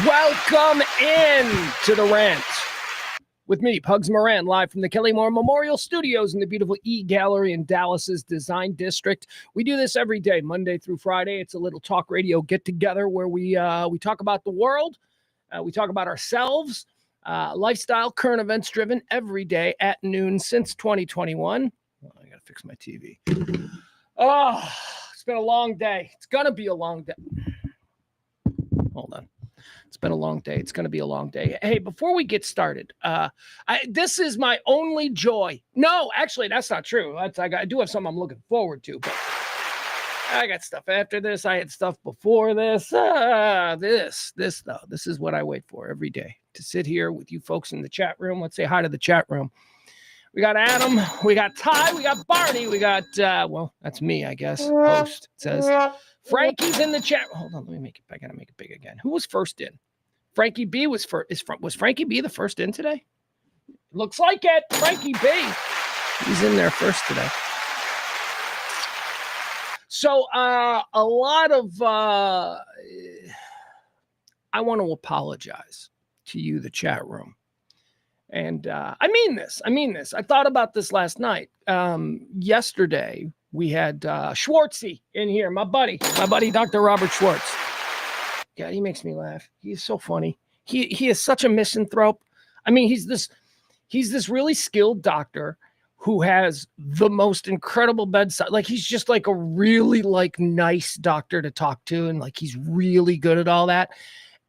Welcome in to the Rant with me, Pugs Moran, live from the Kelly Moore Memorial Studios in the beautiful E-Gallery in Dallas's Design District. We do this every day, Monday through Friday. It's a little talk radio get-together where we talk about the world, we talk about ourselves, lifestyle, current events driven every day at noon since 2021. Oh, I got to fix my TV. Oh, it's been a long day. It's going to be a long day. Hold on. It's been a long day. It's going to be a long day. Hey, before we get started, this is my only joy. No, actually, that's not true. I do have something I'm looking forward to, but I got stuff after this. I had stuff before this. This is what I wait for every day, to sit here with you folks in the chat room. Let's say hi to the chat room. We got Adam, we got Ty, we got Barney, we got, well, that's me, I guess, host, it says. Frankie's in the chat. Hold on, let me make it, I gotta make it big again. Who was first in? Frankie B was first. Was Frankie B the first in today? Looks like it. Frankie B. He's in there first today. So a lot of, I want to apologize to you, the chat room. And I mean this. I thought about this last night. Yesterday, we had Schwartzy in here, my buddy, Dr. Robert Schwartz. God, he makes me laugh. He's so funny. He is such a misanthrope. I mean, he's this really skilled doctor who has the most incredible bedside. Like, he's just like a really nice doctor to talk to, and like he's really good at all that.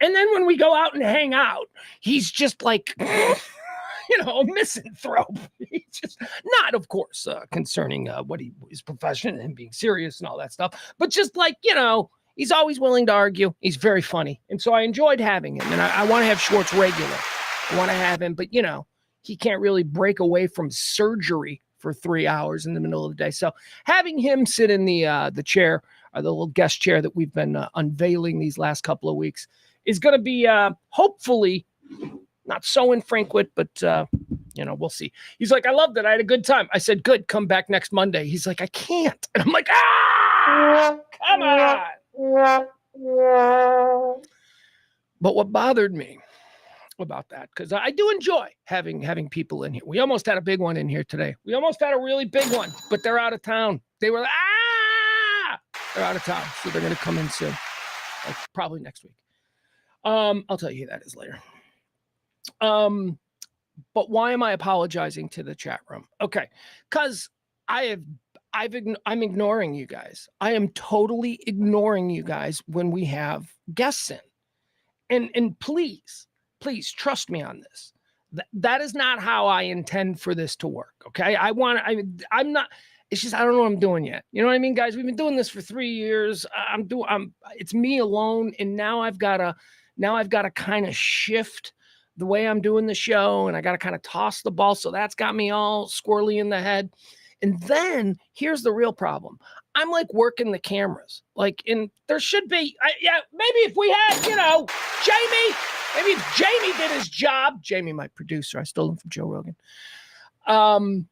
And then when we go out and hang out, he's just like, a misanthrope. He's just not, of course, concerning what his profession and him being serious and all that stuff, but just like, he's always willing to argue. He's very funny. And so I enjoyed having him. And I want to have Schwartz regular. I want to have him, but he can't really break away from surgery for 3 hours in the middle of the day. So having him sit in the chair, or the little guest chair that we've been unveiling these last couple of weeks, is going to be hopefully not so infrequent, but we'll see. He's like, I loved it. I had a good time. I said, good, come back next Monday. He's like, I can't. And I'm like, come on. But what bothered me about that, because I do enjoy having people in here. We almost had a big one in here today. We almost had a really big one, but they're out of town. They were they're out of town, so they're going to come in soon, like probably next week. I'll tell you who that is later. But why am I apologizing to the chat room? Okay, because I'm ignoring you guys. I am totally ignoring you guys when we have guests in. And please trust me on this. That is not how I intend for this to work. Okay, I'm not. It's just I don't know what I'm doing yet. You know what I mean, guys? We've been doing this for 3 years. It's me alone, and now I've got to kind of shift the way I'm doing the show, and I got to kind of toss the ball. So that's got me all squirrely in the head. And then here's the real problem. I'm like working the cameras. There should be, maybe if we had, Jamie, maybe if Jamie did his job, Jamie, my producer, I stole him from Joe Rogan.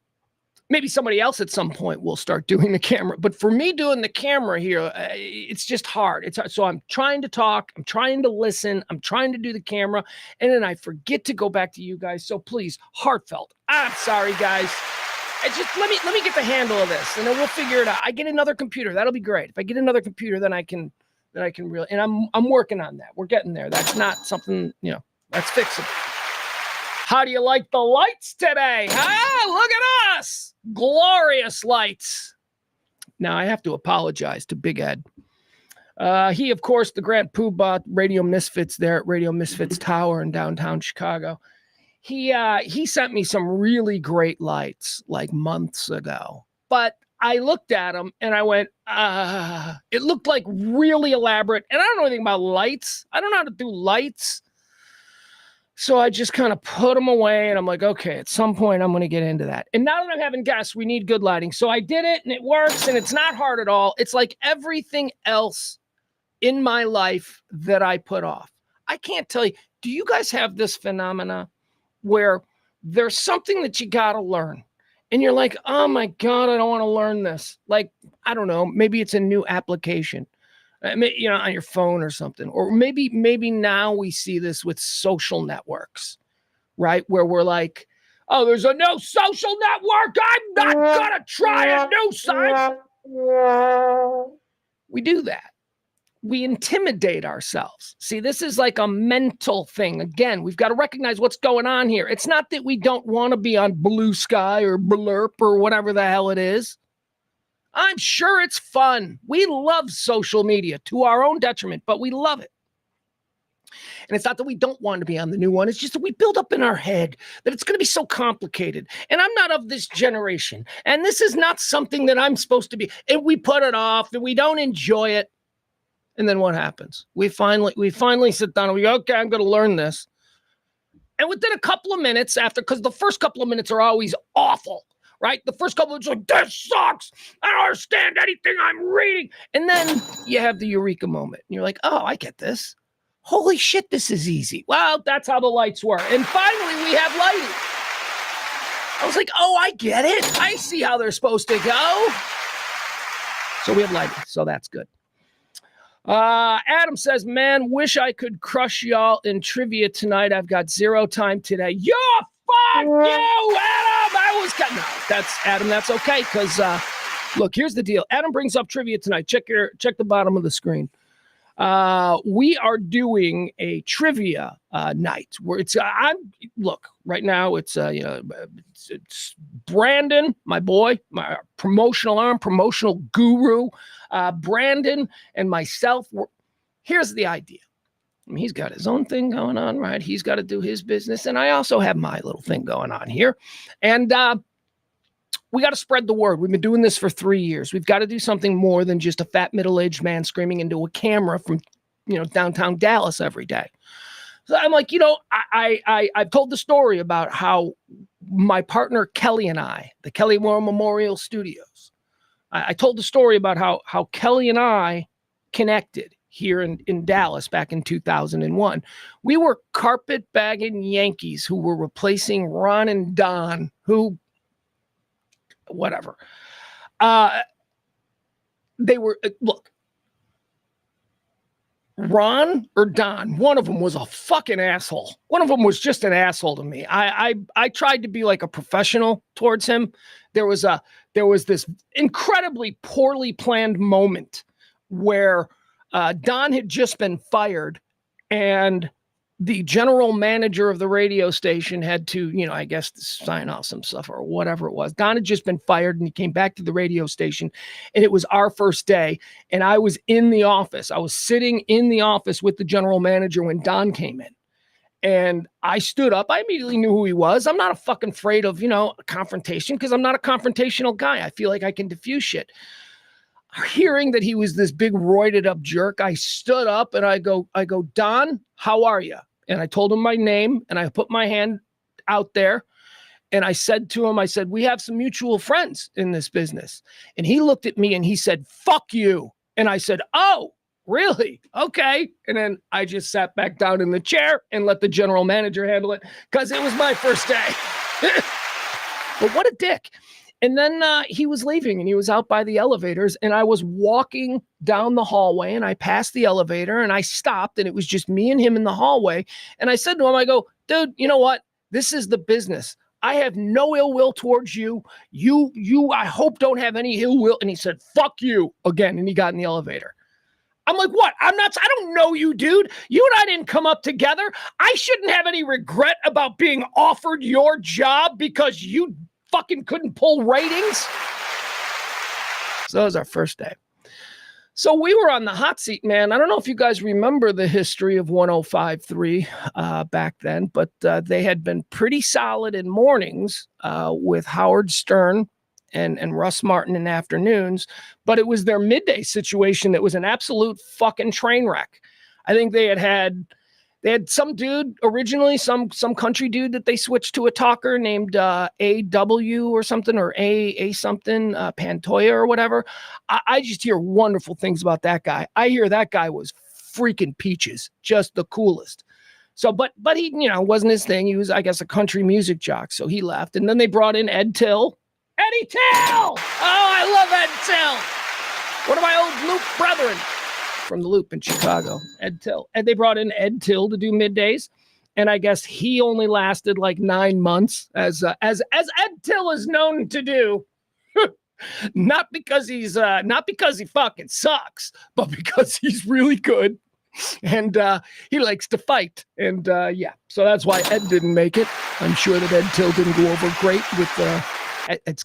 Maybe somebody else at some point will start doing the camera. But for me doing the camera here, it's just hard. So I'm trying to talk. I'm trying to listen. I'm trying to do the camera. And then I forget to go back to you guys. So please, heartfelt. I'm sorry, guys. Let me get the handle of this, and then we'll figure it out. I get another computer. That'll be great. If I get another computer, then I can really, and I'm working on that. We're getting there. That's not something, that's fixable. How do you like the lights today? Look at us. Glorious lights. Now, I have to apologize to Big Ed. He, of course, the Grant Poobah Radio Misfits there at Radio Misfits Tower in downtown Chicago. He sent me some really great lights like months ago. But I looked at them and I went, it looked like really elaborate. And I don't know anything about lights. I don't know how to do lights. So I just kind of put them away, and I'm like, okay, at some point I'm going to get into that. And now that I'm having guests, we need good lighting. So I did it, and it works, and it's not hard at all. It's like everything else in my life that I put off. I can't tell you, do you guys have this phenomena where there's something that you got to learn? And you're like, oh my God, I don't want to learn this. Like, I don't know, maybe it's a new application. On your phone or something. Or maybe now we see this with social networks, right? Where we're like, oh, there's a new social network. I'm not going to try a new site. We do that. We intimidate ourselves. See, this is like a mental thing. Again, we've got to recognize what's going on here. It's not that we don't want to be on Blue Sky or Blurp or whatever the hell it is. I'm sure it's fun. We love social media to our own detriment, but we love it. And it's not that we don't want to be on the new one. It's just that we build up in our head that it's going to be so complicated. And I'm not of this generation. And this is not something that I'm supposed to be. And we put it off and we don't enjoy it. And then what happens? We finally sit down and we go, okay, I'm going to learn this. And within a couple of minutes after, because the first couple of minutes are always awful, right? The first couple of minutes are like, this sucks. I don't understand anything I'm reading. And then you have the eureka moment. And you're like, oh, I get this. Holy shit, this is easy. Well, that's how the lights were. And finally, we have lighting. I was like, oh, I get it. I see how they're supposed to go. So we have lighting. So that's good. Adam says, man, wish I could crush y'all in trivia tonight. I've got 0 time today. Yo, fuck you, Adam. No, that's Adam. That's okay. Because look, here's the deal. Adam brings up trivia tonight. Check the bottom of the screen. We are doing a trivia night where it's right now it's Brandon, my boy, my promotional guru, Brandon and myself. Here's the idea. I mean, he's got his own thing going on, right? He's got to do his business, and I also have my little thing going on here, and we got to spread the word. We've been doing this for 3 years. We've got to do something more than just a fat middle-aged man screaming into a camera from, downtown Dallas every day. So I'm like, I've told the story about how my partner Kelly and I, the Kelly Moran Memorial Studios, I told the story about how Kelly and I connected here in Dallas back in 2001. We were carpet-bagging Yankees who were replacing Ron and Don, who... whatever. They were, look, Ron or Don, one of them was a fucking asshole. One of them was just an asshole to me. I tried to be like a professional towards him. There was this incredibly poorly planned moment where Don had just been fired and the general manager of the radio station had to, I guess, sign off some stuff or whatever it was. Don had just been fired and he came back to the radio station and it was our first day. And I was in the office. I was sitting in the office with the general manager when Don came in. And I stood up. I immediately knew who he was. I'm not fucking afraid of, a confrontation because I'm not a confrontational guy. I feel like I can diffuse shit. Hearing that he was this big roided up jerk, I stood up and I go, Don, how are you? And I told him my name and I put my hand out there and I said to him, we have some mutual friends in this business. And he looked at me and he said, fuck you. And I said, oh, really? Okay. And then I just sat back down in the chair and let the general manager handle it because it was my first day. But what a dick. And then he was leaving and he was out by the elevators and I was walking down the hallway and I passed the elevator and I stopped and it was just me and him in the hallway. And I said to him, I go, dude, you know what? This is the business. I have no ill will towards you. You, I hope don't have any ill will. And he said, fuck you again. And he got in the elevator. I'm like, what? I don't know you, dude. You and I didn't come up together. I shouldn't have any regret about being offered your job because you fucking couldn't pull ratings. So that was our first day. So we were on the hot seat, man. I don't know if you guys remember the history of 105.3 back then, but they had been pretty solid in mornings with Howard Stern and Russ Martin in afternoons, but it was their midday situation that was an absolute fucking train wreck. I think they had some dude originally, some country dude that they switched to a talker named AW or something, or A something, Pantoya or whatever. I just hear wonderful things about that guy. I hear that guy was freaking peaches, just the coolest. So, but he, wasn't his thing. He was, I guess, a country music jock. So he left. And then they brought in Ed Till. Eddie Till! Oh, I love Ed Till. One of my old Luke brethren. from the Loop in Chicago, Ed Till. And they brought in Ed Till to do middays. And I guess he only lasted like 9 months, as Ed Till is known to do. Not because he fucking sucks, but because he's really good. And he likes to fight. And yeah, so that's why Ed didn't make it. I'm sure that Ed Till didn't go over great with it's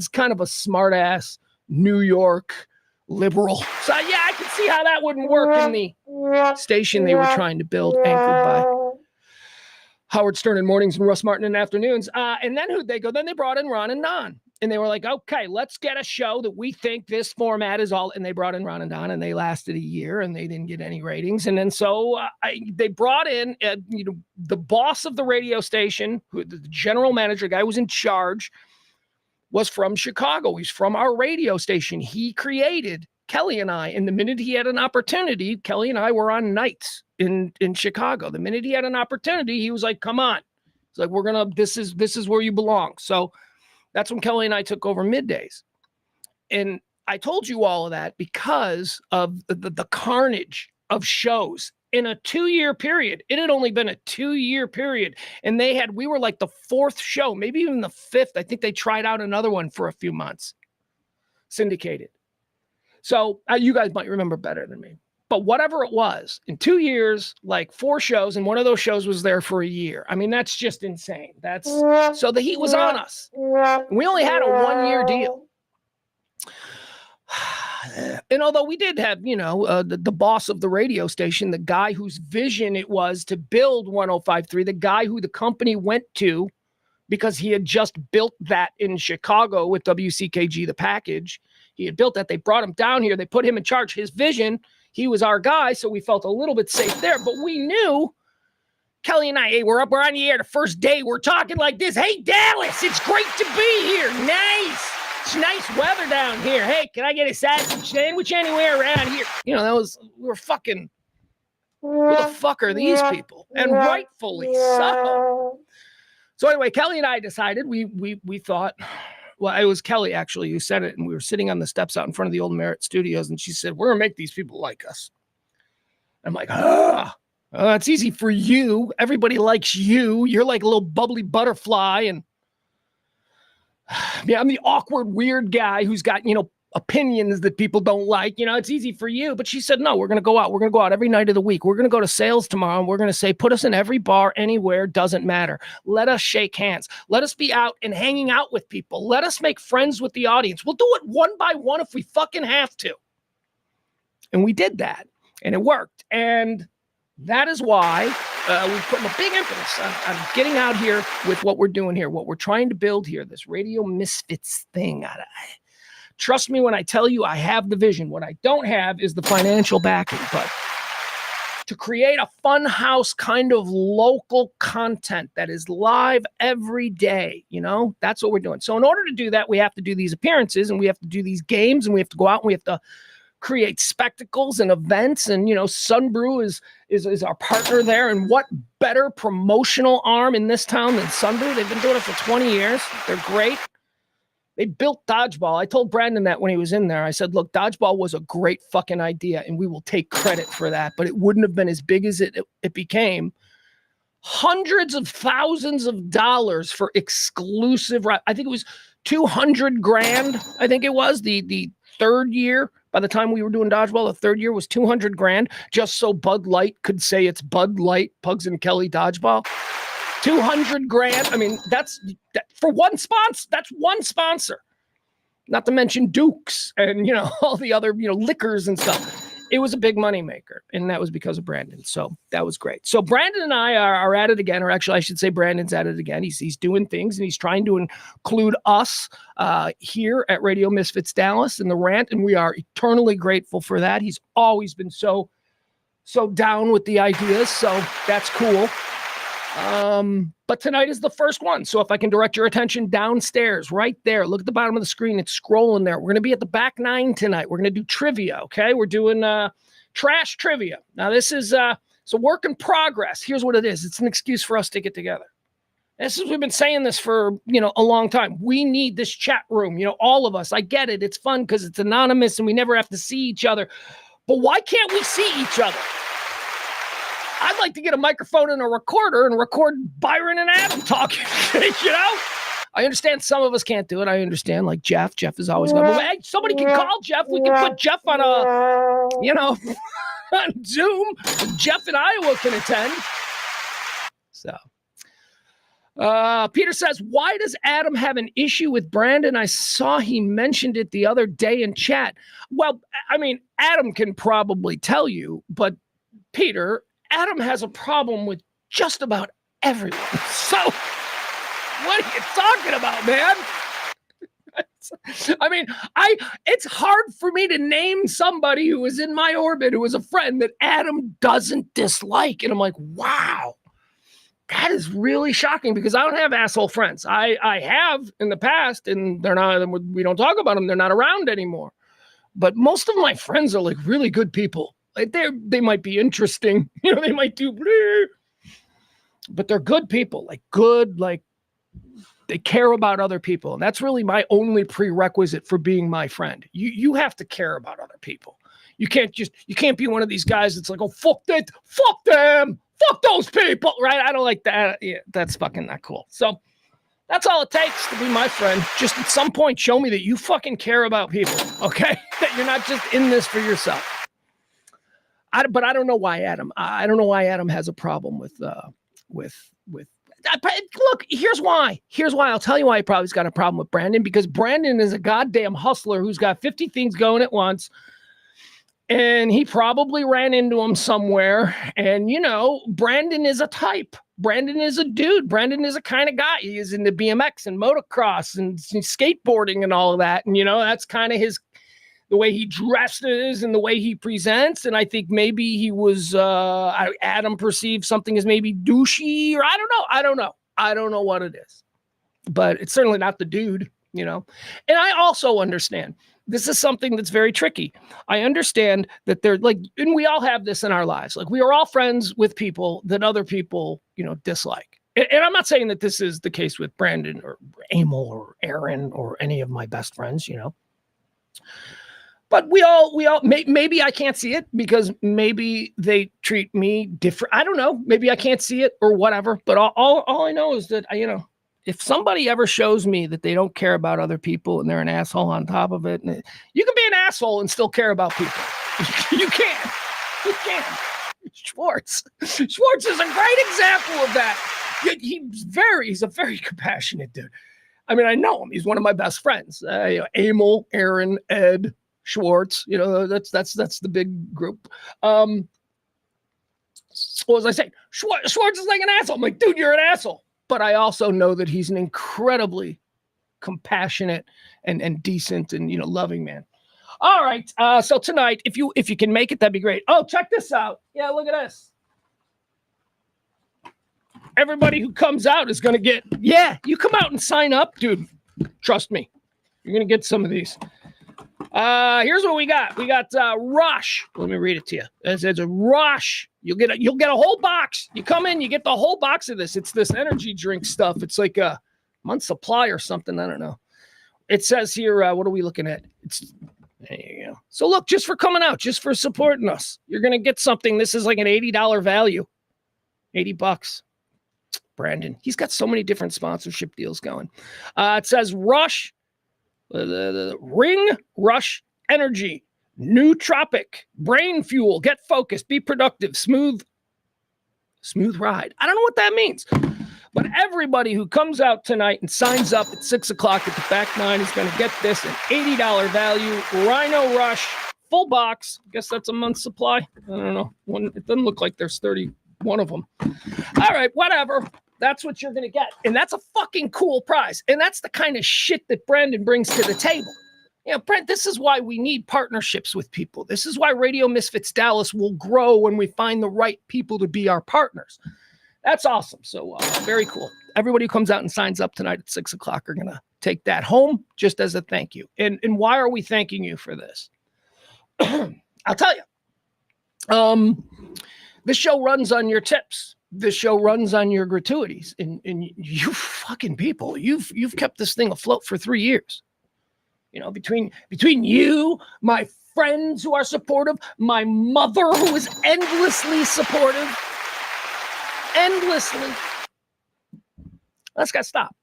kind of a smart ass New York liberal. So yeah, I can see how that wouldn't work in the station they were trying to build, anchored by Howard Stern in mornings and Russ Martin in afternoons. And then who'd they go? Then they brought in Ron and Don. And they were like, okay, let's get a show that we think this format is all. And they brought in Ron and Don, and they lasted a year, and they didn't get any ratings. And then so they brought in the boss of the radio station, who the general manager, guy who was in charge, was from Chicago. He's from our radio station. He created Kelly and I. And the minute he had an opportunity, Kelly and I were on nights in Chicago. The minute he had an opportunity, he was like, come on. It's like, this is where you belong. So that's when Kelly and I took over middays. And I told you all of that because of the carnage of shows in a 2-year period. It had only been a 2-year period. And we were like the 4th show, maybe even the 5th. I think they tried out another one for a few months, syndicated. So you guys might remember better than me. But whatever it was, in 2 years, like 4 shows, and one of those shows was there for a year. I mean, that's just insane. So the heat was on us. We only had a 1-year deal. And although we did have, the boss of the radio station, the guy whose vision it was to build 105.3, the guy who the company went to because he had just built that in Chicago with WCKG, the package. He had built that. They brought him down here. They put him in charge. His vision, he was our guy, so we felt a little bit safe there. But we knew, Kelly and I, hey, we're on the air the first day. We're talking like this. Hey, Dallas, it's great to be here. Nice. It's nice weather down here. Hey, can I get a sausage sandwich anywhere around here? We were fucking, who the fuck are these people? And rightfully so. So anyway, Kelly and I decided, we thought, well, it was Kelly actually who said it, and we were sitting on the steps out in front of the old Merritt Studios, and she said, we're going to make these people like us. I'm like, that's easy for you. Everybody likes you. You're like a little bubbly butterfly, and yeah, I'm the awkward, weird guy who's got, opinions that people don't like. It's easy for you. But she said, no, we're going to go out. We're going to go out every night of the week. We're going to go to sales tomorrow, and we're going to say, put us in every bar anywhere. Doesn't matter. Let us shake hands. Let us be out and hanging out with people. Let us make friends with the audience. We'll do it one by one if we fucking have to. And we did that, and it worked. And that is why we put a big emphasis on getting out here with what we're doing here, what we're trying to build here, this Radio Misfits thing. Trust me when I tell you I have the vision. What I don't have is the financial backing. But to create a fun house kind of local content that is live every day, that's what we're doing. So in order to do that, we have to do these appearances, and we have to do these games, and we have to go out and we have to create spectacles and events. And, Sunbrew is our partner there. And what better promotional arm in this town than Sunbrew? They've been doing it for 20 years. They're great. They built Dodgeball. I told Brandon that when he was in there. I said, look, Dodgeball was a great fucking idea, and we will take credit for that, but it wouldn't have been as big as it became. Hundreds of thousands of dollars for exclusive. I think it was $200,000. I think it was the third year. By the time we were doing Dodgeball, the third year was $200,000 just so Bud Light could say it's Bud Light, Pugs and Kelly Dodgeball. $200,000. I mean, that's for one sponsor. That's one sponsor. Not to mention Dukes and, all the other, liquors and stuff. It was a big moneymaker, and that was because of Brandon. So that was great. So Brandon and I are at it again, or actually I should say Brandon's at it again. He's doing things, and he's trying to include us here at Radio Misfits Dallas and the Rant, and we are eternally grateful for that. He's always been so down with the ideas, so that's cool. But tonight is the first one. So if I can direct your attention downstairs, right there, look at the bottom of the screen. It's scrolling there. We're going to be at the back 9 tonight. We're going to do trivia. Okay. We're doing, trash trivia. Now this is, it's a work in progress. Here's what it is. It's an excuse for us to get together. We've been saying this for, a long time. We need this chat room, all of us. I get it. It's fun because it's anonymous and we never have to see each other. But why can't we see each other? I'd like to get a microphone and a recorder and record Byron and Adam talking, you know? I understand some of us can't do it. I understand, like Jeff. Jeff is always going, hey, somebody can call Jeff. We can put Jeff on on Zoom. Jeff in Iowa can attend. So, Peter says, why does Adam have an issue with Brandon? I saw he mentioned it the other day in chat. Well, I mean, Adam can probably tell you, but Peter, Adam has a problem with just about everyone. So, what are you talking about, man? I mean, it's hard for me to name somebody who is in my orbit who is a friend that Adam doesn't dislike. And I'm like, wow, that is really shocking because I don't have asshole friends. I have in the past, and they're not, we don't talk about them. They're not around anymore. But most of my friends are like really good people. Like they might be interesting, they might do, but they're good people, they care about other people. And that's really my only prerequisite for being my friend. You have to care about other people. You can't be one of these guys that's like, oh, fuck that, fuck them, fuck those people, right? I don't like that. Yeah, that's fucking not cool. So that's all it takes to be my friend. Just at some point, show me that you fucking care about people, okay? That you're not just in this for yourself. But I don't know why Adam. I don't know why Adam has a problem with. Look, here's why. I'll tell you why he probably's got a problem with Brandon, because Brandon is a goddamn hustler who's got 50 things going at once. And he probably ran into him somewhere. And, Brandon is a type. Brandon is a dude. Brandon is a kind of guy. He is into BMX and motocross and skateboarding and all of that. And, that's kind of the way he dresses and the way he presents. And I think maybe he was, Adam perceived something as maybe douchey, or I don't know. I don't know what it is, but it's certainly not the dude, And I also understand this is something that's very tricky. I understand that they're like, and we all have this in our lives. Like we are all friends with people that other people, dislike. And I'm not saying that this is the case with Brandon or Emil or Aaron or any of my best friends, But we all maybe I can't see it because maybe they treat me different. I don't know. Maybe I can't see it or whatever. But all I know is that, if somebody ever shows me that they don't care about other people and they're an asshole on top of it, and you can be an asshole and still care about people. You can. Schwartz is a great example of that. He's a very compassionate dude. I mean, I know him. He's one of my best friends. Emil, Aaron, Ed, Schwartz, that's the big group. What was I saying? Schwartz is like an asshole. I'm like, dude, you're an asshole. But I also know that he's an incredibly compassionate and decent and loving man. All right. So tonight, if you can make it, that'd be great. Oh, check this out. Yeah, look at this. Everybody who comes out is gonna get. Yeah, you come out and sign up, dude. Trust me, you're gonna get some of these. Here's what we got. We got Rush. Let me read it to you. It says a Rush. You'll get a whole box. You come in, you get the whole box of this. It's this energy drink stuff. It's like a month's supply or something. I don't know. It says here, what are we looking at? There you go. So look, just for coming out, just for supporting us, you're gonna get something. This is like an $80 value. $80. Brandon. He's got so many different sponsorship deals going. It says Rush. The Ring Rush Energy, Nootropic, Brain Fuel, Get Focused, Be Productive, Smooth Ride. I don't know what that means, but everybody who comes out tonight and signs up at 6:00 at the back nine is going to get this, an $80 value, Rhino Rush, full box. I guess that's a month's supply. I don't know. It doesn't look like there's 31 of them. All right, whatever. That's what you're going to get. And that's a fucking cool prize. And that's the kind of shit that Brandon brings to the table. Brent, this is why we need partnerships with people. This is why Radio Misfits Dallas will grow when we find the right people to be our partners. That's awesome. So very cool. Everybody who comes out and signs up tonight at 6:00 are going to take that home just as a thank you. And why are we thanking you for this? I'll tell you. This show runs on your tips. This show runs on your gratuities, and you fucking people, you've kept this thing afloat for 3 years. between you, my friends who are supportive, my mother who is endlessly supportive, endlessly. That's got to stop.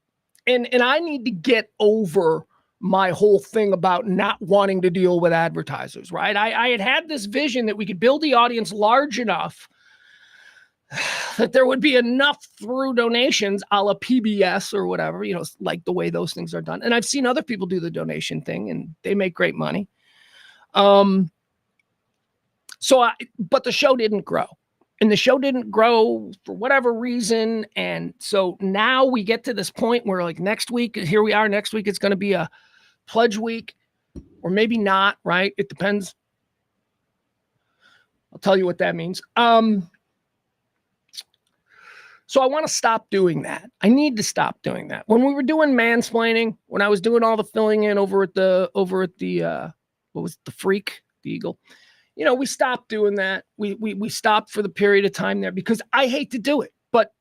And I need to get over my whole thing about not wanting to deal with advertisers, right? I had this vision that we could build the audience large enough that there would be enough through donations a la PBS or whatever, like the way those things are done. And I've seen other people do the donation thing and they make great money. But the show didn't grow. And the show didn't grow for whatever reason. And so now we get to this point where like next week, here we are, next week, it's going to be a pledge week or maybe not, right? It depends. I'll tell you what that means. So I want to stop doing that. I need to stop doing that. When we were doing mansplaining, when I was doing all the filling in over at the what was it, the Freak, the Eagle, we stopped doing that. We stopped for the period of time there because I hate to do it. But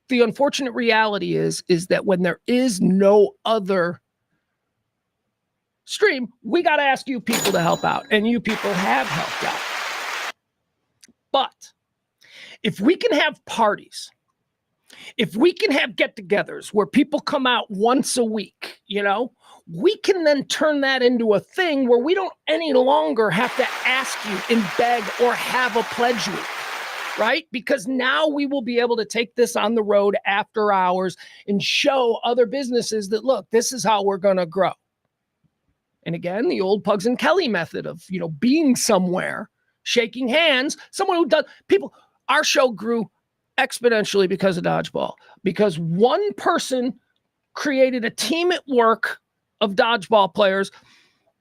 the unfortunate reality is that when there is no other stream, we got to ask you people to help out. And you people have helped out. But if we can have parties, if we can have get-togethers where people come out once a week, we can then turn that into a thing where we don't any longer have to ask you and beg or have a pledge week, right? Because now we will be able to take this on the road after hours and show other businesses that, look, this is how we're going to grow. And again, the old Pugs and Kelly method of, being somewhere, shaking hands, someone who does, people, our show grew exponentially because of dodgeball, because one person created a team at work of dodgeball players,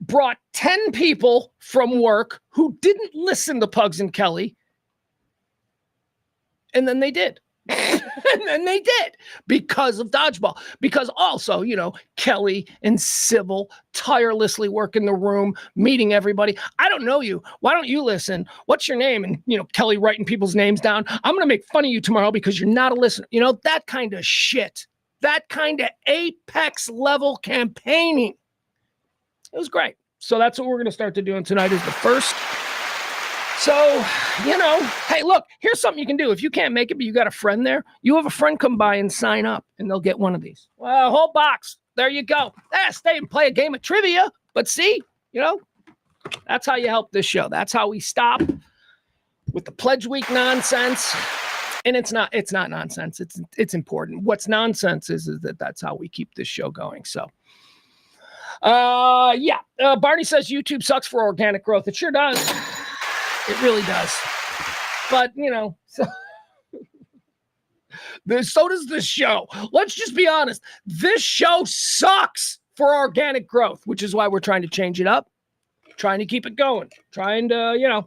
brought 10 people from work who didn't listen to Pugs and Kelly. And then they did. And then they did because of dodgeball. Because also, Kelly and Sybil tirelessly work in the room, meeting everybody. I don't know you. Why don't you listen? What's your name? And, Kelly writing people's names down. I'm going to make fun of you tomorrow because you're not a listener. That kind of shit. That kind of apex level campaigning. It was great. So that's what we're going to start to doing tonight is the first. So, hey, look, here's something you can do. If you can't make it, but you got a friend there, you have a friend come by and sign up and they'll get one of these. Well, a whole box. There you go. Stay and play a game of trivia. But see, that's how you help this show. That's how we stop with the pledge week nonsense. And it's not nonsense. It's important. What's nonsense is that that's how we keep this show going. So, Barney says YouTube sucks for organic growth. It sure does. It really does. But, so does this show. Let's just be honest. This show sucks for organic growth, which is why we're trying to change it up, trying to keep it going, trying to,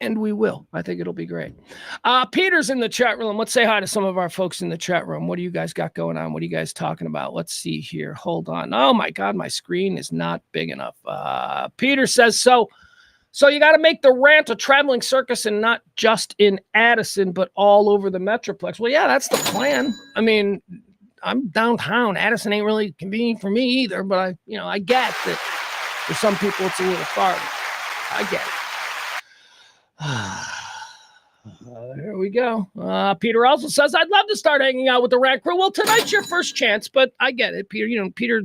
and we will. I think it'll be great. Peter's in the chat room. Let's say hi to some of our folks in the chat room. What do you guys got going on? What are you guys talking about? Let's see here. Hold on. Oh my God, my screen is not big enough. Peter says, so you got to make the Rant a traveling circus and not just in Addison, but all over the Metroplex. Well, yeah, that's the plan. I mean, I'm downtown. Addison ain't really convenient for me either, but I get that for some people it's a little farther. I get it. Here we go. Peter also says, I'd love to start hanging out with the Rant crew. Well, tonight's your first chance, but I get it, Peter. Peter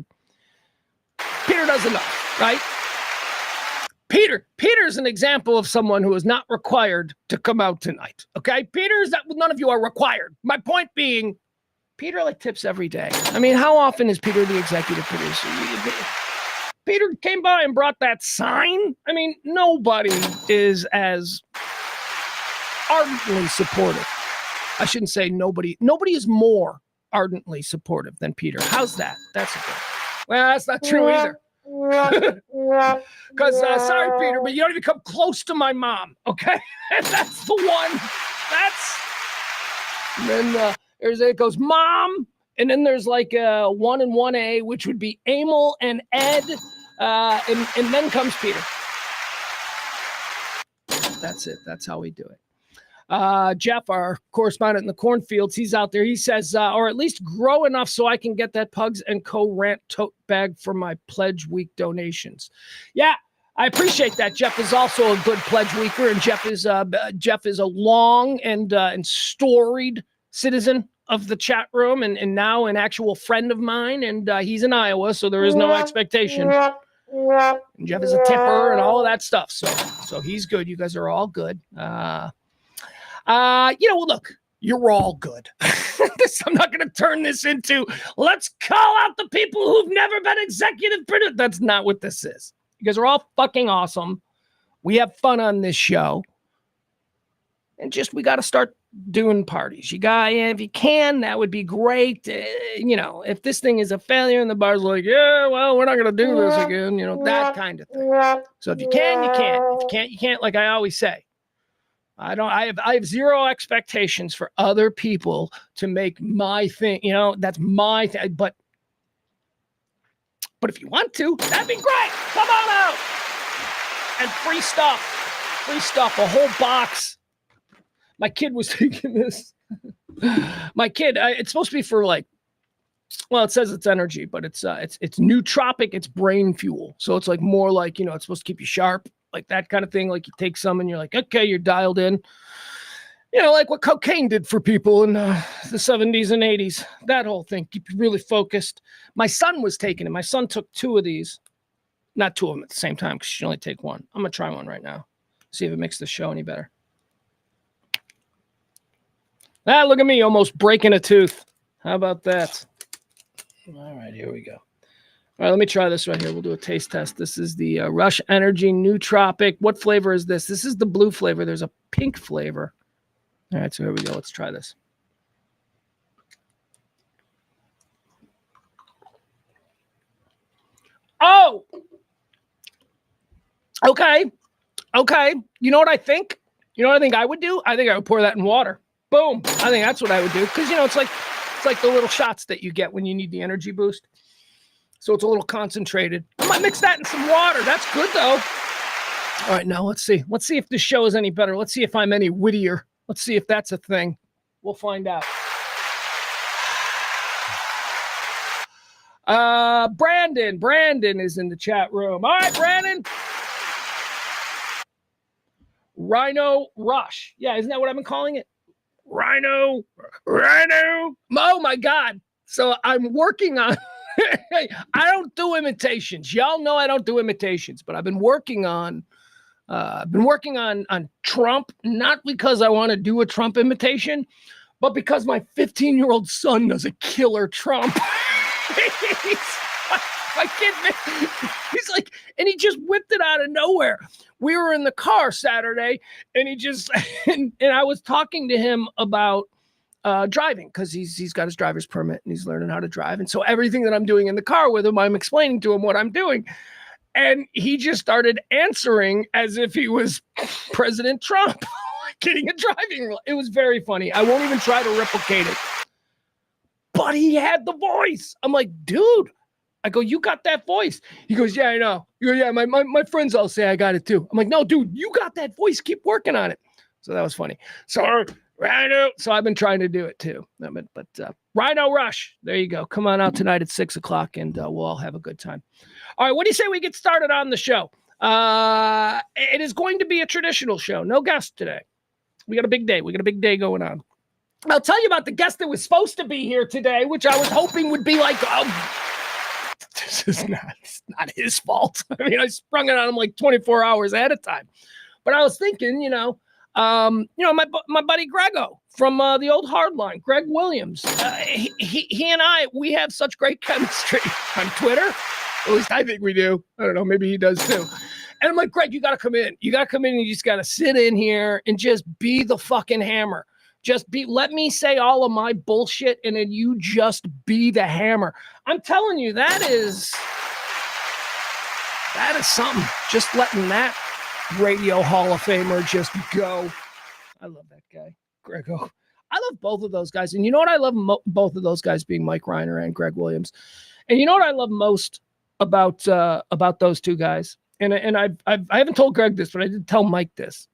does enough, right? Peter's an example of someone who is not required to come out tonight. Okay, none of you are required. My point being, Peter tips every day. I mean, how often is Peter the executive producer? Peter came by and brought that sign. I mean, nobody is as ardently supportive. I shouldn't say nobody. Nobody is more ardently supportive than Peter. How's that? That's a good. Well, that's not true either. Because, sorry, Peter, but you don't even come close to my mom, okay? That's the one. And then it goes, Mom. And then there's like 1 and 1A, which would be Emil and Ed. And then comes Peter. That's it. That's how we do it. Jeff, our correspondent in the cornfields, he's out there. He says, or at least grow enough so I can get that Pugs & Co. Rant tote bag for my Pledge Week donations. Yeah, I appreciate that. Jeff is also a good Pledge Weeker, and Jeff is a long and storied citizen of the chat room, and now an actual friend of mine, and he's in Iowa, so there is no expectation. And Jeff is a tipper and all of that stuff, so he's good. You guys are all good. Look, you're all good. I'm not going to turn this into, let's call out the people who've never been executive producers. That's not what this is. You guys are all fucking awesome. We have fun on this show. And we got to start doing parties. If you can, that would be great. If this thing is a failure and the bar's like, yeah, well, we're not going to do this again, that kind of thing. So if you can, you can. If you can't, you can't, like I always say. I have zero expectations for other people to make my thing, that's my thing. But if you want to, that'd be great. Come on out. And free stuff, a whole box. My kid was taking this. My kid, it's supposed to be for it says it's energy, but it's nootropic, it's brain fuel. So it's more like, it's supposed to keep you sharp. Like that kind of thing. Like you take some and you're like, okay, you're dialed in. Like what cocaine did for people in the 70s and 80s. That whole thing. Keep you really focused. My son was taking it. My son took 2 of these. Not 2 of them at the same time because you should only take 1. I'm going to try one right now. See if it makes the show any better. Look at me almost breaking a tooth. How about that? All right, here we go. All right, let me try this right here. We'll do a taste test. This is the Rush Energy Nootropic. What flavor is this? This is the blue flavor. There's a pink flavor. All right, so here we go. Let's try this. Oh! Okay. You know what I think? You know what I think I would do? I think I would pour that in water. Boom. I think that's what I would do. Because, it's like the little shots that you get when you need the energy boost. So it's a little concentrated. I might mix that in some water. That's good, though. All right, now let's see. Let's see if this show is any better. Let's see if I'm any wittier. Let's see if that's a thing. We'll find out. Brandon is in the chat room. All right, Brandon. Rhino Rush. Yeah, isn't that what I've been calling it? Rhino. Oh, my God. So I'm working on... I don't do imitations. Y'all know I don't do imitations, but I've been working on Trump, not because I want to do a Trump imitation, but because my 15-year-old son does a killer Trump. My kid, he's like, and he just whipped it out of nowhere. We were in the car Saturday, and and I was talking to him about driving because he's got his driver's permit and he's learning how to drive. And so everything that I'm doing in the car with him, I'm explaining to him what I'm doing. And he just started answering as if he was President Trump getting a driving. It was very funny. I won't even try to replicate it. But he had the voice. I'm like, dude. I go, you got that voice. He goes, yeah, I know. You go, yeah, my friends all say I got it too. I'm like, no, dude, you got that voice. Keep working on it. So that was funny. So Rhino. So I've been trying to do it too. But Rhino Rush. There you go. Come on out tonight at 6:00 and we'll all have a good time. All right. What do you say we get started on the show? It is going to be a traditional show. No guest today. We got a big day. We got a big day going on. I'll tell you about the guest that was supposed to be here today, which I was hoping would be like, this is not his fault. I mean, I sprung it on him like 24 hours ahead of time. But I was thinking, my buddy Grego from the old Hardline, Greg Williams. He and I, we have such great chemistry on Twitter. At least I think we do. I don't know. Maybe he does too. And I'm like, Greg, you got to come in. You got to come in and you just got to sit in here and just be the fucking hammer. Let me say all of my bullshit and then you just be the hammer. I'm telling you, that is something. Just letting that radio Hall of Famer just go. I love that guy, Grego. I love both of those guys. And you know what I love both of those guys being Mike Reiner and Greg Williams. And you know what I love most about those two guys? And I haven't told Greg this, but I did tell Mike this.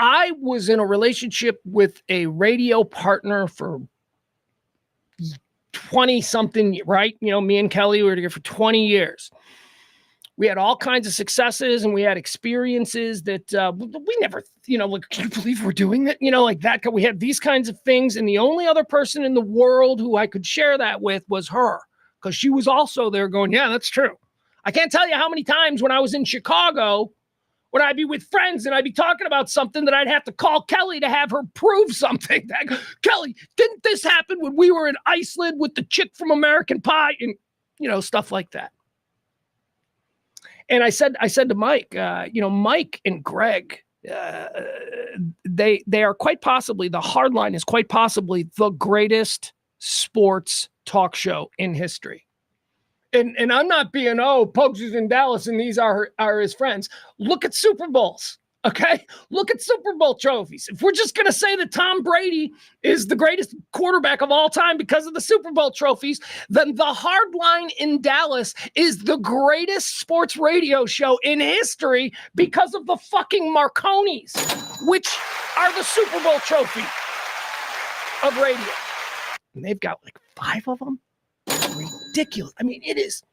I was in a relationship with a radio partner for 20 something, right? You know, me and Kelly were together for 20 years. We had all kinds of successes and we had experiences that we never, you know, like, can you believe we're doing that? You know, like that. We had these kinds of things. And the only other person in the world who I could share that with was her, because she was also there going, yeah, that's true. I can't tell you how many times when I was in Chicago, when I'd be with friends and I'd be talking about something that I'd have to call Kelly to have her prove something. That, Kelly, didn't this happen when we were in Iceland with the chick from American Pie? And, you know, stuff like that. And I said to Mike, you know, Mike and Greg, they are quite possibly, the Hardline is quite possibly the greatest sports talk show in history. And I'm not being, Pugs is in Dallas and these are his friends. Look at Super Bowls, okay? Look at Super Bowl trophies. If we're just going to say that Tom Brady is the greatest quarterback of all time because of the Super Bowl trophies, then the Hardline in Dallas is the greatest sports radio show in history because of the fucking Marconis, which are the Super Bowl trophy of radio. And they've got like 5 of them. Ridiculous. I mean, it is.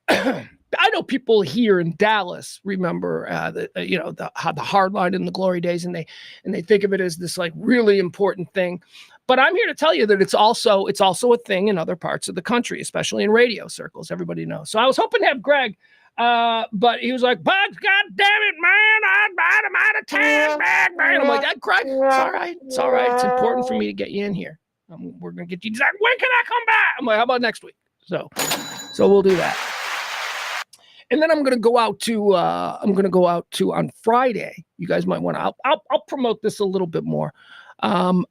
I know people here in Dallas remember the Hardline in the glory days, and they think of it as this like really important thing. But I'm here to tell you that it's also a thing in other parts of the country, especially in radio circles. Everybody knows. So I was hoping to have Greg, but he was like, "Bugs, God damn it, man, I'm out of time, man." I'm like, Greg, it's all right. It's important for me to get you in here. We're gonna get you. He's like, when can I come back? I'm like, how about next week? So we'll do that. And then I'm gonna go out to on Friday. You guys might want to. I'll promote this a little bit more. I'll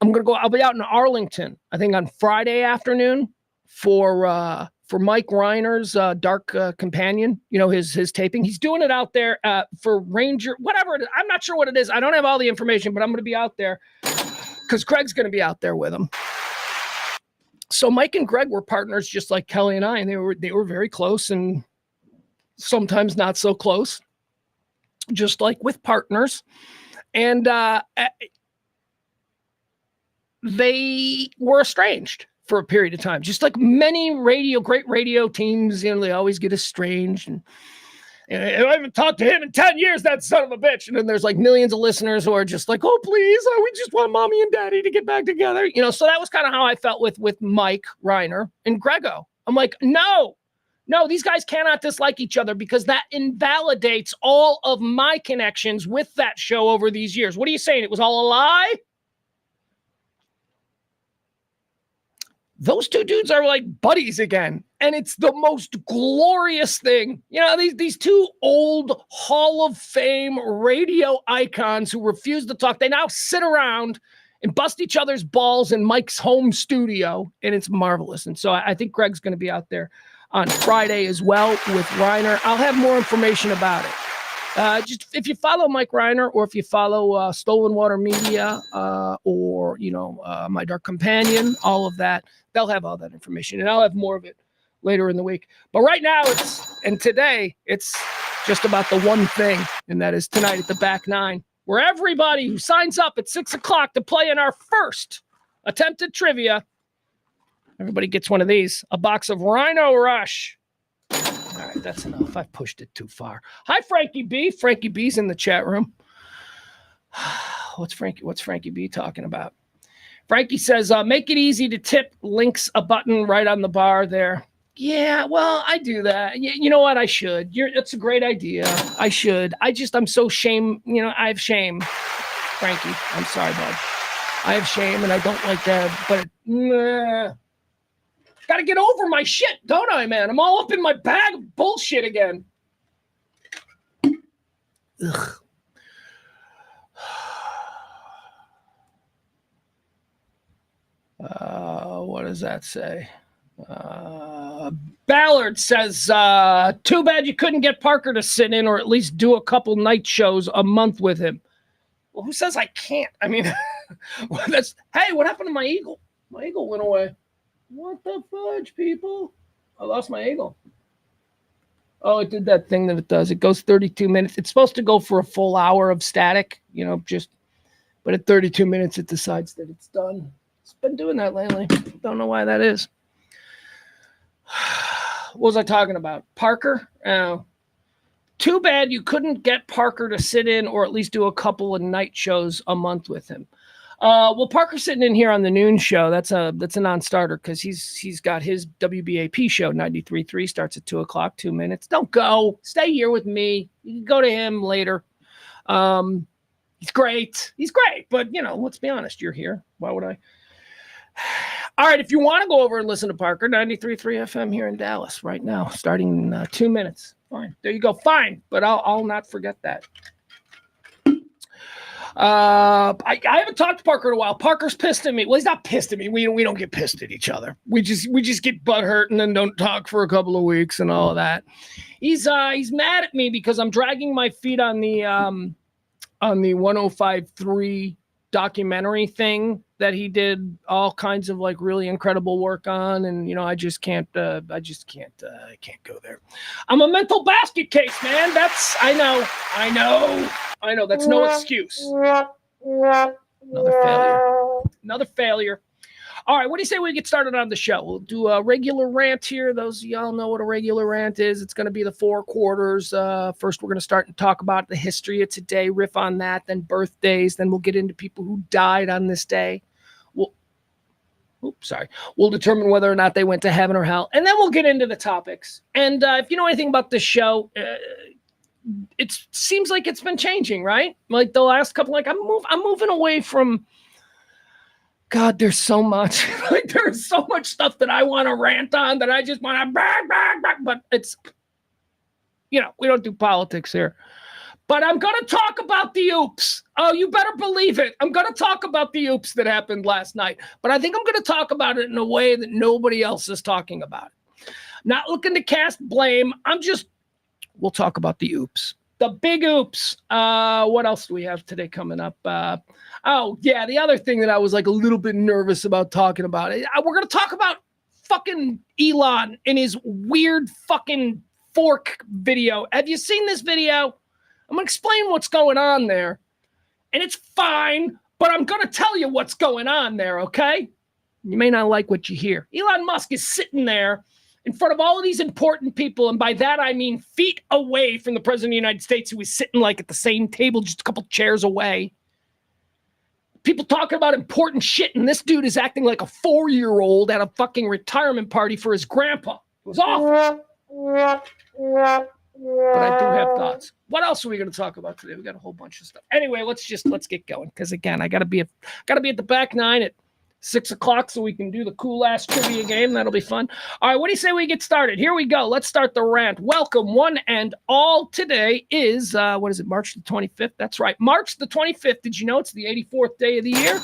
be out in Arlington, I think on Friday afternoon for Mike Reiner's Dark Companion. You know, his taping. He's doing it out there for Ranger, whatever it is. I'm not sure what it is. I don't have all the information, but I'm gonna be out there because Greg's gonna be out there with him. So Mike and Greg were partners just like Kelly and I, and they were very close and sometimes not so close, just like with partners. And they were estranged for a period of time, just like many great radio teams, you know, they always get estranged. And I haven't talked to him in 10 years, that son of a bitch. And then there's like millions of listeners who are just like, oh, please, we just want mommy and daddy to get back together. You know, so that was kind of how I felt with Mike Reiner and Grego. I'm like, no, these guys cannot dislike each other because that invalidates all of my connections with that show over these years. What are you saying? It was all a lie? Those two dudes are like buddies again. And it's the most glorious thing. You know, these two old Hall of Fame radio icons who refuse to talk, they now sit around and bust each other's balls in Mike's home studio, and it's marvelous. And so I think Greg's going to be out there on Friday as well with Reiner. I'll have more information about it. Just if you follow Mike Reiner or if you follow Stolen Water Media or, you know, My Dark Companion, all of that, they'll have all that information. And I'll have more of it later in the week. But right now today, it's just about the one thing, and that is tonight at the Back Nine, where everybody who signs up at 6:00 to play in our first attempt at trivia, everybody gets one of these, a box of Rhino Rush. All right, that's enough. I've pushed it too far. Hi, Frankie B. Frankie B's in the chat room. What's Frankie B talking about? Frankie says, make it easy to tip. Links a button right on the bar there. Yeah, well, I do that. You know what? I should. It's a great idea. I should. I'm so shame. You know, I have shame. Frankie, I'm sorry, bud. I have shame, and I don't like that. But got to get over my shit, don't I, man? I'm all up in my bag of bullshit again. Ugh. What does that say? Ballard says, too bad you couldn't get Parker to sit in or at least do a couple night shows a month with him. Well, who says I can't? I mean, hey, what happened to my eagle? My eagle went away. What the fudge, people? I lost my eagle. Oh, it did that thing that it does. It goes 32 minutes. It's supposed to go for a full hour of static, you know, just But at 32 minutes, it decides that it's done. It's been doing that lately. Don't know why that is. What was I talking about? Parker? Too bad you couldn't get Parker to sit in or at least do a couple of night shows a month with him. Well, Parker's sitting in here on the noon show. That's a non-starter because he's got his WBAP show, 93.3, starts at 2 o'clock, 2 minutes. Don't go. Stay here with me. You can go to him later. He's great. He's great. But, let's be honest. You're here. Why would I? All right. If you want to go over and listen to Parker, 93.3 FM here in Dallas right now, starting in 2 minutes. Fine. There you go. Fine. But I'll not forget that. I haven't talked to Parker in a while. Parker's pissed at me. Well, he's not pissed at me. We don't get pissed at each other. We just get butthurt and then don't talk for a couple of weeks and all of that. He's mad at me because I'm dragging my feet on the 105.3 documentary thing that he did all kinds of like really incredible work on, and I can't go there. I'm a mental basket case, man. I know that's no excuse. Another failure. All right, what do you say we get started on the show? We'll do a regular rant here. Those of y'all know what a regular rant is. It's going to be the 4 quarters. First, we're going to start and talk about the history of today, riff on that, then birthdays. Then we'll get into people who died on this day. We'll determine whether or not they went to heaven or hell. And then we'll get into the topics. And if you know anything about this show, it seems like it's been changing, right? Like the last couple, I'm moving away from, God, there's so much. There's so much stuff that I want to rant on that I just want to, but it's, we don't do politics here. But I'm going to talk about the oops. Oh, you better believe it. I'm going to talk about the oops that happened last night. But I think I'm going to talk about it in a way that nobody else is talking about it. Not looking to cast blame. We'll talk about the oops. The big oops. What else do we have today coming up? The other thing that I was like a little bit nervous about talking about. We're going to talk about fucking Elon and his weird fucking fork video. Have you seen this video? I'm going to explain what's going on there. And it's fine, but I'm going to tell you what's going on there, okay? You may not like what you hear. Elon Musk is sitting there in front of all of these important people, and by that I mean feet away from the President of the United States, who is sitting like at the same table, just a couple chairs away. People talking about important shit, and this dude is acting like a 4-year-old at a fucking retirement party for his grandpa. It was awful. But I do have thoughts. What else are we going to talk about today? We got a whole bunch of stuff. Anyway, let's get going. Because again, I got to be at the back 9 at 6 o'clock so we can do the cool ass trivia game. That'll be fun. All right, what do you say we get started? Here we go. Let's start the rant. Welcome, one and all. Today is March the 25th. That's right, March the 25th. Did you know it's the 84th day of the year?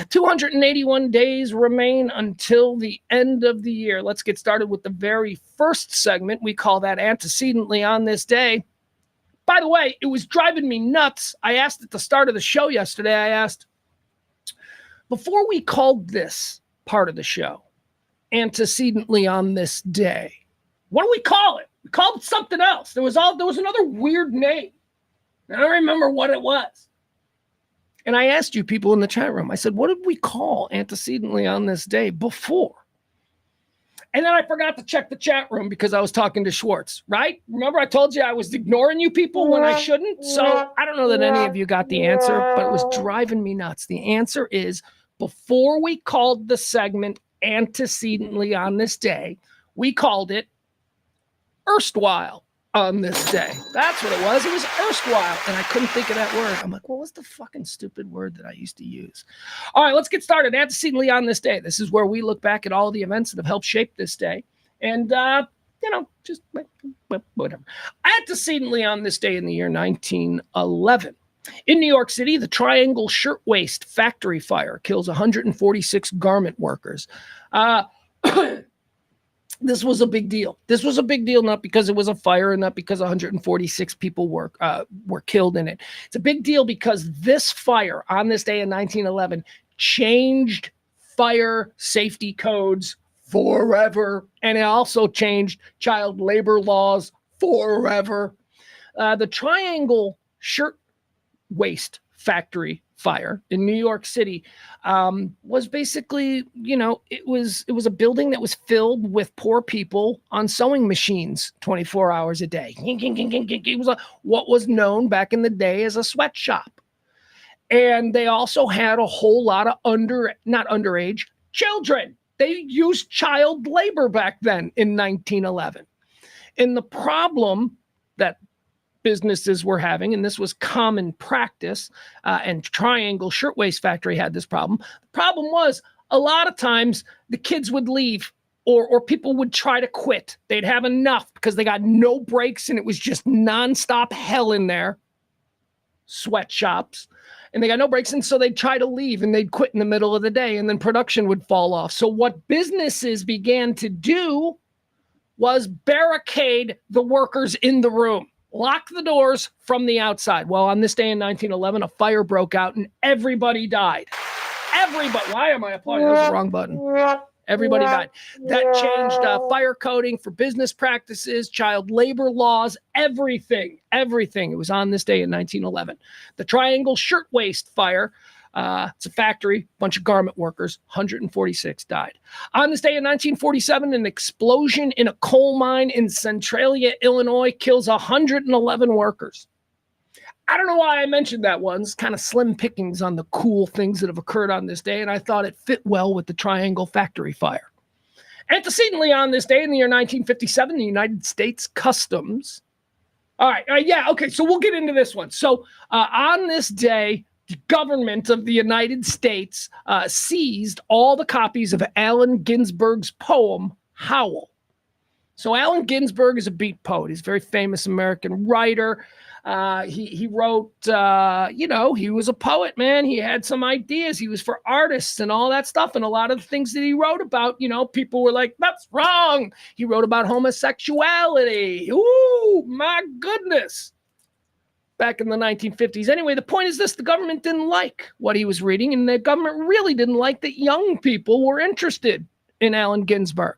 281 days remain until the end of the year. Let's get started with the very first segment. We call that Antecedently on This Day. By the way, it was driving me nuts. I asked at the start of the show yesterday, before we called this part of the show Antecedently on This Day, what do we call it? We called it something else. There was another weird name. I don't remember what it was. And I asked you people in the chat room, I said, what did we call Antecedently on This Day before? And then I forgot to check the chat room because I was talking to Schwartz, right? Remember I told you I was ignoring you people when I shouldn't? So I don't know that any of you got the answer, but it was driving me nuts. The answer is, before we called the segment Antecedently on This Day, we called it Erstwhile on This Day. That's what it was. It was erstwhile. And I couldn't think of that word. I'm like, what was the fucking stupid word that I used to use? All right, let's get started. Antecedently on This Day. This is where we look back at all the events that have helped shape this day. And, just whatever. Antecedently on this day in the year 1911. In New York City, the Triangle Shirtwaist Factory fire kills 146 garment workers. This was a big deal. This was a big deal not because it was a fire and not because 146 people were killed in it. It's a big deal because this fire on this day in 1911 changed fire safety codes forever, and it also changed child labor laws forever. The Triangle Shirtwaist factory fire in New York City was basically, it was a building that was filled with poor people on sewing machines 24 hours a day. It was what was known back in the day as a sweatshop. And they also had a whole lot of not underage children. They used child labor back then in 1911. And the problem that businesses were having, and this was common practice, and Triangle Shirtwaist Factory had this problem. The problem was a lot of times the kids would leave or people would try to quit. They'd have enough because they got no breaks and it was just nonstop hell in there. Sweatshops. And they got no breaks. And so they'd try to leave and they'd quit in the middle of the day and then production would fall off. So what businesses began to do was barricade the workers in the room. Lock the doors from the outside. Well, on this day in 1911, a fire broke out and everybody died. Everybody. Why am I applauding? That's the wrong button. Everybody died. That changed fire coding for business practices, child labor laws, everything. It was on this day in 1911. The Triangle Shirtwaist Fire. It's a factory, bunch of garment workers, 146 died. On this day in 1947, an explosion in a coal mine in Centralia, Illinois, kills 111 workers. I don't know why I mentioned that one. It's kind of slim pickings on the cool things that have occurred on this day, and I thought it fit well with the Triangle Factory Fire. Antecedently on this day in the year 1957, the United States Customs. All right, okay, so we'll get into this one. So on this day, the government of the United States seized all the copies of Allen Ginsberg's poem, Howl. So Allen Ginsberg is a beat poet. He's a very famous American writer. He wrote, he was a poet, man. He had some ideas. He was for artists and all that stuff. And a lot of the things that he wrote about, people were like, that's wrong. He wrote about homosexuality. Ooh, my goodness. Back in the 1950s. Anyway, the point is this: the government didn't like what he was reading, and the government really didn't like that young people were interested in Allen Ginsberg.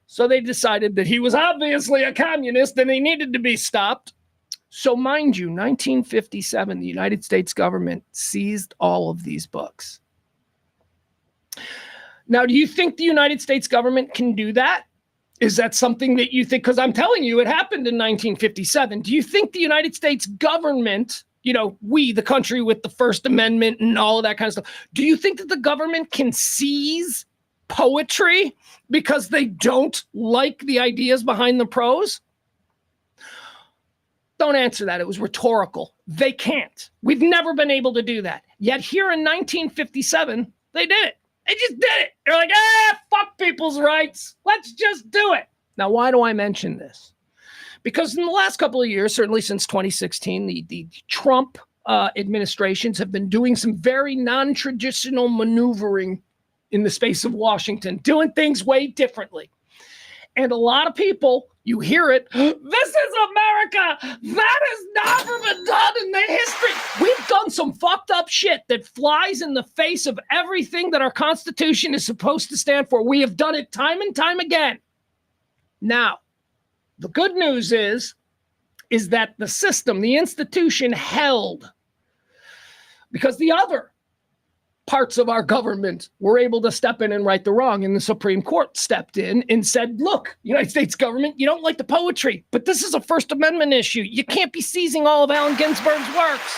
So they decided that he was obviously a communist and he needed to be stopped. So mind you, 1957, the United States government seized all of these books. Now, do you think the United States government can do that? Is that something that you think? Because I'm telling you, it happened in 1957. Do you think the United States government, we, the country with the First Amendment and all of that kind of stuff, do you think that the government can seize poetry because they don't like the ideas behind the prose? Don't answer that. It was rhetorical. They can't. We've never been able to do that. Yet here in 1957, they did it. They just did it. They're like, fuck people's rights. Let's just do it. Now, why do I mention this? Because in the last couple of years, certainly since 2016, the Trump administrations have been doing some very non-traditional maneuvering in the space of Washington, doing things way differently. And a lot of people, you hear it, this is America. That has never been done in the history. We've done some fucked up shit that flies in the face of everything that our Constitution is supposed to stand for. We have done it time and time again. Now, the good news is that the system, the institution held, because the other parts of our government were able to step in and right the wrong. And the Supreme Court stepped in and said, look, United States government, you don't like the poetry, but this is a First Amendment issue. You can't be seizing all of Allen Ginsberg's works.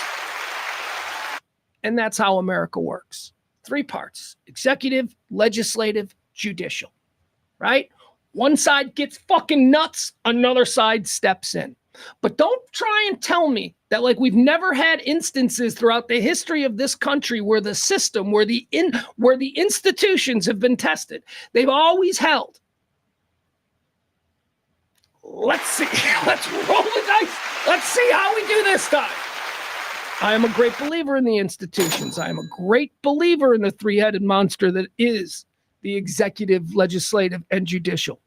And that's how America works. 3 parts: executive, legislative, judicial, right? One side gets fucking nuts, another side steps in. But don't try and tell me that we've never had instances throughout the history of this country where the system, where the institutions have been tested. They've always held. Let's see. Let's roll the dice. Let's see how we do this time. I am a great believer in the institutions. I am a great believer in the 3-headed monster that is the executive, legislative, and judicial.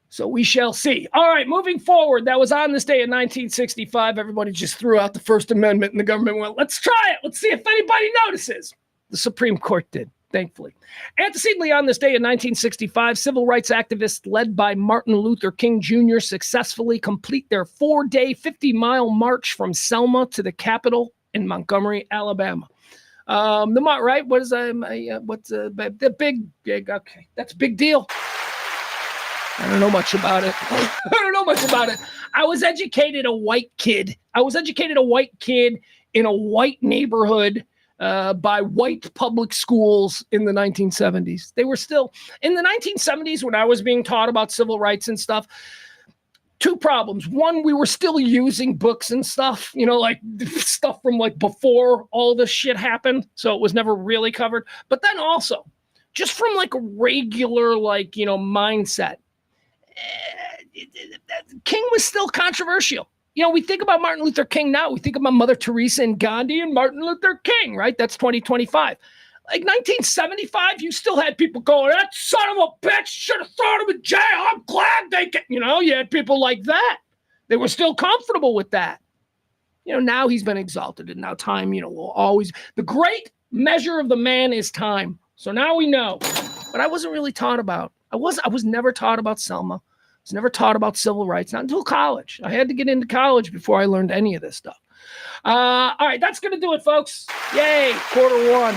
So we shall see. All right, moving forward. That was on this day in 1965. Everybody just threw out the First Amendment and the government went, let's try it. Let's see if anybody notices. The Supreme Court did, thankfully. Antecedently on this day in 1965, civil rights activists led by Martin Luther King Jr. successfully complete their 4-day, 50-mile march from Selma to the Capitol in Montgomery, Alabama. Right? What is what's the big? Okay, that's a big deal. I don't know much about it. I was educated a white kid. In a white neighborhood by white public schools in the 1970s. They were still in the 1970s when I was being taught about civil rights and stuff. Two problems. One, we were still using books and stuff, like stuff from like before all this shit happened. So it was never really covered. But then also, just from like a regular, mindset, King was still controversial. We think about Martin Luther King now. We think about Mother Teresa and Gandhi and Martin Luther King, right? That's 2025. Like 1975, you still had people going, that son of a bitch should have thrown him in jail. I'm glad they can, you had people like that. They were still comfortable with that. Now he's been exalted, and now time, will always, the great measure of the man is time. So now we know. But I wasn't really taught about, I was never taught about Selma. I was never taught about civil rights, not until college. I had to get into college before I learned any of this stuff. All right, that's going to do it, folks. Yay, quarter one.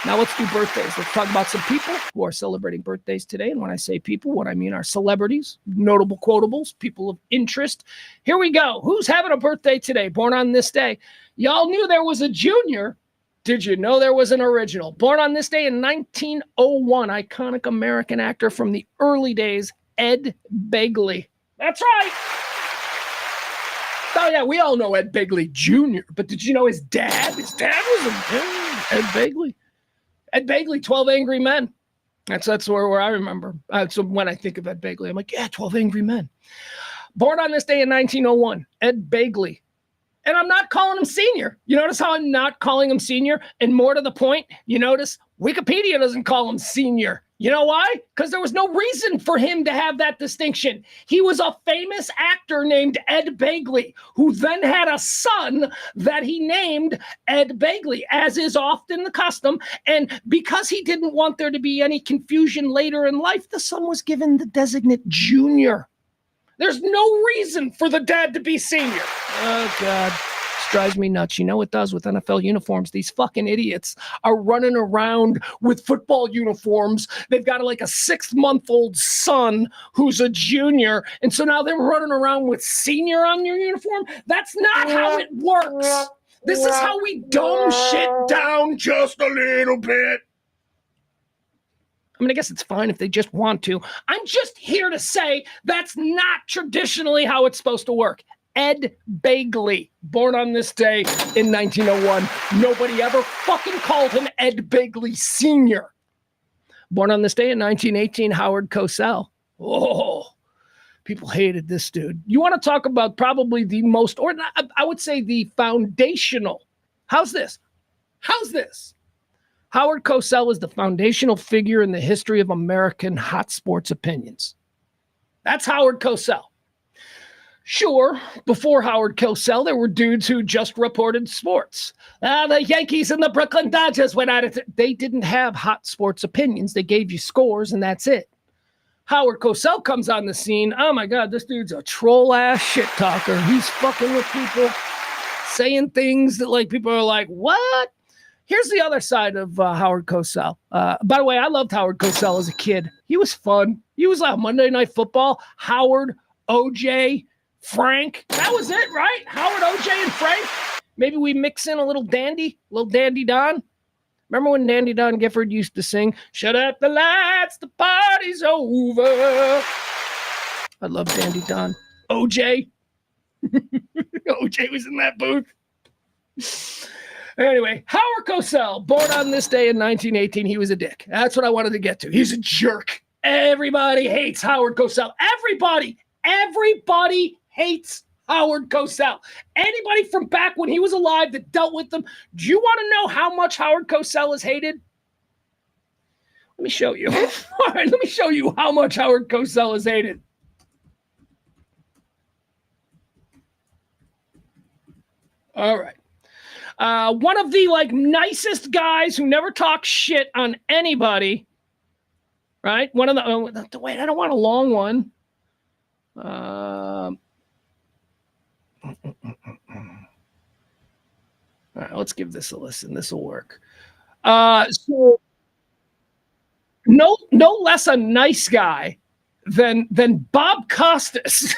Now let's do birthdays. Let's talk about some people who are celebrating birthdays today. And when I say people, what I mean are celebrities, notable quotables, people of interest. Here we go. Who's having a birthday today? Born on this day. Y'all knew there was a junior. Did you know there was an original? Born on this day in 1901, iconic American actor from the early days, Ed Begley. That's right. Oh, yeah, we all know Ed Begley Jr., but did you know his dad? His dad was Ed Begley. Ed Begley, 12 Angry Men. That's where I remember. So when I think of Ed Begley, I'm like, yeah, 12 Angry Men. Born on this day in 1901, Ed Begley. And I'm not calling him senior. You notice how I'm not calling him senior? And more to the point, you notice Wikipedia doesn't call him senior. You know why? Because there was no reason for him to have that distinction. He was a famous actor named Ed Begley, who then had a son that he named Ed Begley, as is often the custom. And because he didn't want there to be any confusion later in life, the son was given the designate junior. There's no reason for the dad to be senior. Oh, God. This drives me nuts. You know it does with NFL uniforms. These fucking idiots are running around with football uniforms. They've got like a 6-month-old son who's a junior. And so now they're running around with senior on your uniform. That's not how it works. This is how we dumb shit down just a little bit. I mean, I guess it's fine if they just want to. I'm just here to say that's not traditionally how it's supposed to work. Ed Begley, born on this day in 1901. Nobody ever fucking called him Ed Begley Sr. Born on this day in 1918, Howard Cosell. Oh, people hated this dude. You want to talk about probably the most, or I would say the foundational. How's this? Howard Cosell is the foundational figure in the history of American hot sports opinions. That's Howard Cosell. Sure, before Howard Cosell, there were dudes who just reported sports. The Yankees and the Brooklyn Dodgers went at it. They didn't have hot sports opinions. They gave you scores, and that's it. Howard Cosell comes on the scene. Oh, my God, this dude's a troll-ass shit talker. He's fucking with people, saying things that like people are like, what? Here's the other side of Howard Cosell. By the way, I loved Howard Cosell as a kid. He was fun. He was like Monday Night Football. Howard, OJ, Frank. That was it, right? Howard, OJ, and Frank. Maybe we mix in a little Dandy Don. Remember when Dandy Don Gifford used to sing, "Shut up the lights, the party's over." I love Dandy Don. OJ. OJ was in that booth. Anyway, Howard Cosell, born on this day in 1918, he was a dick. That's what I wanted to get to. He's a jerk. Everybody hates Howard Cosell. Everybody hates Howard Cosell. Anybody from back when he was alive that dealt with them, do you want to know how much Howard Cosell is hated? Let me show you. All right, let me show you how much Howard Cosell is hated. All right. One of the nicest guys who never talks shit on anybody, right? One of the wait, I don't want a long one. All right, let's give this a listen. This will work. So no less a nice guy than Bob Costas.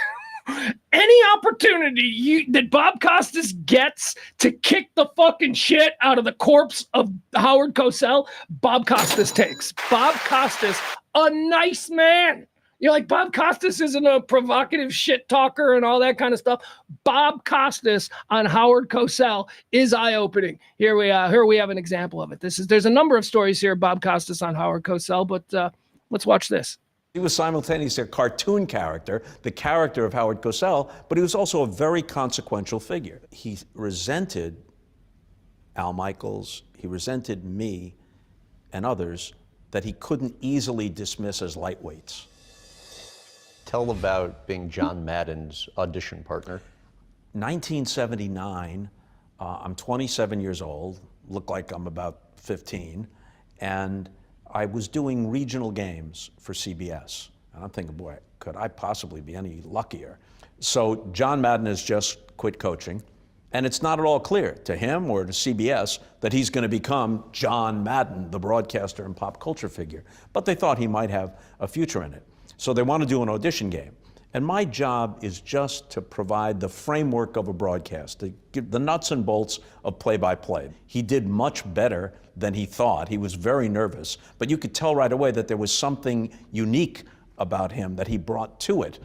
Any opportunity that Bob Costas gets to kick the fucking shit out of the corpse of Howard Cosell, Bob Costas takes. Bob Costas, a nice man. You know, like Bob Costas isn't a provocative shit talker and all that kind of stuff. Bob Costas on Howard Cosell is eye-opening. Here we have an example of it. There's a number of stories here, Bob Costas on Howard Cosell, but let's watch this. He was simultaneously a cartoon character, the character of Howard Cosell, but he was also a very consequential figure. He resented Al Michaels, he resented me and others that he couldn't easily dismiss as lightweights. Tell about being John Madden's audition partner. 1979, I'm 27 years old, look like I'm about 15, and I was doing regional games for CBS. And I'm thinking, boy, could I possibly be any luckier? So John Madden has just quit coaching, and it's not at all clear to him or to CBS that he's going to become John Madden, the broadcaster and pop culture figure. But they thought he might have a future in it. So they want to do an audition game. And my job is just to provide the framework of a broadcast, to give the nuts and bolts of play-by-play. He did much better than he thought. He was very nervous, but you could tell right away that there was something unique about him that he brought to it.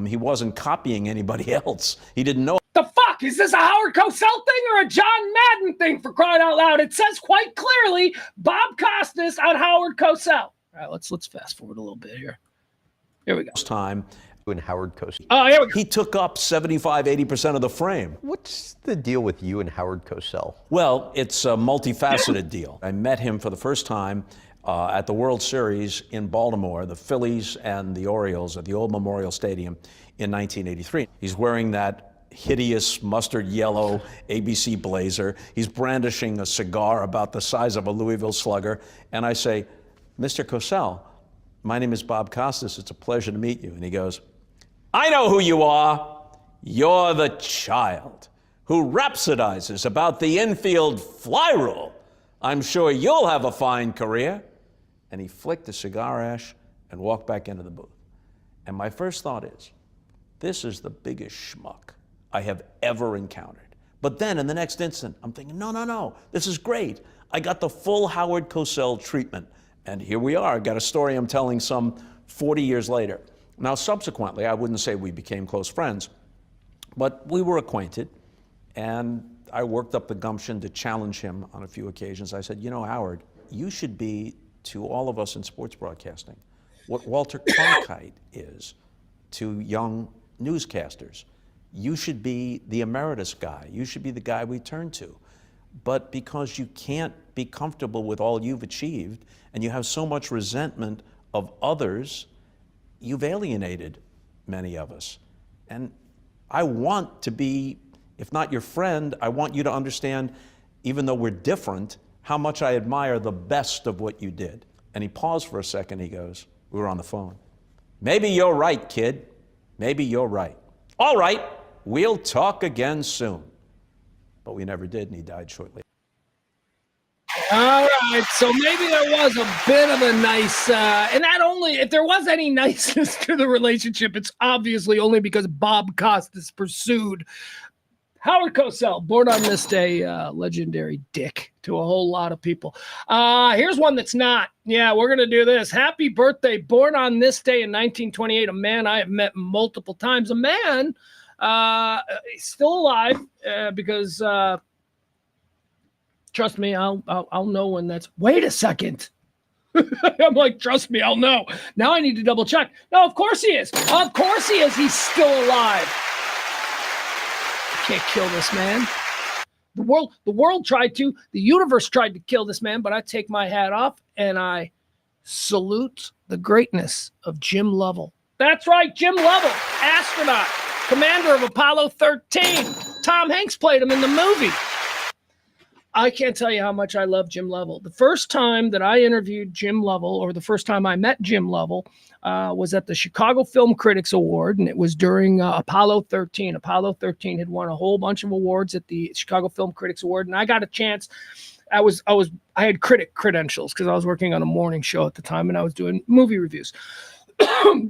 He wasn't copying anybody else. He didn't know. The fuck? Is this a Howard Cosell thing or a John Madden thing, for crying out loud? It says quite clearly Bob Costas on Howard Cosell. All right, let's fast forward a little bit here. Here we go. Time. And Howard Cosell. Oh, here we go. He took up 75-80% of the frame. What's the deal with you and Howard Cosell? Well, it's a multifaceted deal. I met him for the first time at the World Series in Baltimore, the Phillies and the Orioles at the old Memorial Stadium in 1983. He's wearing that hideous mustard yellow ABC blazer. He's brandishing a cigar about the size of a Louisville Slugger. And I say, Mr. Cosell, my name is Bob Costas. It's a pleasure to meet you. And he goes, I know who you are. You're the child who rhapsodizes about the infield fly rule. I'm sure you'll have a fine career. And he flicked the cigar ash and walked back into the booth. And my first thought is, this is the biggest schmuck I have ever encountered. But then in the next instant, I'm thinking, no, this is great. I got the full Howard Cosell treatment. And here we are. I got a story I'm telling some 40 years later. Now, subsequently, I wouldn't say we became close friends, but we were acquainted, and I worked up the gumption to challenge him on a few occasions. I said, you know, Howard, you should be to all of us in sports broadcasting what Walter Cronkite is to young newscasters. You should be the emeritus guy. You should be the guy we turn to. But because you can't be comfortable with all you've achieved, and you have so much resentment of others, you've alienated many of us. And I want to be, if not your friend, I want you to understand, even though we're different, how much I admire the best of what you did. And he paused for a second, he goes, we were on the phone. Maybe you're right, kid. Maybe you're right. All right, we'll talk again soon. But we never did, and he died shortly. All right, so maybe there was a bit of a nice, and not only, if there was any niceness to the relationship, it's obviously only because Bob Costas pursued Howard Cosell, born on this day, legendary dick to a whole lot of people. Here's one that's not. Yeah, we're going to do this. Happy birthday, born on this day in 1928, a man I have met multiple times, a man still alive because... trust me, I'll know when that's. Wait a second. I'm like, trust me, I'll know. Now I need to double check. No, of course he is. Of course he is. He's still alive. I can't kill this man. The world tried to. The universe tried to kill this man, but I take my hat off and I salute the greatness of Jim Lovell. That's right, Jim Lovell, astronaut, commander of Apollo 13. Tom Hanks played him in the movie. I can't tell you how much I love Jim Lovell. The first time that I interviewed Jim Lovell, or the first time I met Jim Lovell, was at the Chicago Film Critics Award, and it was during Apollo 13. Apollo 13 had won a whole bunch of awards at the Chicago Film Critics Award, and I got a chance. I had critic credentials because I was working on a morning show at the time, and I was doing movie reviews.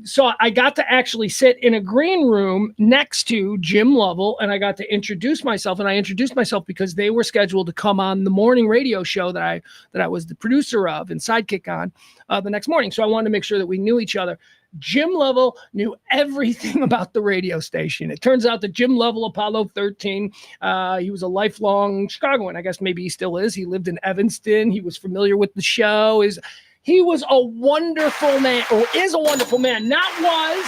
So I got to actually sit in a green room next to Jim Lovell, and I got to introduce myself. And I introduced myself because they were scheduled to come on the morning radio show that I was the producer of and sidekick on the next morning. So I wanted to make sure that we knew each other. Jim Lovell knew everything about the radio station. It turns out that Jim Lovell, Apollo 13, he was a lifelong Chicagoan. I guess maybe he still is. He lived in Evanston. He was familiar with the show. He was a wonderful man, or is a wonderful man. Not was,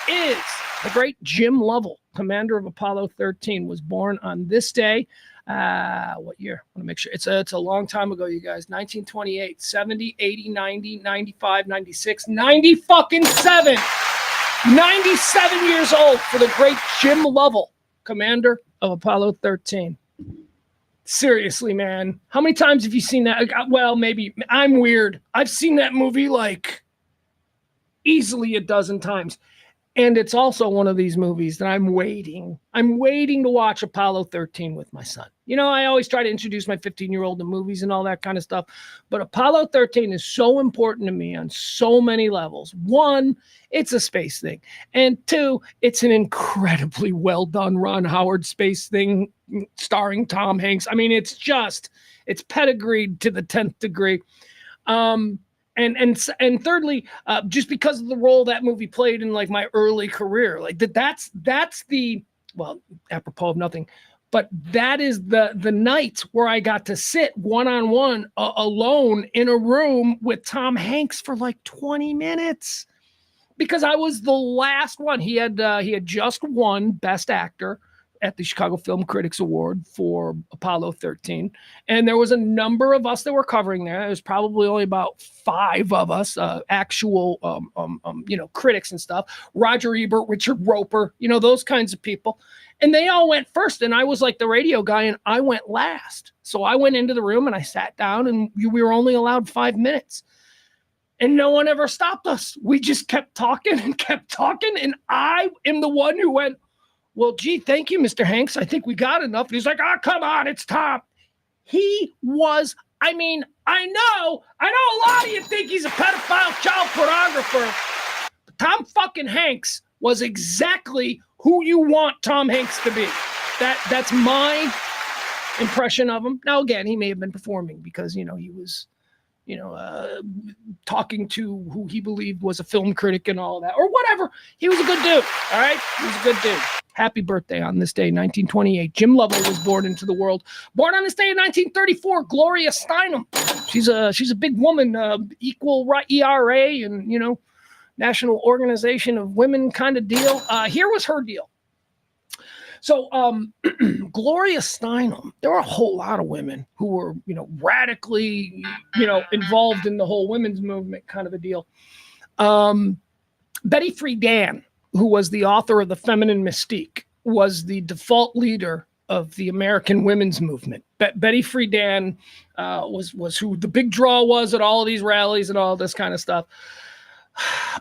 is. The great Jim Lovell, commander of Apollo 13, was born on this day. What year? I want to make sure. It's a long time ago, you guys. 1928, 70, 80, 90, 95, 96, 90 fucking 7. 97 years old for the great Jim Lovell, commander of Apollo 13. Seriously, man. How many times have you seen that? Well, maybe I'm weird. I've seen that movie like easily a dozen times. And it's also one of these movies that I'm waiting to watch Apollo 13 with my son. You know, I always try to introduce my 15-year-old to movies and all that kind of stuff. But Apollo 13 is so important to me on so many levels. One, it's a space thing. And two, it's an incredibly well done Ron Howard space thing starring Tom Hanks. I mean, it's pedigreed to the 10th degree. And thirdly, just because of the role that movie played in like my early career, like that's the, well, apropos of nothing, but that is the night where I got to sit one-on-one alone in a room with Tom Hanks for like 20 minutes because I was the last one. He had just won Best Actor at the Chicago Film Critics Award for Apollo 13. And there was a number of us that were covering there. There was probably only about 5 of us, actual, critics and stuff. Roger Ebert, Richard Roper, those kinds of people. And they all went first. And I was like the radio guy and I went last. So I went into the room and I sat down and we were only allowed 5 minutes. And no one ever stopped us. We just kept talking and kept talking. And I am the one who went, well, gee, thank you, Mr. Hanks. I think we got enough. And he's like, oh, come on, it's Tom. He was, I know a lot of you think he's a pedophile child pornographer. But Tom fucking Hanks was exactly who you want Tom Hanks to be. That's my impression of him. Now, again, he may have been performing because, he was, talking to who he believed was a film critic and all that, or whatever. He was a good dude, all right? He was a good dude. Happy birthday on this day, 1928. Jim Lovell was born into the world. Born on this day in 1934, Gloria Steinem. She's a big woman, equal right ERA and, National Organization of Women kind of deal. Here was her deal. So Gloria Steinem, there were a whole lot of women who were, radically, involved in the whole women's movement kind of a deal. Betty Friedan, who was the author of The Feminine Mystique, was the default leader of the American women's movement. Betty Friedan was who the big draw was at all of these rallies and all this kind of stuff.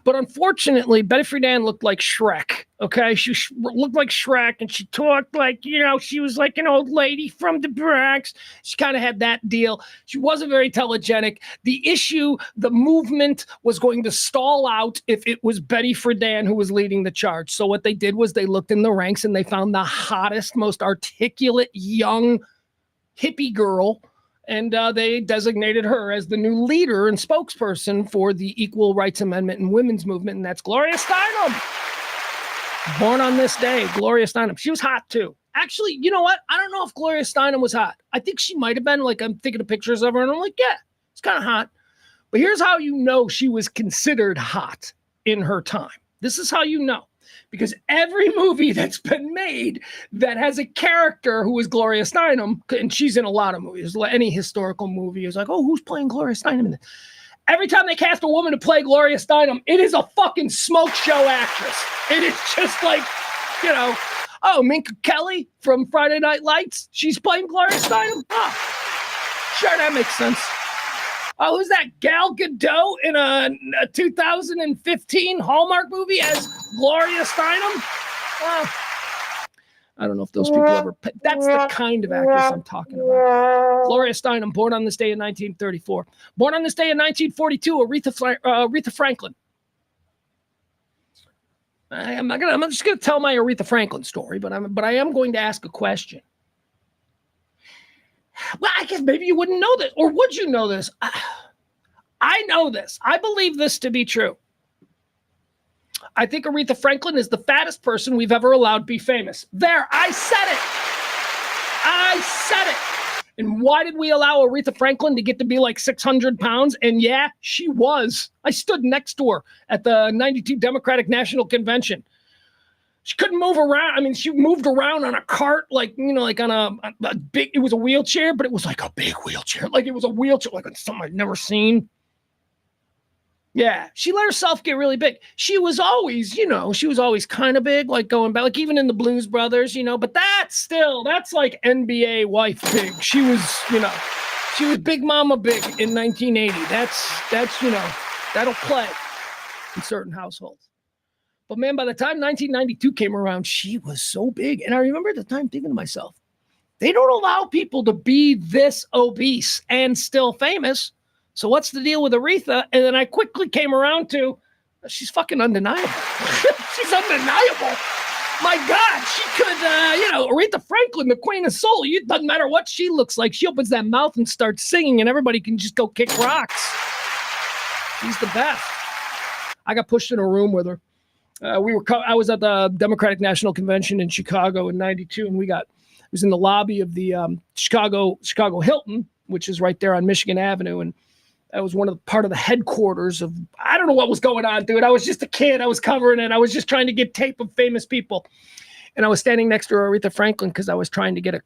But unfortunately, Betty Friedan looked like Shrek. Okay, she looked like Shrek, and she talked like she was like an old lady from the Bronx. She kind of had that deal. She wasn't very telegenic. The movement was going to stall out if it was Betty Friedan who was leading the charge. So what they did was they looked in the ranks and they found the hottest, most articulate young hippie girl. And they designated her as the new leader and spokesperson for the Equal Rights Amendment and women's movement. And that's Gloria Steinem. Born on this day, Gloria Steinem. She was hot too. Actually, you know what? I don't know if Gloria Steinem was hot. I think she might have been. Like, I'm thinking of pictures of her and I'm like, yeah, it's kind of hot. But here's how you know she was considered hot in her time. This is how you know. Because every movie that's been made that has a character who is Gloria Steinem, and she's in a lot of movies, any historical movie is like, oh, who's playing Gloria Steinem in this? Every time they cast a woman to play Gloria Steinem, it is a fucking smoke show actress. It is just like, Oh, Minka Kelly from Friday Night Lights. She's playing Gloria Steinem. Oh, sure, that makes sense. Oh, who's that? Gal Gadot in a 2015 Hallmark movie as Gloria Steinem? I don't know if those people ever... That's the kind of actress I'm talking about. Gloria Steinem, born on this day in 1934. Born on this day in 1942, Aretha Franklin. I'm just gonna tell my Aretha Franklin story, but I am going to ask a question. Well, I guess maybe you wouldn't know this, or would you know this? I know this. I believe this to be true. I think Aretha Franklin is the fattest person we've ever allowed be famous. There, I said it. I said it. And why did we allow Aretha Franklin to get to be like 600 pounds? And yeah, she was. I stood next to her at the 92 Democratic National Convention. She couldn't move around. I mean, she moved around on a cart, like, you know, like on a big, it was a wheelchair, but it was like a big wheelchair. Like it was a wheelchair, like something I'd never seen. Yeah, she let herself get really big. She was always kind of big, like going back, like even in the Blues Brothers, you know, but that's like NBA wife big. She was Big Mama big in 1980. That's, you know, that'll play in certain households. But man, by the time 1992 came around, she was so big. And I remember at the time thinking to myself, they don't allow people to be this obese and still famous. So what's the deal with Aretha? And then I quickly came around to, she's fucking undeniable. She's undeniable. My God, she could, Aretha Franklin, the queen of soul. It doesn't matter what she looks like. She opens that mouth and starts singing and everybody can just go kick rocks. She's the best. I got pushed in a room with her. I was at the Democratic National Convention in Chicago in 92, and it was in the lobby of the Chicago Hilton, which is right there on Michigan Avenue. And that was part of the headquarters of, I don't know what was going on, dude. I was just a kid. I was covering it. I was just trying to get tape of famous people. And I was standing next to Aretha Franklin because I was trying to get a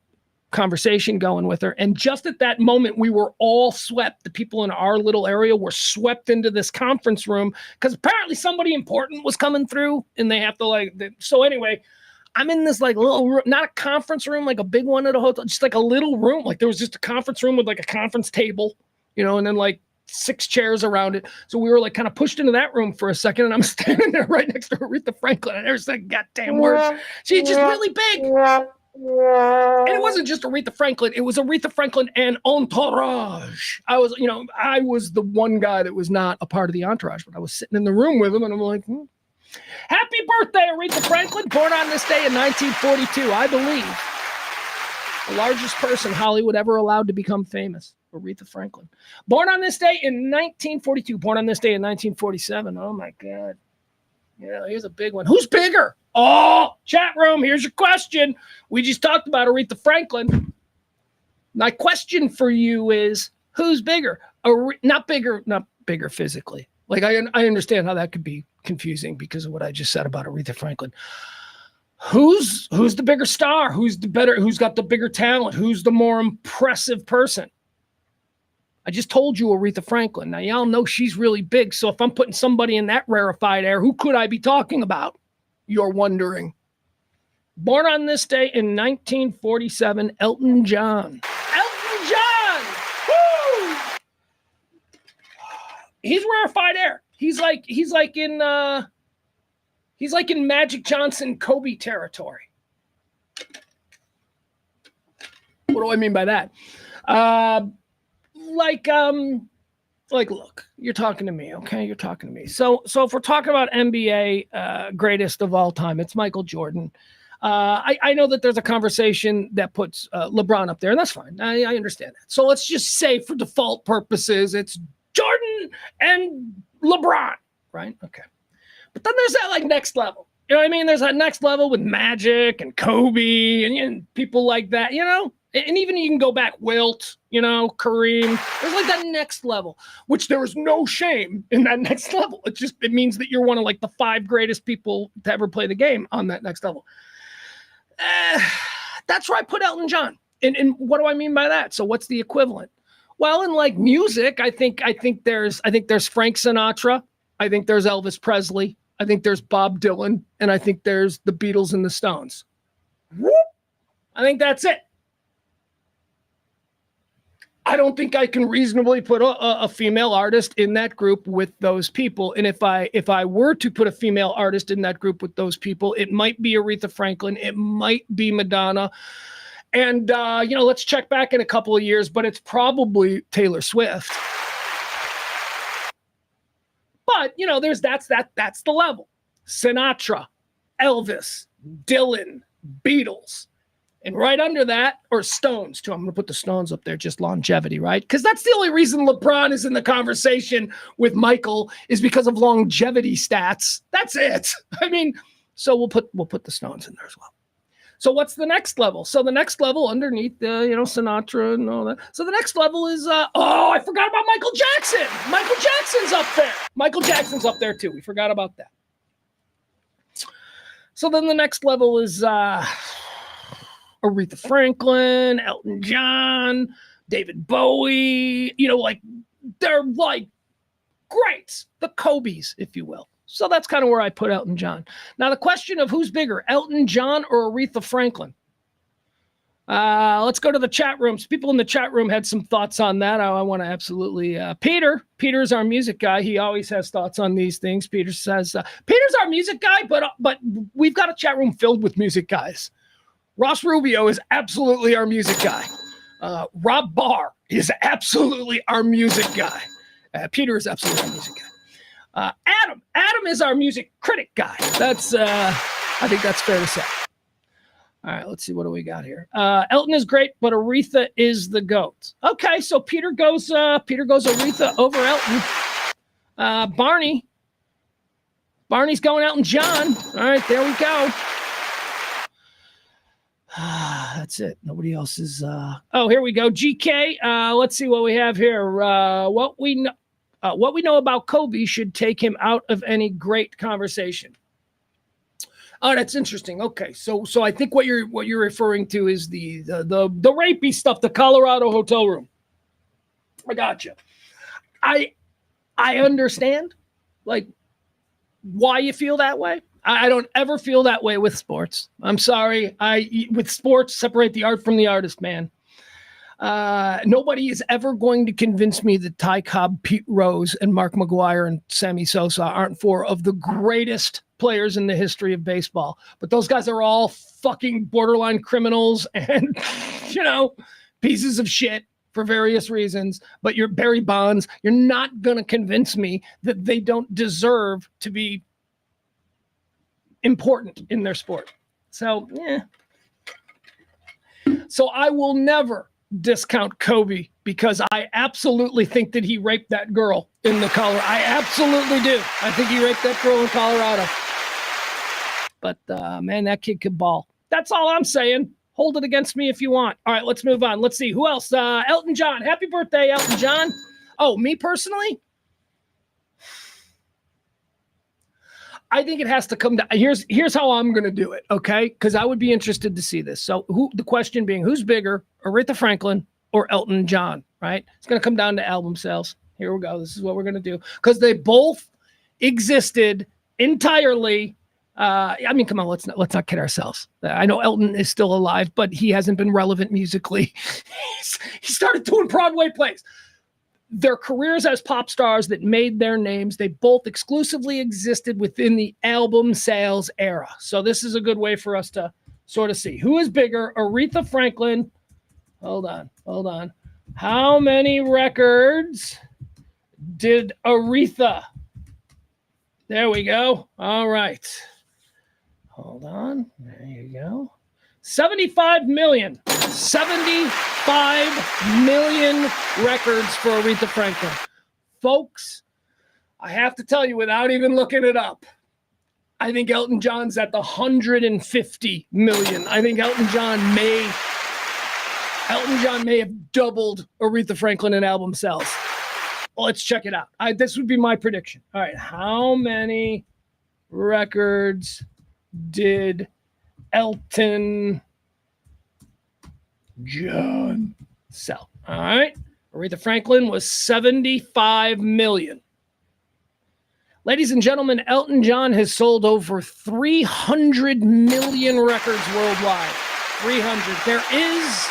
conversation going with her. And just at that moment, we were all swept. The people in our little area were swept into this conference room because apparently somebody important was coming through and they have to so anyway, I'm in this like little room, not a conference room, like a big one at a hotel, just like a little room. Like there was just a conference room with like a conference table, you know, and then like 6 chairs around it. So we were like kind of pushed into that room for a second, and I'm standing there right next to Aretha Franklin. I never said goddamn words. She's just really big. And it wasn't just Aretha Franklin. It was Aretha Franklin and entourage. I was the one guy that was not a part of the entourage, but I was sitting in the room with him, and I'm like, Happy birthday, Aretha Franklin, born on this day in 1942. I believe the largest person Hollywood ever allowed to become famous, Aretha Franklin. Born on this day in 1942, born on this day in 1947. Oh, my God. Yeah, here's a big one. Who's bigger? Oh, chat room, here's your question. We just talked about Aretha Franklin. My question for you is, who's bigger? Not bigger physically. Like, I understand how that could be confusing because of what I just said about Aretha Franklin. Who's the bigger star? Who's got the bigger talent? Who's the more impressive person? I just told you Aretha Franklin. Now, y'all know she's really big. So if I'm putting somebody in that rarefied air, who could I be talking about? You're wondering. Born on this day in 1947, Elton John. Elton John! Woo! He's rarefied air. He's like in Magic Johnson Kobe territory. What do I mean by that? Look, you're talking to me, okay? You're talking to me. So if we're talking about NBA greatest of all time, it's Michael Jordan. I know that there's a conversation that puts LeBron up there, and that's fine. I understand that. So let's just say for default purposes, it's Jordan and LeBron, right? Okay. But then there's that like next level. You know what I mean? There's that next level with Magic and Kobe and people like that, you know? And even you can go back, Wilt, you know, Kareem. There's like that next level, which there is no shame in that next level. It means that you're one of like the 5 greatest people to ever play the game on that next level. That's where I put Elton John. And what do I mean by that? So what's the equivalent? Well, in like music, I think there's Frank Sinatra. I think there's Elvis Presley. I think there's Bob Dylan. And I think there's the Beatles and the Stones. Whoop. I think that's it. I don't think I can reasonably put a female artist in that group with those people. And if I were to put a female artist in that group with those people, it might be Aretha Franklin. It might be Madonna. And, let's check back in a couple of years, but it's probably Taylor Swift. But, that's the level. Sinatra, Elvis, Dylan, Beatles. And right under that, or Stones, too. I'm going to put the Stones up there, just longevity, right? Because that's the only reason LeBron is in the conversation with Michael is because of longevity stats. That's it. I mean, so we'll put the Stones in there as well. So what's the next level? So the next level underneath Sinatra and all that. So the next level is, I forgot about Michael Jackson. Michael Jackson's up there. Michael Jackson's up there, too. We forgot about that. So then the next level is... Aretha Franklin, Elton John, David Bowie, they're like greats, the Kobe's, if you will. So that's kind of where I put Elton John. Now, the question of who's bigger, Elton John or Aretha Franklin? Let's go to the chat rooms. People in the chat room had some thoughts on that. I want to absolutely... Peter's our music guy. He always has thoughts on these things. Peter says, Peter's our music guy, but we've got a chat room filled with music guys. Ross Rubio is absolutely our music guy. Rob Barr is absolutely our music guy. Peter is absolutely our music guy. Adam is our music critic guy. That's, I think that's fair to say. All right, let's see. What do we got here? Elton is great, but Aretha is the GOAT. Okay, so Peter goes Aretha over Elton. Barney's going Elton John. All right, there we go. That's it. Nobody else is. Here we go. GK. Let's see what we have here. What we know about Kobe should take him out of any great conversation. Oh, that's interesting. Okay, so I think what you're referring to is the rapey stuff, the Colorado hotel room. I gotcha. I understand, like, why you feel that way. I don't ever feel that way with sports. I'm sorry. With sports, separate the art from the artist, man. Nobody is ever going to convince me that Ty Cobb, Pete Rose, and Mark McGwire and Sammy Sosa aren't four of the greatest players in the history of baseball. But those guys are all fucking borderline criminals and, pieces of shit for various reasons. But you're Barry Bonds. You're not going to convince me that they don't deserve to be important in their sport. So, So I will never discount Kobe because I absolutely think that he raped that girl in the Colorado. I absolutely do. I think he raped that girl in Colorado. But, man, that kid could ball. That's all I'm saying. Hold it against me if you want. All right, let's move on. Let's see. Who else? Elton John. Happy birthday, Elton John. Oh, me personally? I think it has to come down. Here's how I'm going to do it, okay? Because I would be interested to see this. So the question being, who's bigger, Aretha Franklin or Elton John, right? It's going to come down to album sales. Here we go. This is what we're going to do. Because they both existed entirely. Come on, let's not kid ourselves. I know Elton is still alive, but he hasn't been relevant musically. He started doing Broadway plays. Their careers as pop stars that made their names, they both exclusively existed within the album sales era. So this is a good way for us to sort of see who is bigger, Aretha Franklin. Hold on. How many records did Aretha? There we go. All right. Hold on. There you go. 75 million. 75 million records for Aretha Franklin. Folks, I have to tell you without even looking it up, I think Elton John's at the 150 million. I think Elton John may have doubled Aretha Franklin in album sales. Well, let's check it out. This would be my prediction. All right, how many records did Elton John sell? All right. Aretha Franklin was 75 million. Ladies and gentlemen, Elton John has sold over 300 million records worldwide. 300. There is,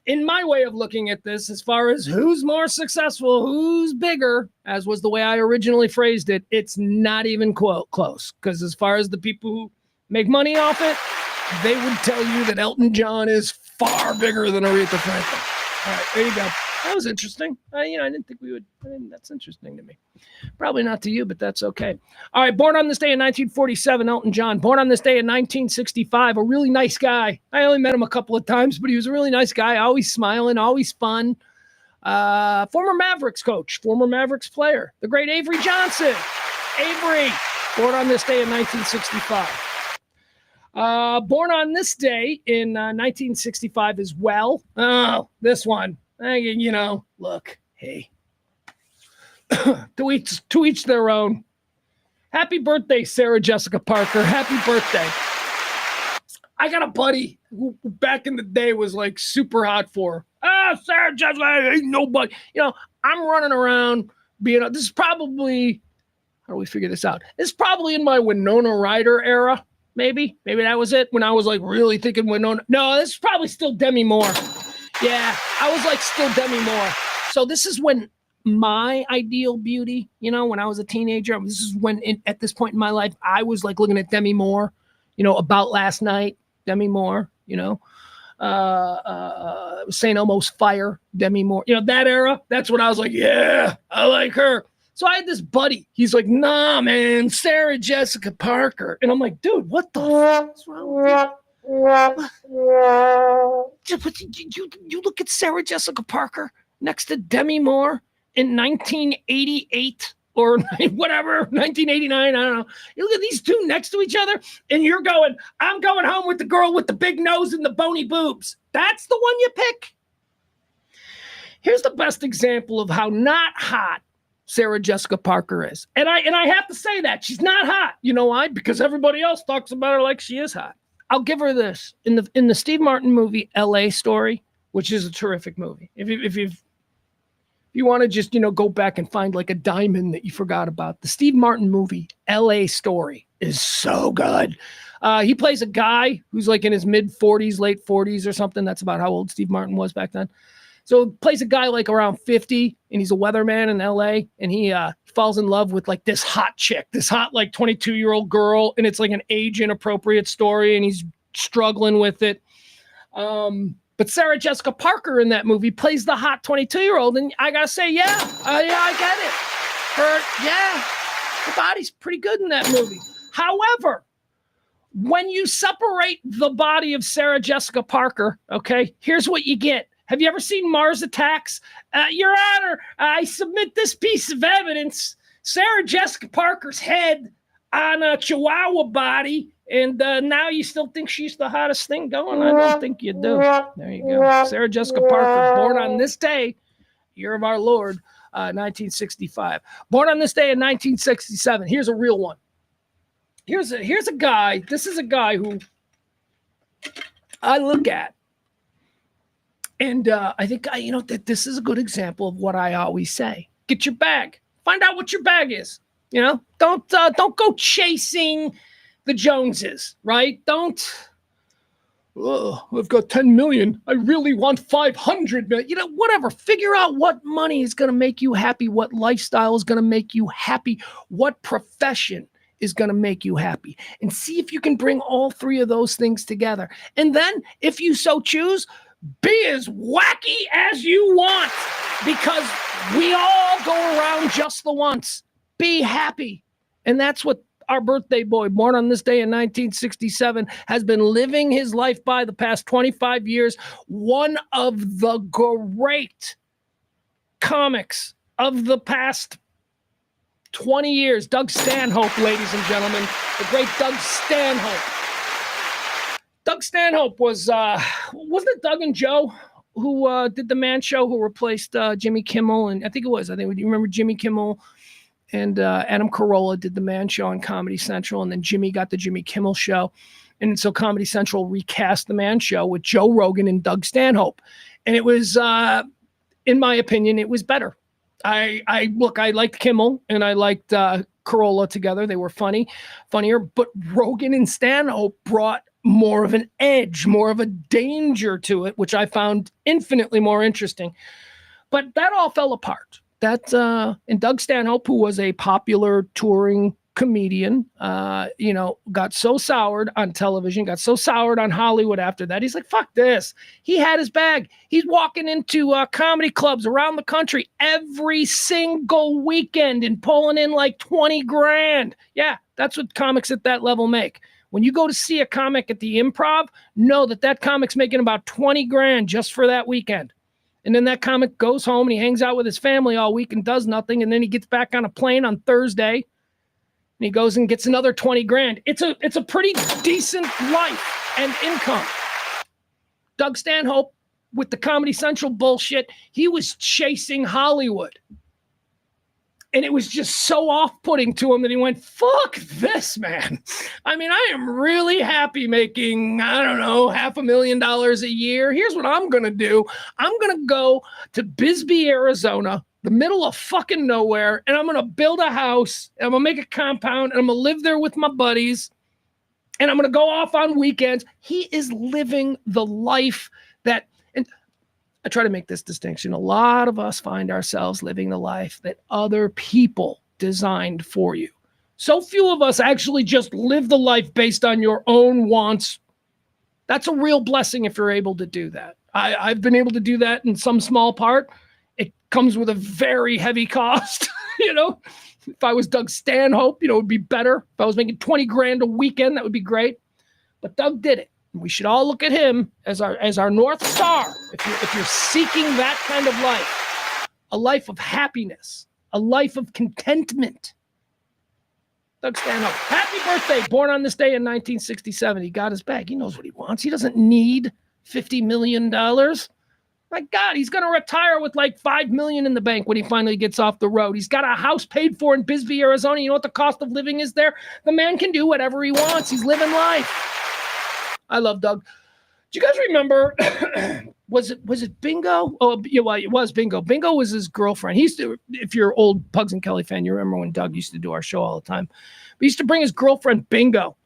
in my way of looking at this, as far as who's more successful, who's bigger, as was the way I originally phrased it, it's not even close. Because as far as the people who make money off it, they would tell you that Elton John is far bigger than Aretha Franklin. All right, there you go. That was interesting. I didn't think we would. That's interesting to me. Probably not to you, but that's okay. All right, born on this day in 1947, Elton John. Born on this day in 1965, a really nice guy. I only met him a couple of times, but he was a really nice guy, always smiling, always fun. Former Mavericks coach, former Mavericks player, the great Avery Johnson. Avery, born on this day in 1965. Born on this day in 1965 as well. Oh, this one. Look, hey, to each their own. Happy birthday, Sarah Jessica Parker. Happy birthday. I got a buddy who back in the day was like super hot for her. Sarah Jessica, ain't nobody. I'm running around this is probably, how do we figure this out? It's probably in my Winona Ryder era. Maybe that was it when I was like really thinking Winona. No, this is probably still Demi Moore. Yeah, I was like still Demi Moore. So this is when my ideal beauty, when I was a teenager, this is when at this point in my life, I was like looking at Demi Moore, About Last Night, Demi Moore, St. Elmo's Fire, Demi Moore, that era. That's when I was like, yeah, I like her. So I had this buddy. He's like, nah, man, Sarah Jessica Parker. And I'm like, dude, what the fuck's wrong with you? You look at Sarah Jessica Parker next to Demi Moore in 1988 or whatever, 1989, I don't know. You look at these two next to each other and you're going, I'm going home with the girl with the big nose and the bony boobs. That's the one you pick. Here's the best example of how not hot Sarah Jessica Parker is. And I have to say that. She's not hot. You know why? Because everybody else talks about her like she is hot. I'll give her this. In the Steve Martin movie LA Story, which is a terrific movie. If you want to just, go back and find like a diamond that you forgot about, the Steve Martin movie LA Story is so good. He plays a guy who's like in his mid 40s, late 40s or something. That's about how old Steve Martin was back then. So plays a guy like around 50 and he's a weatherman in LA and he falls in love with like this hot chick, this hot like 22-year-old girl. And it's like an age inappropriate story and he's struggling with it. But Sarah Jessica Parker in that movie plays the hot 22-year-old. And I got to say, yeah, I get it. The body's pretty good in that movie. However, when you separate the body of Sarah Jessica Parker, okay, here's what you get. Have you ever seen Mars Attacks? Your Honor, I submit this piece of evidence. Sarah Jessica Parker's head on a Chihuahua body, and now you still think she's the hottest thing going? I don't think you do. There you go. Sarah Jessica Parker, born on this day, year of our Lord, 1965. Born on this day in 1967. Here's a real one. Here's a guy. This is a guy who I look at. And I think, that this is a good example of what I always say. Get your bag. Find out what your bag is. Don't go chasing the Joneses, right? I've got 10 million. I really want 500 million. Whatever. Figure out what money is going to make you happy, what lifestyle is going to make you happy, what profession is going to make you happy. And see if you can bring all three of those things together. And then, if you so choose, be as wacky as you want, because we all go around just the once. Be happy. And that's what our birthday boy, born on this day in 1967, has been living his life by the past 25 years. One of the great comics of the past 20 years, Doug Stanhope, ladies and gentlemen, the great Doug Stanhope. Doug Stanhope was, wasn't it Doug and Joe who did the Man Show, who replaced Jimmy Kimmel? And I think you remember Jimmy Kimmel and Adam Carolla did the Man Show on Comedy Central, and then Jimmy got the Jimmy Kimmel Show. And so Comedy Central recast the Man Show with Joe Rogan and Doug Stanhope. And it was, in my opinion, it was better. I liked Kimmel and I liked Corolla together. They were funnier, but Rogan and Stanhope brought more of an edge, more of a danger to it, which I found infinitely more interesting. But that all fell apart. And Doug Stanhope, who was a popular touring comedian, got so soured on television, got so soured on Hollywood after that. He's like, fuck this. He had his bag. He's walking into comedy clubs around the country every single weekend and pulling in like 20 grand. Yeah, that's what comics at that level make. When you go to see a comic at the Improv, know that comic's making about 20 grand just for that weekend. And then that comic goes home and he hangs out with his family all week and does nothing. And then he gets back on a plane on Thursday and he goes and gets another 20 grand. It's a pretty decent life and income. Doug Stanhope, with the Comedy Central bullshit, he was chasing Hollywood. And it was just so off-putting to him that he went, fuck this, man. I mean, I am really happy making, I don't know, $500,000 a year. Here's what I'm going to do. I'm going to go to Bisbee, Arizona, the middle of fucking nowhere, and I'm going to build a house, and I'm going to make a compound, and I'm going to live there with my buddies, and I'm going to go off on weekends. He is living the life that, and I try to make this distinction. A lot of us find ourselves living the life that other people designed for you. So few of us actually just live the life based on your own wants. That's a real blessing if you're able to do that. I've been able to do that in some small part. It comes with a very heavy cost. If I was Doug Stanhope, it would be better. If I was making 20 grand a weekend, that would be great. But Doug did it. We should all look at him as our North Star. If you're seeking that kind of life, a life of happiness, a life of contentment. Doug Stanhope, happy birthday, born on this day in 1967. He got his bag. He knows what he wants. He doesn't need $50 million. My God, he's going to retire with like $5 million in the bank when he finally gets off the road. He's got a house paid for in Bisbee, Arizona. You know what the cost of living is there? The man can do whatever he wants. He's living life. I love Doug. Do you guys remember, was it Bingo? Oh, yeah, well, it was Bingo. Bingo was his girlfriend. He used to, if you're an old Pugs and Kelly fan, you remember when Doug used to do our show all the time. We used to bring his girlfriend Bingo.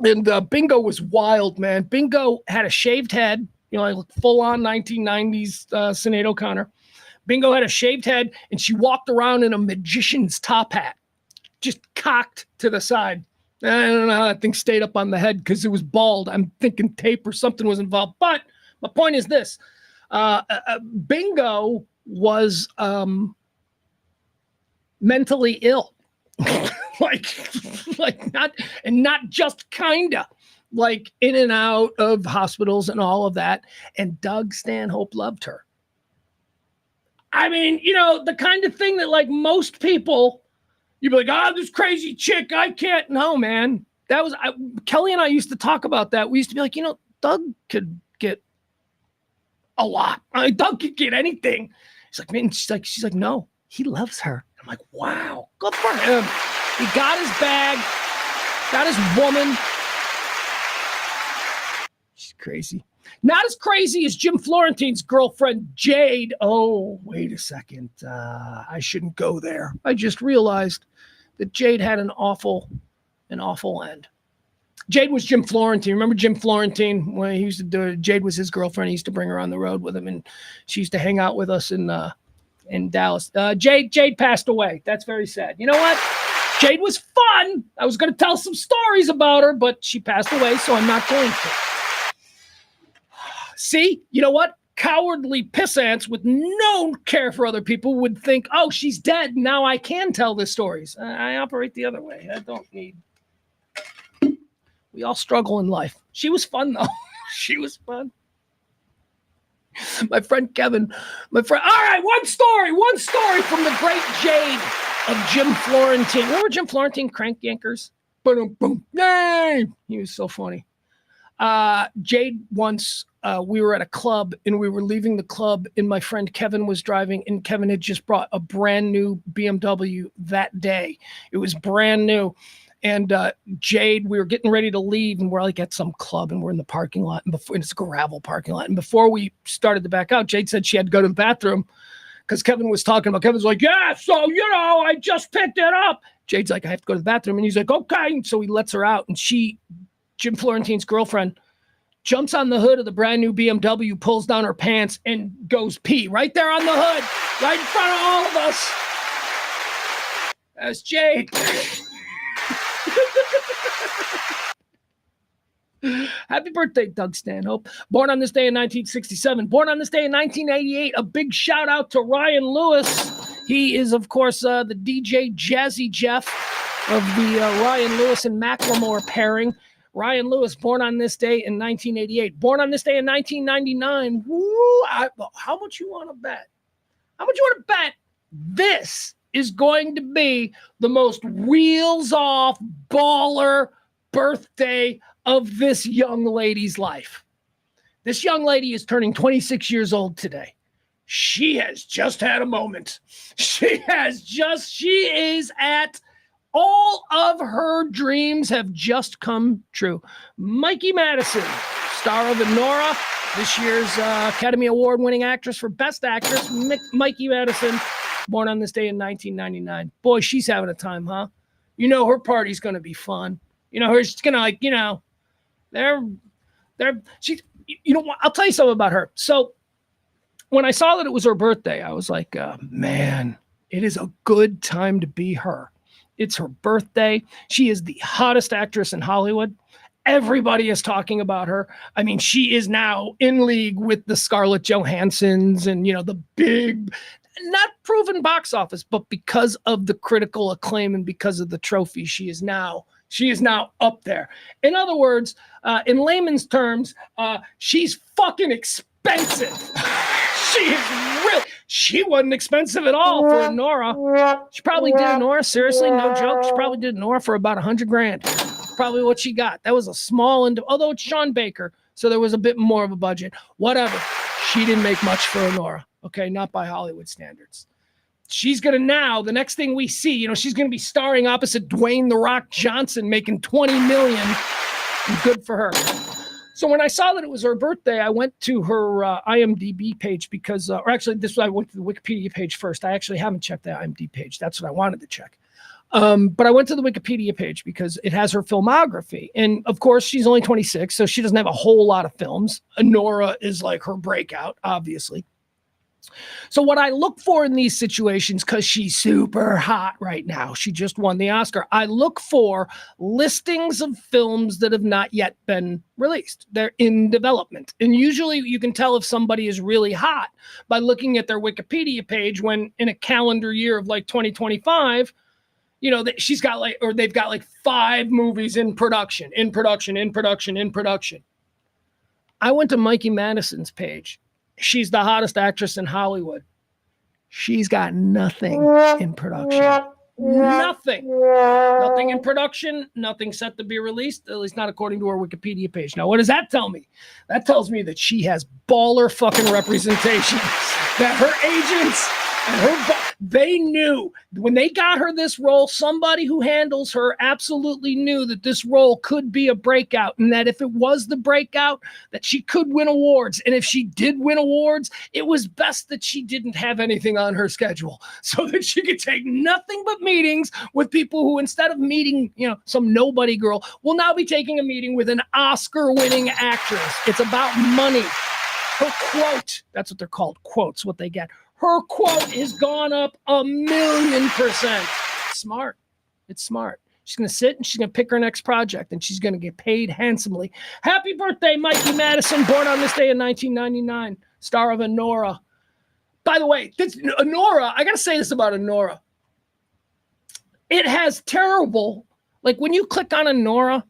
And Bingo was wild, man. Bingo had a shaved head, like full-on 1990s Sinead O'Connor. Bingo had a shaved head, and she walked around in a magician's top hat, just cocked to the side. I don't know how that thing stayed up on the head because it was bald. I'm thinking tape or something was involved. But my point is this. Bingo was mentally ill. like not just kinda. Like in and out of hospitals and all of that. And Doug Stanhope loved her. I mean, the kind of thing that like most people... You'd be like, this crazy chick, I can't. No, man. That was, Kelly and I used to talk about that. We used to be like, Doug could get a lot. Doug could get anything. He's like, man, she's like, no, he loves her. I'm like, wow, good for him. He got his bag, got his woman. She's crazy. Not as crazy as Jim Florentine's girlfriend, Jade. Oh, wait a second. I shouldn't go there. I just realized that Jade had an awful end. Jade was Jim Florentine. Remember Jim Florentine? When he used to do it, Jade was his girlfriend. He used to bring her on the road with him, and she used to hang out with us in Dallas. Jade passed away. That's very sad. You know what? Jade was fun. I was going to tell some stories about her, but she passed away, so I'm not going to. See, you know what? Cowardly pissants with no care for other people would think, oh, she's dead. Now I can tell the stories. I operate the other way. I don't need. We all struggle in life. She was fun, though. She was fun. My friend Kevin, all right, one story from the great Jade of Jim Florentine. Remember Jim Florentine, Crank Yankers? Boom, boom, yay! He was so funny. Jade once, we were at a club and we were leaving the club and my friend Kevin was driving and Kevin had just brought a brand new BMW that day. It was brand new. And Jade, we were getting ready to leave and we're like at some club and we're in the parking lot and it's a gravel parking lot. And before we started to back out, Jade said she had to go to the bathroom because Kevin was talking about, Kevin's like, yeah, so, I just picked it up. Jade's like, I have to go to the bathroom. And he's like, okay. And so he lets her out. And Jim Florentine's girlfriend, jumps on the hood of the brand new BMW, pulls down her pants, and goes pee right there on the hood, right in front of all of us. That's Jade. Happy birthday, Doug Stanhope. Born on this day in 1967. Born on this day in 1988. A big shout out to Ryan Lewis. He is, of course, the DJ Jazzy Jeff of the Ryan Lewis and Macklemore pairing. Ryan Lewis, born on this day in 1988. Born on this day in 1999. Woo! How much you want to bet? How much you want to bet this is going to be the most wheels-off baller birthday of this young lady's life? This young lady is turning 26 years old today. She has just had a moment. She is at all of her dreams have just come true. Mikey Madison, star of Enora, this year's Academy Award-winning actress for Best Actress. Mikey Madison, born on this day in 1999. Boy, she's having a time, huh? You know her party's going to be fun. You know, she's going to, like, you know, she's, you know, I'll tell you something about her. So when I saw that it was her birthday, I was like, man, it is a good time to be her. It's her birthday. She is the hottest actress in Hollywood. Everybody is talking about her. I mean, she is now in league with the Scarlett Johanssons and, you know, the big, not proven box office, but because of the critical acclaim and because of the trophy, she is now up there. In other words, in layman's terms, she's fucking expensive. She wasn't expensive at all for Enora. She probably did Enora, seriously, no joke. She probably did Enora for about $100,000. Probably what she got. That was a small, although it's Sean Baker, so there was a bit more of a budget. Whatever. She didn't make much for Enora. Okay, not by Hollywood standards. She's going to now, the next thing we see, you know, she's going to be starring opposite Dwayne "The Rock" Johnson, making $20 million. Good for her. So when I saw that it was her birthday, I went to her IMDb page because, or actually, I went to the Wikipedia page first. I actually haven't checked the IMDb page. That's what I wanted to check. But I went to the Wikipedia page because it has her filmography. And of course, she's only 26, so she doesn't have a whole lot of films. Enora is like her breakout, obviously. So what I look for in these situations, because she's super hot right now, she just won the Oscar, I look for listings of films that have not yet been released. They're in development. And usually you can tell if somebody is really hot by looking at their Wikipedia page when in a calendar year of like 2025, you know, that she's got like, or they've got like 5 movies in production. I went to Mikey Madison's page. She's the hottest actress in Hollywood. She's got nothing in production. Nothing in production. Nothing set to be released, at least not according to her Wikipedia page. Now, what does that tell me? That tells me that she has baller fucking representation. That her agents and they knew when they got her this role, somebody who handles her absolutely knew that this role could be a breakout, and that if it was the breakout, that she could win awards. And if she did win awards, it was best that she didn't have anything on her schedule so that she could take nothing but meetings with people who, instead of meeting, you know, some nobody girl, will now be taking a meeting with an Oscar-winning actress. It's about money. Her quote, that's what they're called, quotes, what they get. Her quote has gone up 1,000,000%. Smart. It's smart. She's going to sit and she's going to pick her next project and she's going to get paid handsomely. Happy birthday, Mikey Madison, born on this day in 1999, star of Enora. By the way, Enora, I got to say this about Enora. It has terrible, like when you click on Enora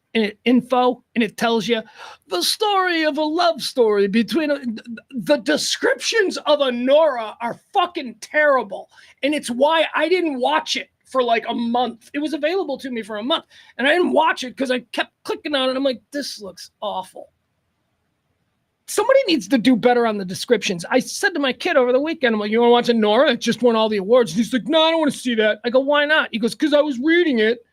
info and it tells you the story of a love story between the descriptions of Enora are fucking terrible. And it's why I didn't watch it for like a month. It was available to me for a month and I didn't watch it because I kept clicking on it. I'm like, this looks awful. Somebody needs to do better on the descriptions. I said to my kid over the weekend, I'm like, you want to watch Enora? It just won all the awards. And he's like, no, I don't want to see that. I go, why not? He goes, because I was reading it.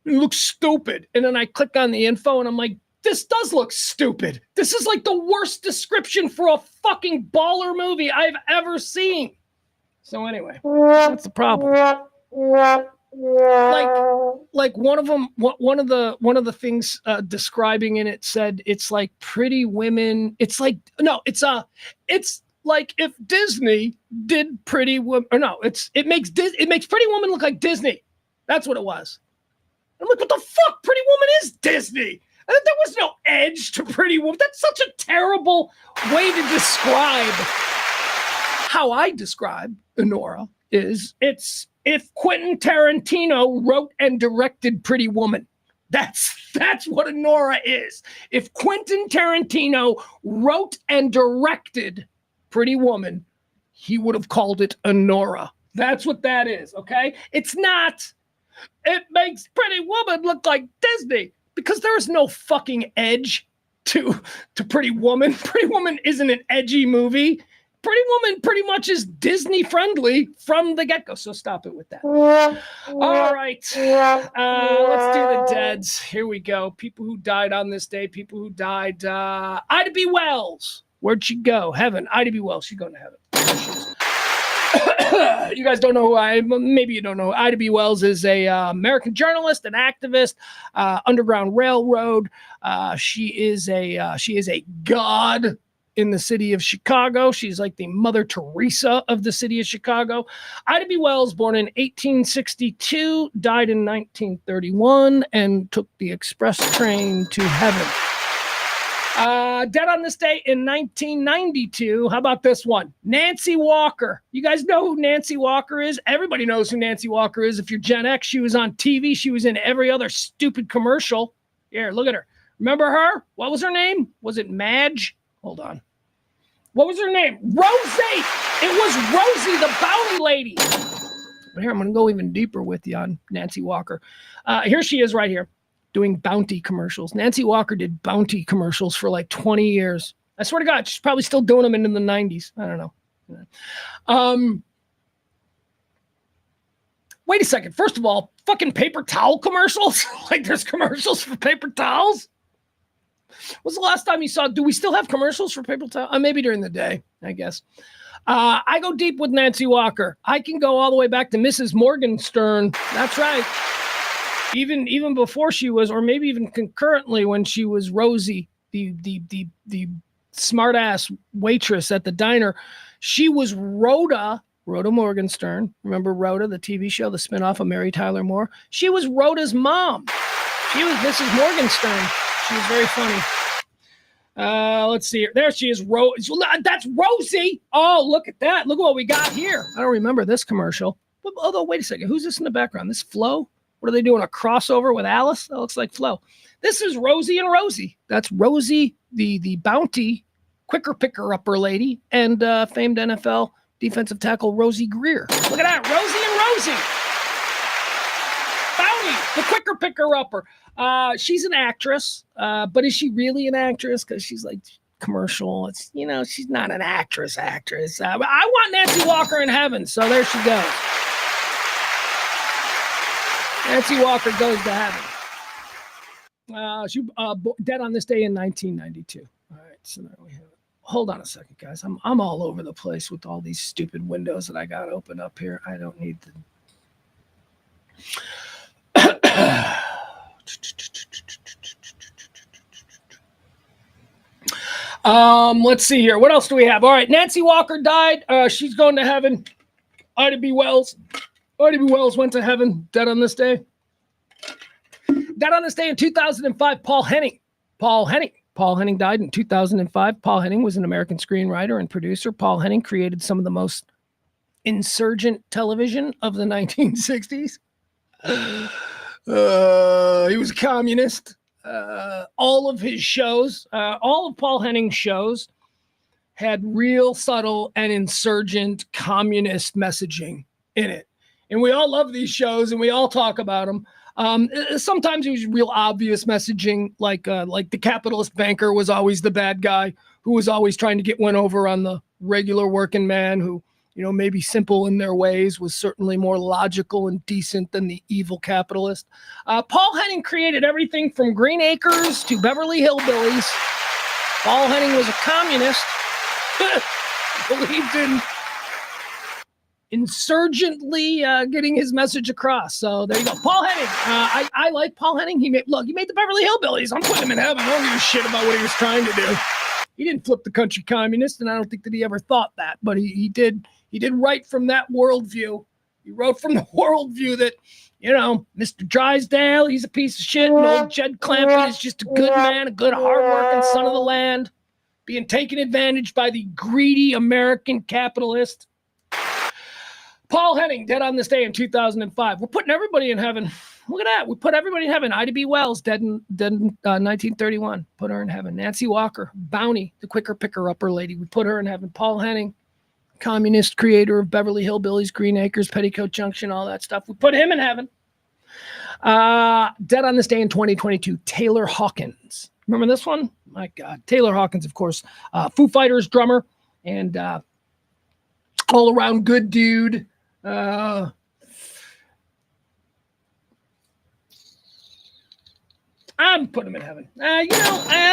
It looks stupid. And then I click on the info and I'm like, this does look stupid. This is like the worst description for a fucking baller movie I've ever seen. So anyway, that's the problem. like one of them, one of the things describing in it said it's like Pretty Women. It's like no, it's like if Disney did Pretty Woman, or no, it makes Pretty Woman look like Disney. That's what it was. I'm like, what the fuck? Pretty Woman is Disney. And there was no edge to Pretty Woman. That's such a terrible way to describe. How I describe Honora is it's if Quentin Tarantino wrote and directed Pretty Woman. That's what Honora is. If Quentin Tarantino wrote and directed Pretty Woman, he would have called it Honora. That's what that is, okay? It's not. It makes Pretty Woman look like Disney because there is no fucking edge to Pretty Woman. Pretty Woman isn't an edgy movie. Pretty Woman pretty much is Disney friendly from the get-go. So stop it with that. All right. Let's do the deads. Here we go. People who died on this day. People who died. Ida B. Wells. Where'd she go? Heaven. Ida B. Wells. She's going to heaven. You guys don't know who maybe you don't know. Ida B. Wells is a American journalist, an activist, Underground Railroad. She is a god in the city of Chicago. She's like the Mother Teresa of the city of Chicago. Ida B. Wells, born in 1862, died in 1931, and took the express train to heaven. Dead on this day in 1992. How about this one? Nancy Walker. You guys know who Nancy Walker is? Everybody knows who Nancy Walker is. If you're Gen X, she was on TV. She was in every other stupid commercial. Here, look at her. Remember her? What was her name? Was it Madge? Hold on. What was her name? Rosie. It was Rosie, the bounty lady. But here, I'm going to go even deeper with you on Nancy Walker. Here she is right here doing bounty commercials. Nancy Walker did bounty commercials for like 20 years. I swear to God, she's probably still doing them into the 90s. I don't know. Wait a second. First of all, fucking paper towel commercials? Like there's commercials for paper towels? When's the last time you saw, do we still have commercials for paper towel? Maybe during the day, I guess. I go deep with Nancy Walker. I can go all the way back to Mrs. Morgenstern. That's right. Even before she was, or maybe even concurrently when she was Rosie, the smart ass waitress at the diner, she was Rhoda Morgenstern. Remember Rhoda, the TV show, the spinoff of Mary Tyler Moore? She was Rhoda's mom. She was Mrs. Morgenstern. She was very funny. Let's see. There she is. That's Rosie. Oh, look at that. Look at what we got here. I don't remember this commercial. Although, wait a second. Who's this in the background? This Flo? What are they doing? A crossover with Alice? That looks like Flo. This is Rosie and Rosie. That's Rosie, the bounty quicker picker upper lady, and famed NFL defensive tackle Rosie Greer. Look at that. Rosie and Rosie. Bounty, the quicker picker upper. She's an actress, but is she really an actress? Because she's like commercial. It's, she's not an actress. I want Nancy Walker in heaven, so there she goes. Nancy Walker goes to heaven. She dead on this day in 1992. All right, so there we have it. Hold on a second, guys. I'm all over the place with all these stupid windows that I got open up here. I don't need to. Let's see here. What else do we have? All right, Nancy Walker died. She's going to heaven. Ida B. Wells went to heaven. Dead on this day. Dead on this day in 2005. Paul Henning died in 2005. Paul Henning was an American screenwriter and producer. Paul Henning created some of the most insurgent television of the 1960s. He was a communist. All of his shows, all of Paul Henning's shows had real subtle and insurgent communist messaging in it. And we all love these shows and we all talk about them. Sometimes it was real obvious messaging, like the capitalist banker was always the bad guy who was always trying to get one over on the regular working man who, maybe simple in their ways, was certainly more logical and decent than the evil capitalist. Paul Henning created everything from Green Acres to Beverly Hillbillies. Paul Henning was a communist, believed in insurgently getting his message across. So there you go. Paul Henning. I like Paul Henning. He made the Beverly Hillbillies. I'm putting him in heaven. I don't give a shit about what he was trying to do. He didn't flip the country communist, and I don't think that he ever thought that, but he did write from that worldview. He wrote from the worldview that, Mr. Drysdale, he's a piece of shit, and old Jed Clampett is just a good man, a good hardworking son of the land, being taken advantage by the greedy American capitalist. Paul Henning, dead on this day in 2005. We're putting everybody in heaven. Look at that. We put everybody in heaven. Ida B. Wells, dead in 1931. Put her in heaven. Nancy Walker, Bounty, the quicker picker upper lady. We put her in heaven. Paul Henning, communist creator of Beverly Hillbillies, Green Acres, Petticoat Junction, all that stuff. We put him in heaven. Dead on this day in 2022, Taylor Hawkins. Remember this one? My God. Taylor Hawkins, of course, Foo Fighters drummer and all-around good dude. I'm putting him in heaven. I'm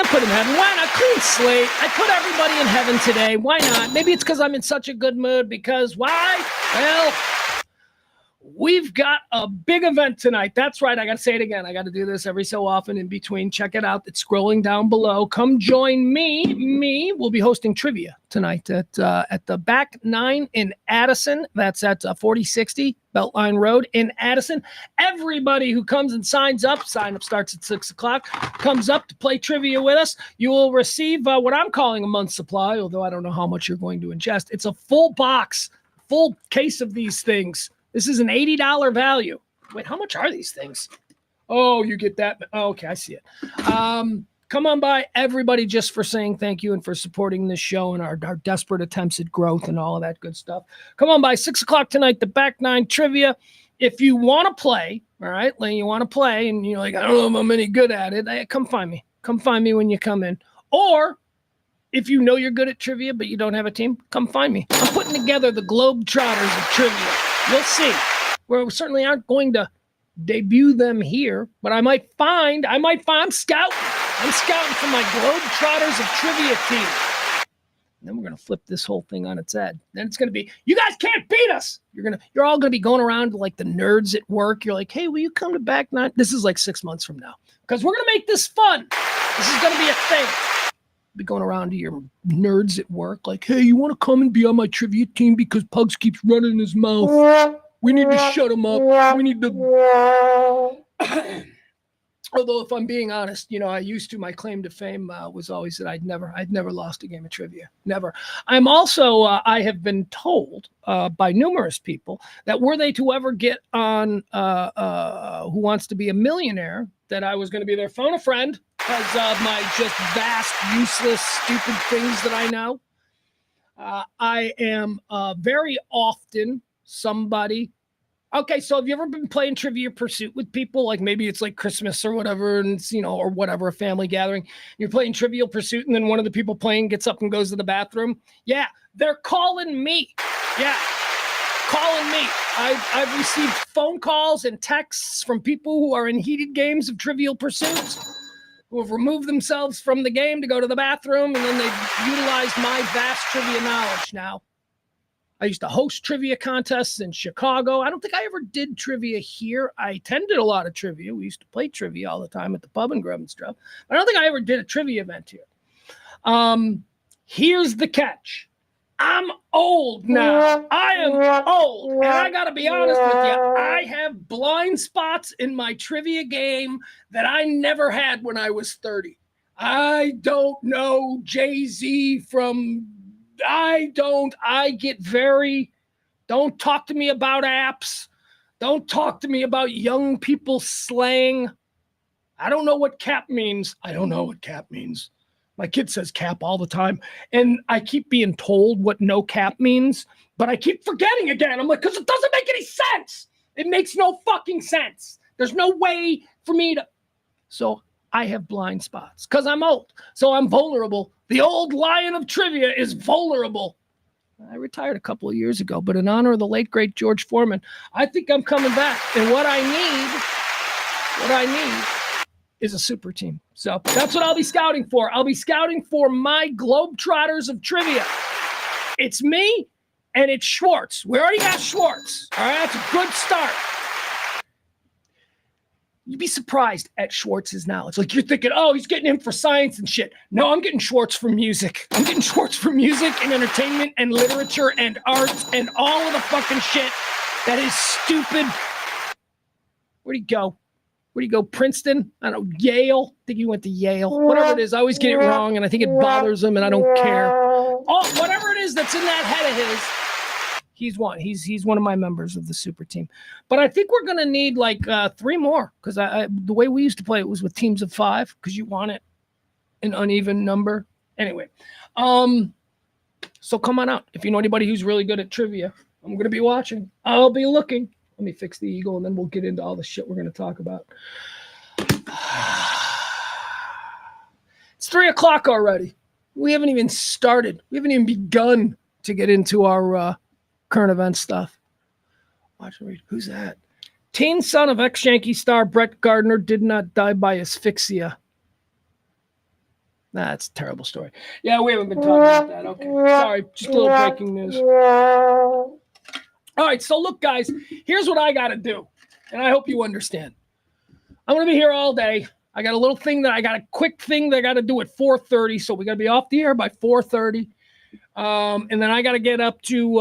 putting him in heaven. Why not? Clean slate. I put everybody in heaven today. Why not? Maybe it's because I'm in such a good mood. Because why? Well, we've got a big event tonight. That's right. I got to say it again. I got to do this every so often in between. Check it out. It's scrolling down below. Come join me. We'll be hosting trivia tonight at the Back 9 in Addison. That's at 4060 Beltline Road in Addison. Everybody who comes and sign up starts at 6 o'clock, comes up to play trivia with us. You will receive what I'm calling a month's supply, although I don't know how much you're going to ingest. It's a full box, full case of these things. This is an $80 value. Wait, how much are these things? Oh, you get that. Oh, okay, I see it. Come on by, everybody, just for saying thank you and for supporting this show and our desperate attempts at growth and all of that good stuff. Come on by 6 o'clock tonight, the Back 9 trivia. If you want to play, all right, Lane, you want to play and you're like, I don't know if I'm any good at it, come find me. Come find me when you come in. Or if you know you're good at trivia but you don't have a team, come find me. I'm putting together the Globetrotters of trivia. You'll see. We certainly aren't going to debut them here, but I'm scouting. I'm scouting for my Globetrotters of trivia team. And then we're going to flip this whole thing on its head. Then it's going to be, you guys can't beat us. You're all going to be going around like the nerds at work. You're like, hey, will you come to Back 9? This is like 6 months from now because we're going to make this fun. This is going to be a thing. Be going around to your nerds at work like, hey, you want to come and be on my trivia team because Pugs keeps running his mouth. We need to shut him up. We need to... Although, if I'm being honest, I used to. My claim to fame was always that I'd never lost a game of trivia. Never. I'm also, I have been told by numerous people that were they to ever get on Who Wants to Be a Millionaire, that I was going to be their phone a friend because of my just vast, useless, stupid things that I know. I am very often somebody. Okay, so have you ever been playing Trivia Pursuit with people? Like maybe it's like Christmas or whatever, and it's, or whatever, a family gathering. You're playing Trivial Pursuit, and then one of the people playing gets up and goes to the bathroom. Yeah, they're calling me. Yeah, calling me. I've received phone calls and texts from people who are in heated games of Trivial Pursuits who have removed themselves from the game to go to the bathroom, and then they've utilized my vast trivia knowledge now. I used to host trivia contests in Chicago. I don't think I ever did trivia here. I attended a lot of trivia. We used to play trivia all the time at the pub and grub and stuff. I don't think I ever did a trivia event here. Here's the catch. I'm old now. I am old. And I got to be honest with you. I have blind spots in my trivia game that I never had when I was 30. I don't know Jay-Z from... don't talk to me about apps. Don't talk to me about young people slang. I don't know what cap means. My kid says cap all the time. And I keep being told what no cap means, but I keep forgetting again. I'm like, because it doesn't make any sense. It makes no fucking sense. There's no way for me to. So I have blind spots because I'm old. So I'm vulnerable. The old lion of trivia is vulnerable. I retired a couple of years ago, but in honor of the late, great George Foreman, I think I'm coming back. And what I need is a super team. So that's what I'll be scouting for. I'll be scouting for my Globetrotters of trivia. It's me and it's Schwartz. We already got Schwartz. All right, that's a good start. You'd be surprised at Schwartz's knowledge. Like you're thinking, oh, he's getting him for science and shit. No, I'm getting Schwartz for music. I'm getting Schwartz for music and entertainment and literature and art and all of the fucking shit that is stupid. Where'd he go? Where'd he go? Princeton? I don't know, Yale? I think he went to Yale. Whatever it is, I always get it wrong and I think it bothers him and I don't care. Oh, whatever it is that's in that head of his. He's one. He's one of my members of the super team. But I think we're gonna need like 3 more because the way we used to play it was with teams of 5 because you want it an uneven number. Anyway, so come on out if you know anybody who's really good at trivia. I'm gonna be watching. I'll be looking. Let me fix the eagle and then we'll get into all the shit we're gonna talk about. It's 3 o'clock already. We haven't even started. We haven't even begun to get into our current event stuff. Watch and read. Who's that? Teen son of ex-Yankee star Brett Gardner did not die by asphyxia. That's a terrible story. Yeah, we haven't been talking about that. Okay. Sorry, just a little breaking news. All right, so look, guys, here's what I got to do, and I hope you understand. I'm going to be here all day. I got a quick thing that I got to do at 4:30, so we got to be off the air by 4:30. And then I got to get up to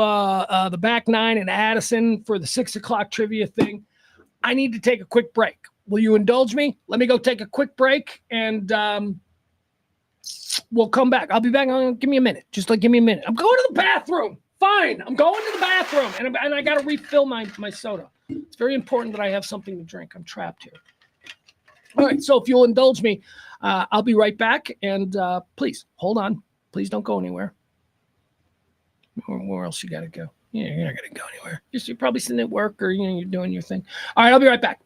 the back 9 in Addison for the 6 o'clock trivia thing. I need to take a quick break. Will you indulge me? Let me go take a quick break and we'll come back. I'll be back. Give me a minute. Just like give me a minute. I'm going to the bathroom. Fine. I'm going to the bathroom and I got to refill my soda. It's very important that I have something to drink. I'm trapped here. All right. So if you'll indulge me, I'll be right back. And please hold on. Please don't go anywhere. Where else you got to go? Yeah, you're not going to go anywhere. You're probably sitting at work or you're doing your thing. All right, I'll be right back.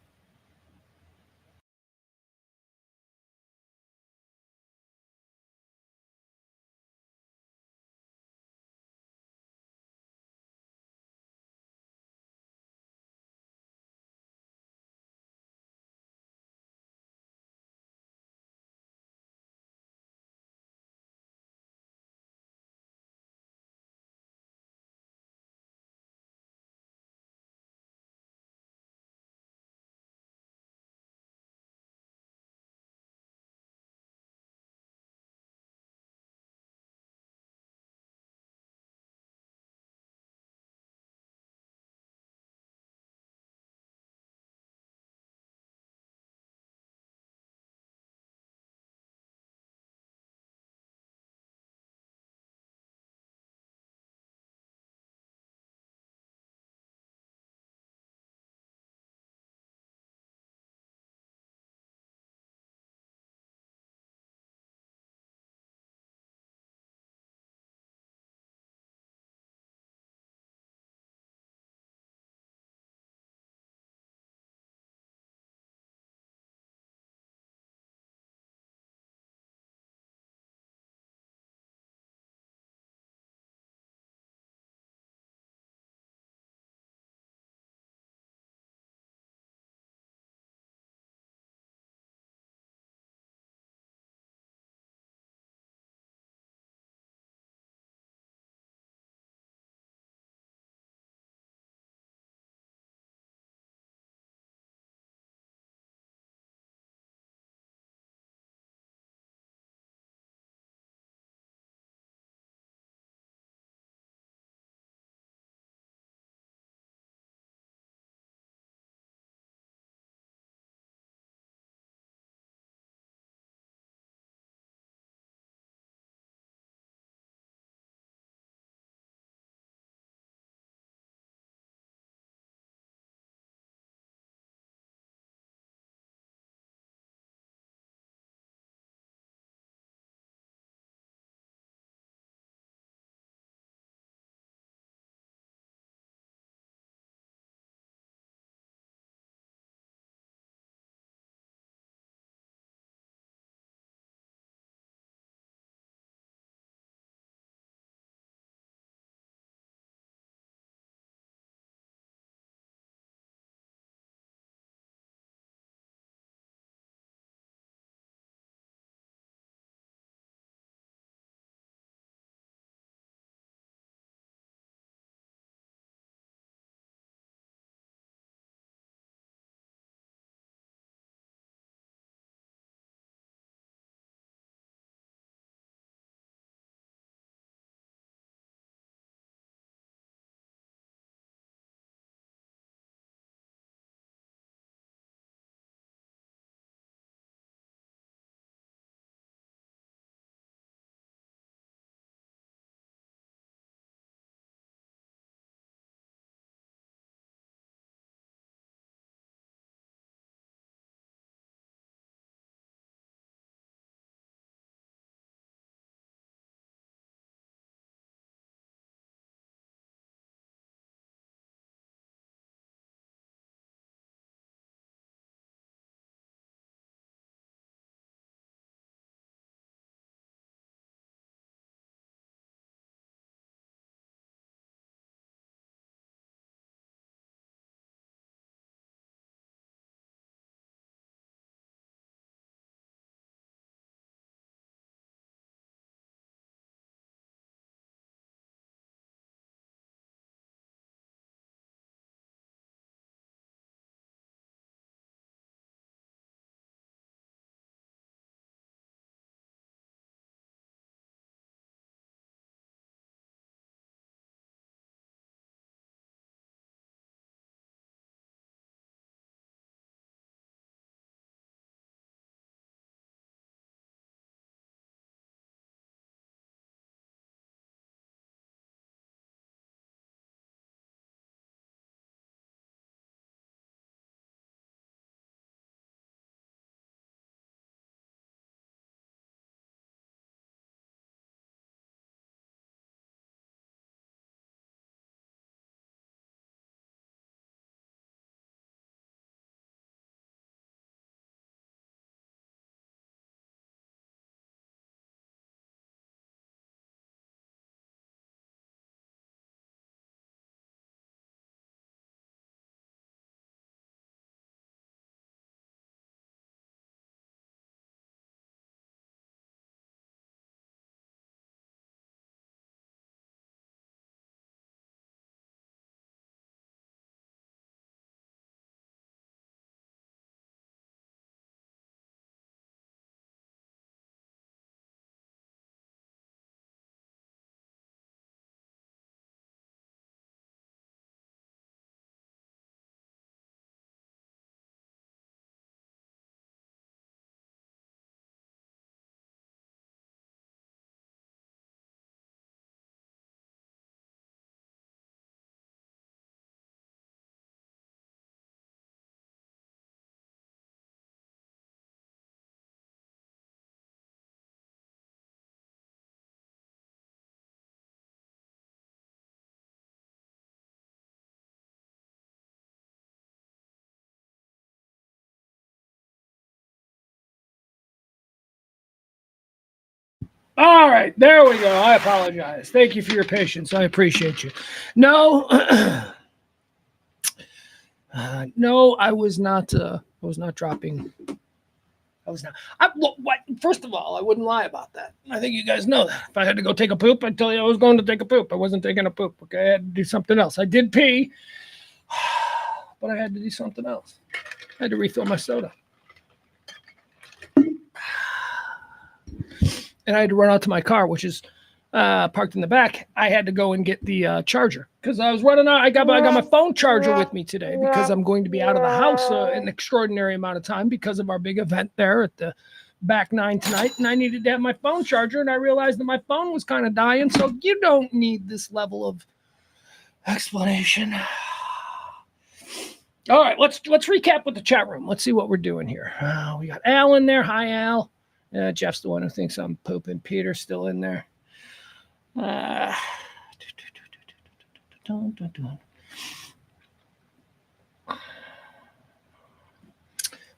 All right, there we go. I apologize. Thank you for your patience. I appreciate you. No, no, I was not. I was not dropping. I was not. What? First of all, I wouldn't lie about that. I think you guys know that. If I had to go take a poop, I'd tell you I was going to take a poop. I wasn't taking a poop. Okay, I had to do something else. I did pee, but I had to do something else. I had to refill my soda. And I had to run out to my car, which is parked in the back. I had to go and get the charger because I was running out. I got my phone charger with me today because I'm going to be out of the house an extraordinary amount of time because of our big event there at the back 9 tonight. And I needed to have my phone charger, and I realized that my phone was kind of dying. So you don't need this level of explanation. All right, let's recap with the chat room. Let's see what we're doing here. We got Al in there. Hi, Al. Jeff's the one who thinks I'm pooping. Peter's still in there.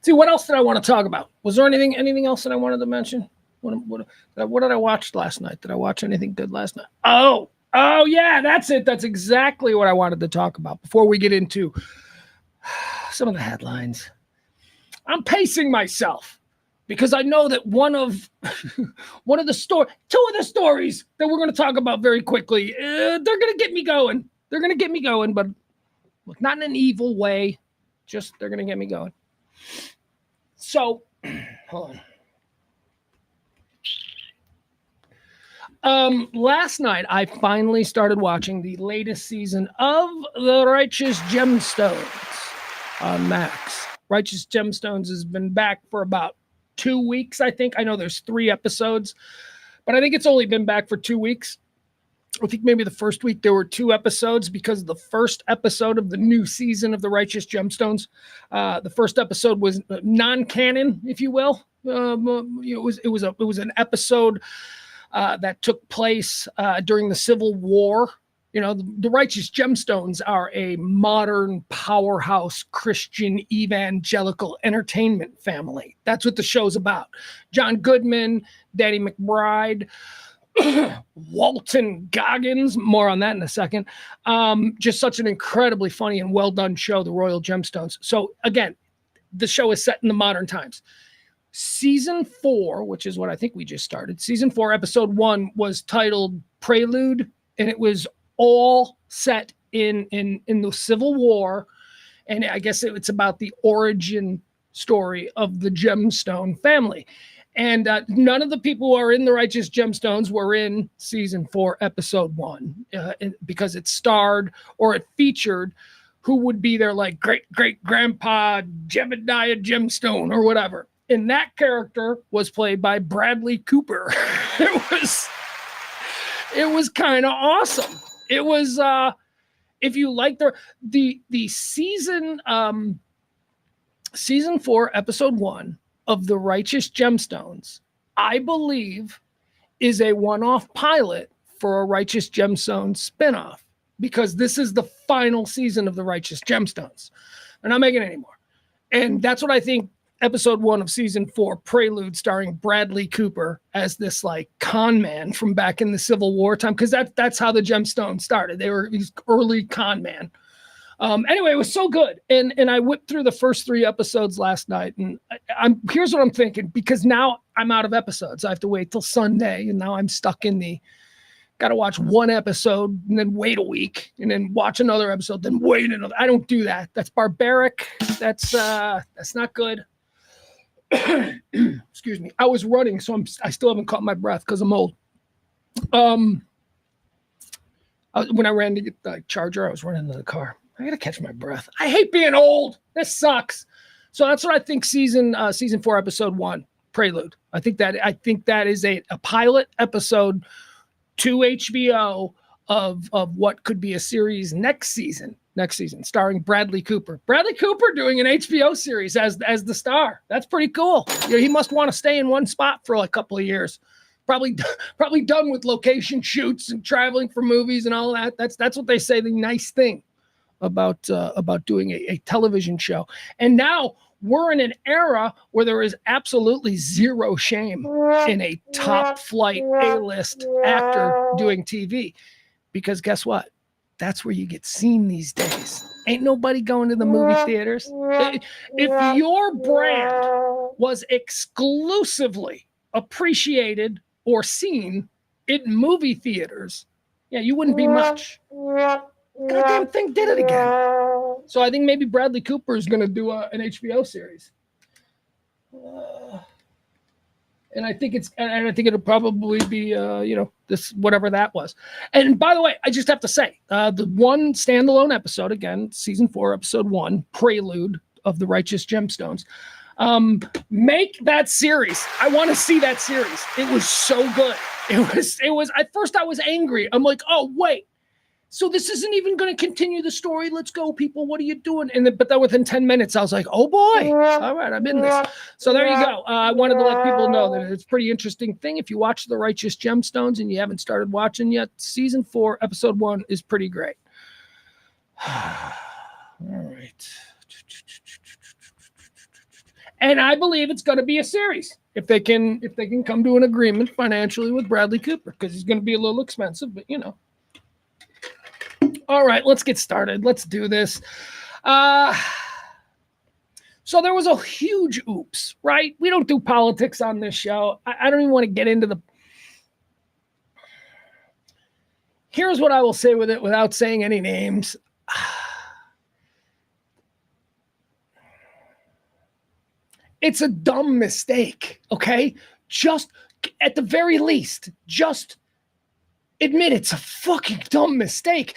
See, what else did I want to talk about? Was there anything else that I wanted to mention? What did I watch last night? Did I watch anything good last night? Oh yeah, that's it. That's exactly what I wanted to talk about before we get into some of the headlines. I'm pacing myself because I know that two of the stories that we're going to talk about very quickly, they're going to get me going. They're going to get me going, but look, not in an evil way. Just they're going to get me going. So, hold on. Last night, I finally started watching the latest season of The Righteous Gemstones on Max. Righteous Gemstones has been back for about 2 weeks, I think. I know there's 3 episodes, but I think it's only been back for 2 weeks. I think maybe the first week there were 2 episodes because the first episode of the new season of The Righteous Gemstones, the first episode was non-canon, if you will. It was an episode that took place during the Civil War. You know, the Righteous Gemstones are a modern powerhouse Christian evangelical entertainment family. That's what the show's about. John Goodman, Danny McBride, Walton Goggins, more on that in a second. Just such an incredibly funny and well-done show, The Royal Gemstones. So again, the show is set in the modern times. Season 4, which is what I think we just started, season 4, episode 1 was titled Prelude, and it was all set in the Civil War. And I guess it's about the origin story of the Gemstone family. And none of the people who are in The Righteous Gemstones were in season 4, episode 1, because it starred or it featured who would be their like great-great-grandpa Jebediah Gemstone or whatever. And that character was played by Bradley Cooper. It was kind of awesome. It was, if you like the season 4, episode 1 of The Righteous Gemstones, I believe is a one-off pilot for a Righteous Gemstones spinoff, because this is the final season of The Righteous Gemstones. They're not making it anymore. And that's what I think episode 1 of season 4, Prelude, starring Bradley Cooper as this like con man from back in the Civil War time, because that's how the Gemstones started. They were these early con man. Anyway, it was so good, and I whipped through the first 3 episodes last night, and here's what I'm thinking, because now I'm out of episodes. I have to wait till Sunday, and now I'm stuck in the got to watch 1 episode and then wait a week and then watch another episode, then wait another. I don't do that. That's barbaric. That's not good. Excuse me. I was running, so I still haven't caught my breath because I'm old. When I ran to get the charger, I was running to the car. I gotta catch my breath. I hate being old. This sucks. So that's what I think. Season 4, episode 1, Prelude. I think that is a pilot episode to HBO of what could be a series next season, starring Bradley Cooper. Bradley Cooper doing an HBO series as the star. That's pretty cool. You know, he must want to stay in one spot for like a couple of years. Probably done with location shoots and traveling for movies and all that. That's what they say the nice thing about doing a television show. And now we're in an era where there is absolutely zero shame in a top flight A-list actor doing TV. Because guess what? That's where you get seen these days. Ain't nobody going to the movie theaters. If your brand was exclusively appreciated or seen in movie theaters, yeah, you wouldn't be much. Goddamn thing did it again. So I think maybe Bradley Cooper is going to do an HBO series. And I think it'll probably be, this, whatever that was. And by the way, I just have to say, the one standalone episode, again, season 4, episode 1, prelude of the Righteous Gemstones. Make that series. I want to see that series. It was so good. It was, at first I was angry. I'm like, oh, wait. So this isn't even going to continue the story. Let's go, people. What are you doing? But then within 10 minutes, I was like, oh boy. All right, I'm in this. So there you go. I wanted to let people know that it's a pretty interesting thing. If you watch The Righteous Gemstones and you haven't started watching yet, season 4, episode 1 is pretty great. All right. And I believe it's going to be a series if they can come to an agreement financially with Bradley Cooper, because he's going to be a little expensive, but All right, let's get started. Let's do this. So there was a huge oops, right? We don't do politics on this show. I don't even want to get into the... Here's what I will say with it without saying any names. It's a dumb mistake, okay? Just, at the very least, just admit it's a fucking dumb mistake.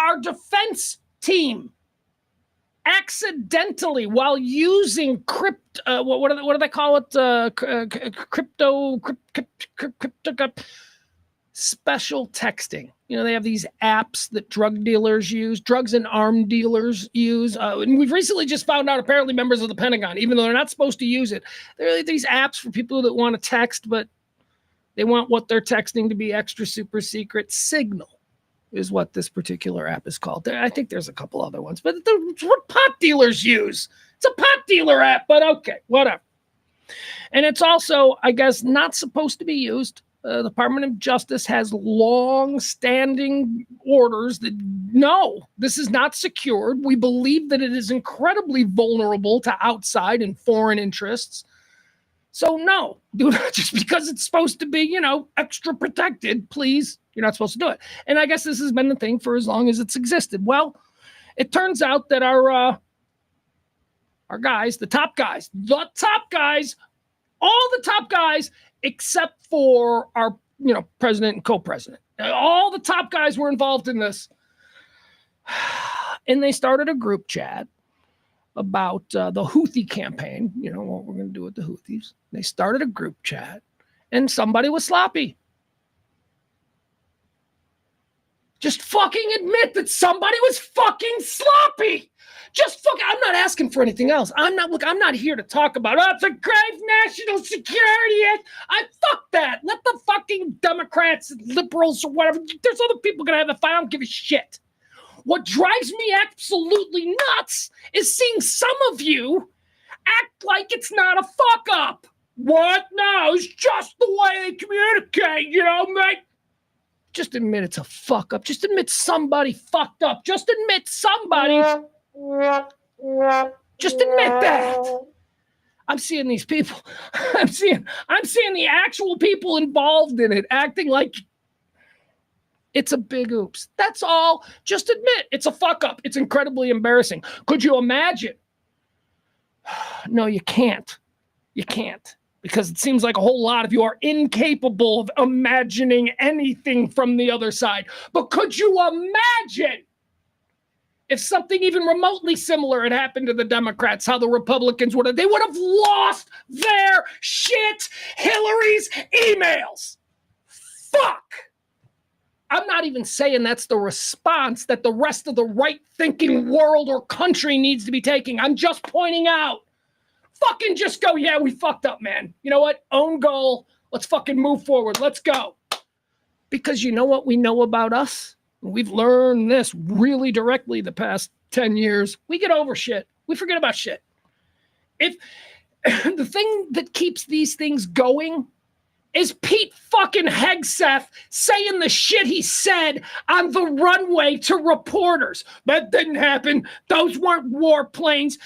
Our defense team accidentally, while using what do they call it? Crypto special texting. They have these apps that drug dealers use, drugs and arm dealers use. And we've recently just found out, apparently, members of the Pentagon, even though they're not supposed to use it, there are these apps for people that want to text, but they want what they're texting to be extra super secret. Signal is what this particular app is called. I think there's a couple other ones, but it's what pot dealers use. It's a pot dealer app, but okay, whatever. And it's also, I guess, not supposed to be used. The Department of Justice has long-standing orders that, no, this is not secured. We believe that it is incredibly vulnerable to outside and foreign interests. So no, do not, just because it's supposed to be, extra protected, please, you're not supposed to do it. And I guess this has been the thing for as long as it's existed. Well, it turns out that our guys, the top guys, all the top guys, except for our, president and co-president, all the top guys were involved in this. And they started a group chat about the Houthi campaign, what we're going to do with the Houthis. They started a group chat, and somebody was sloppy. Just fucking admit that somebody was fucking sloppy. I'm not asking for anything else. I'm not here to talk about, it's a grave national security act. Fuck that. Let the fucking Democrats, liberals, or whatever, there's other people going to have the fight. I don't give a shit. What drives me absolutely nuts is seeing some of you act like it's not a fuck up. What? No, it's just the way they communicate, mate. Just admit it's a fuck up. Just admit somebody fucked up. Just admit somebody. Just admit that. I'm seeing these people. I'm seeing the actual people involved in it acting like it's a big oops. That's all. Just admit it's a fuck up. It's incredibly embarrassing. Could you imagine? No, you can't. You can't. Because it seems like a whole lot of you are incapable of imagining anything from the other side. But could you imagine if something even remotely similar had happened to the Democrats, how the Republicans would have lost their shit, Hillary's emails. Fuck. I'm not even saying that's the response that the rest of the right-thinking world or country needs to be taking. I'm just pointing out. Fucking just go, yeah, we fucked up, man. You know what? Own goal. Let's fucking move forward. Let's go. Because you know what we know about us? We've learned this really directly the past 10 years. We get over shit. We forget about shit. If the thing that keeps these things going is Pete fucking Hegseth saying the shit he said on the runway to reporters. That didn't happen. Those weren't war plans.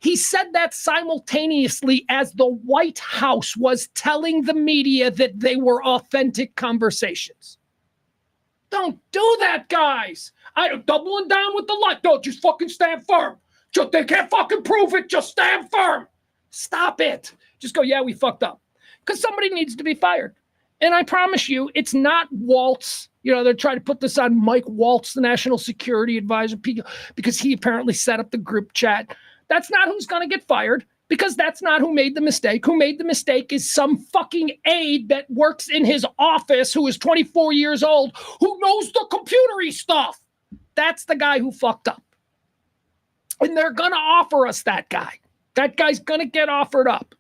He said that simultaneously as the White House was telling the media that they were authentic conversations. Don't do that, guys. I'm doubling down with the light. Don't just fucking stand firm. They can't fucking prove it. Just stand firm. Stop it. Just go, yeah, we fucked up. Because somebody needs to be fired. And I promise you, it's not Waltz. You know, they're trying to put this on Mike Waltz, the national security advisor, because he apparently set up the group chat. That's not who's going to get fired, because that's not who made the mistake. Who made the mistake is some fucking aide that works in his office who is 24 years old, who knows the computery stuff. That's the guy who fucked up. And they're going to offer us that guy. That guy's going to get offered up.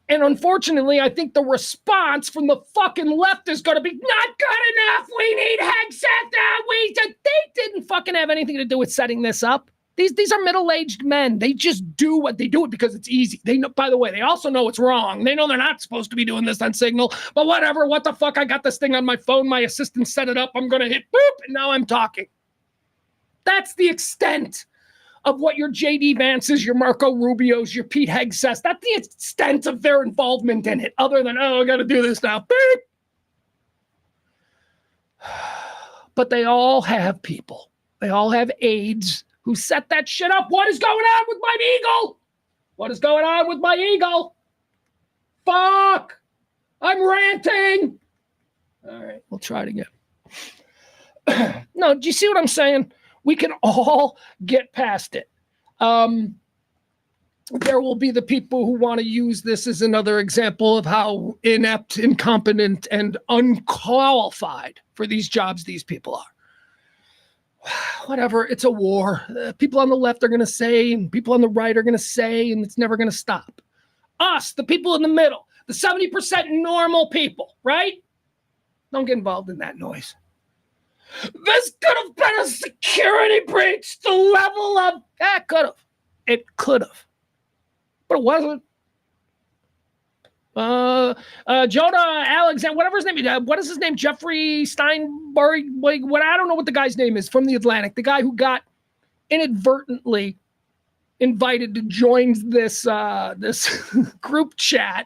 And unfortunately, I think the response from the fucking left is going to be not good enough. We need Hegseth. They didn't fucking have anything to do with setting this up. These are middle-aged men. They just do what they do it because it's easy. They know, by the way, they also know it's wrong. They know they're not supposed to be doing this on Signal, but whatever. What the fuck? I got this thing on my phone. My assistant set it up. I'm going to hit boop, and now I'm talking. That's the extent of what your J.D. Vances, your Marco Rubios, your Pete Hegseth, that's the extent of their involvement in it, other than, oh, I got to do this now. Beep. But they all have people. They all have aides who set that shit up. What is going on with my eagle? What is going on with my eagle? Fuck. I'm ranting. All right, we'll try it again. No, do you see what I'm saying? We can all get past it. There will be the people who want to use this as another example of how inept, incompetent, and unqualified for these jobs these people are. Whatever, it's a war. People on the left are going to say, and people on the right are going to say, and it's never going to stop. Us, the people in the middle, the 70% normal people, right? Don't get involved in that noise. This could have been a security breach. The level of could have. It could have. But it wasn't. Jonah Alexander, whatever his name is, what is his name? Jeffrey Steinberg, what, I don't know what the guy's name is, from The Atlantic. The guy who got inadvertently invited to join this group chat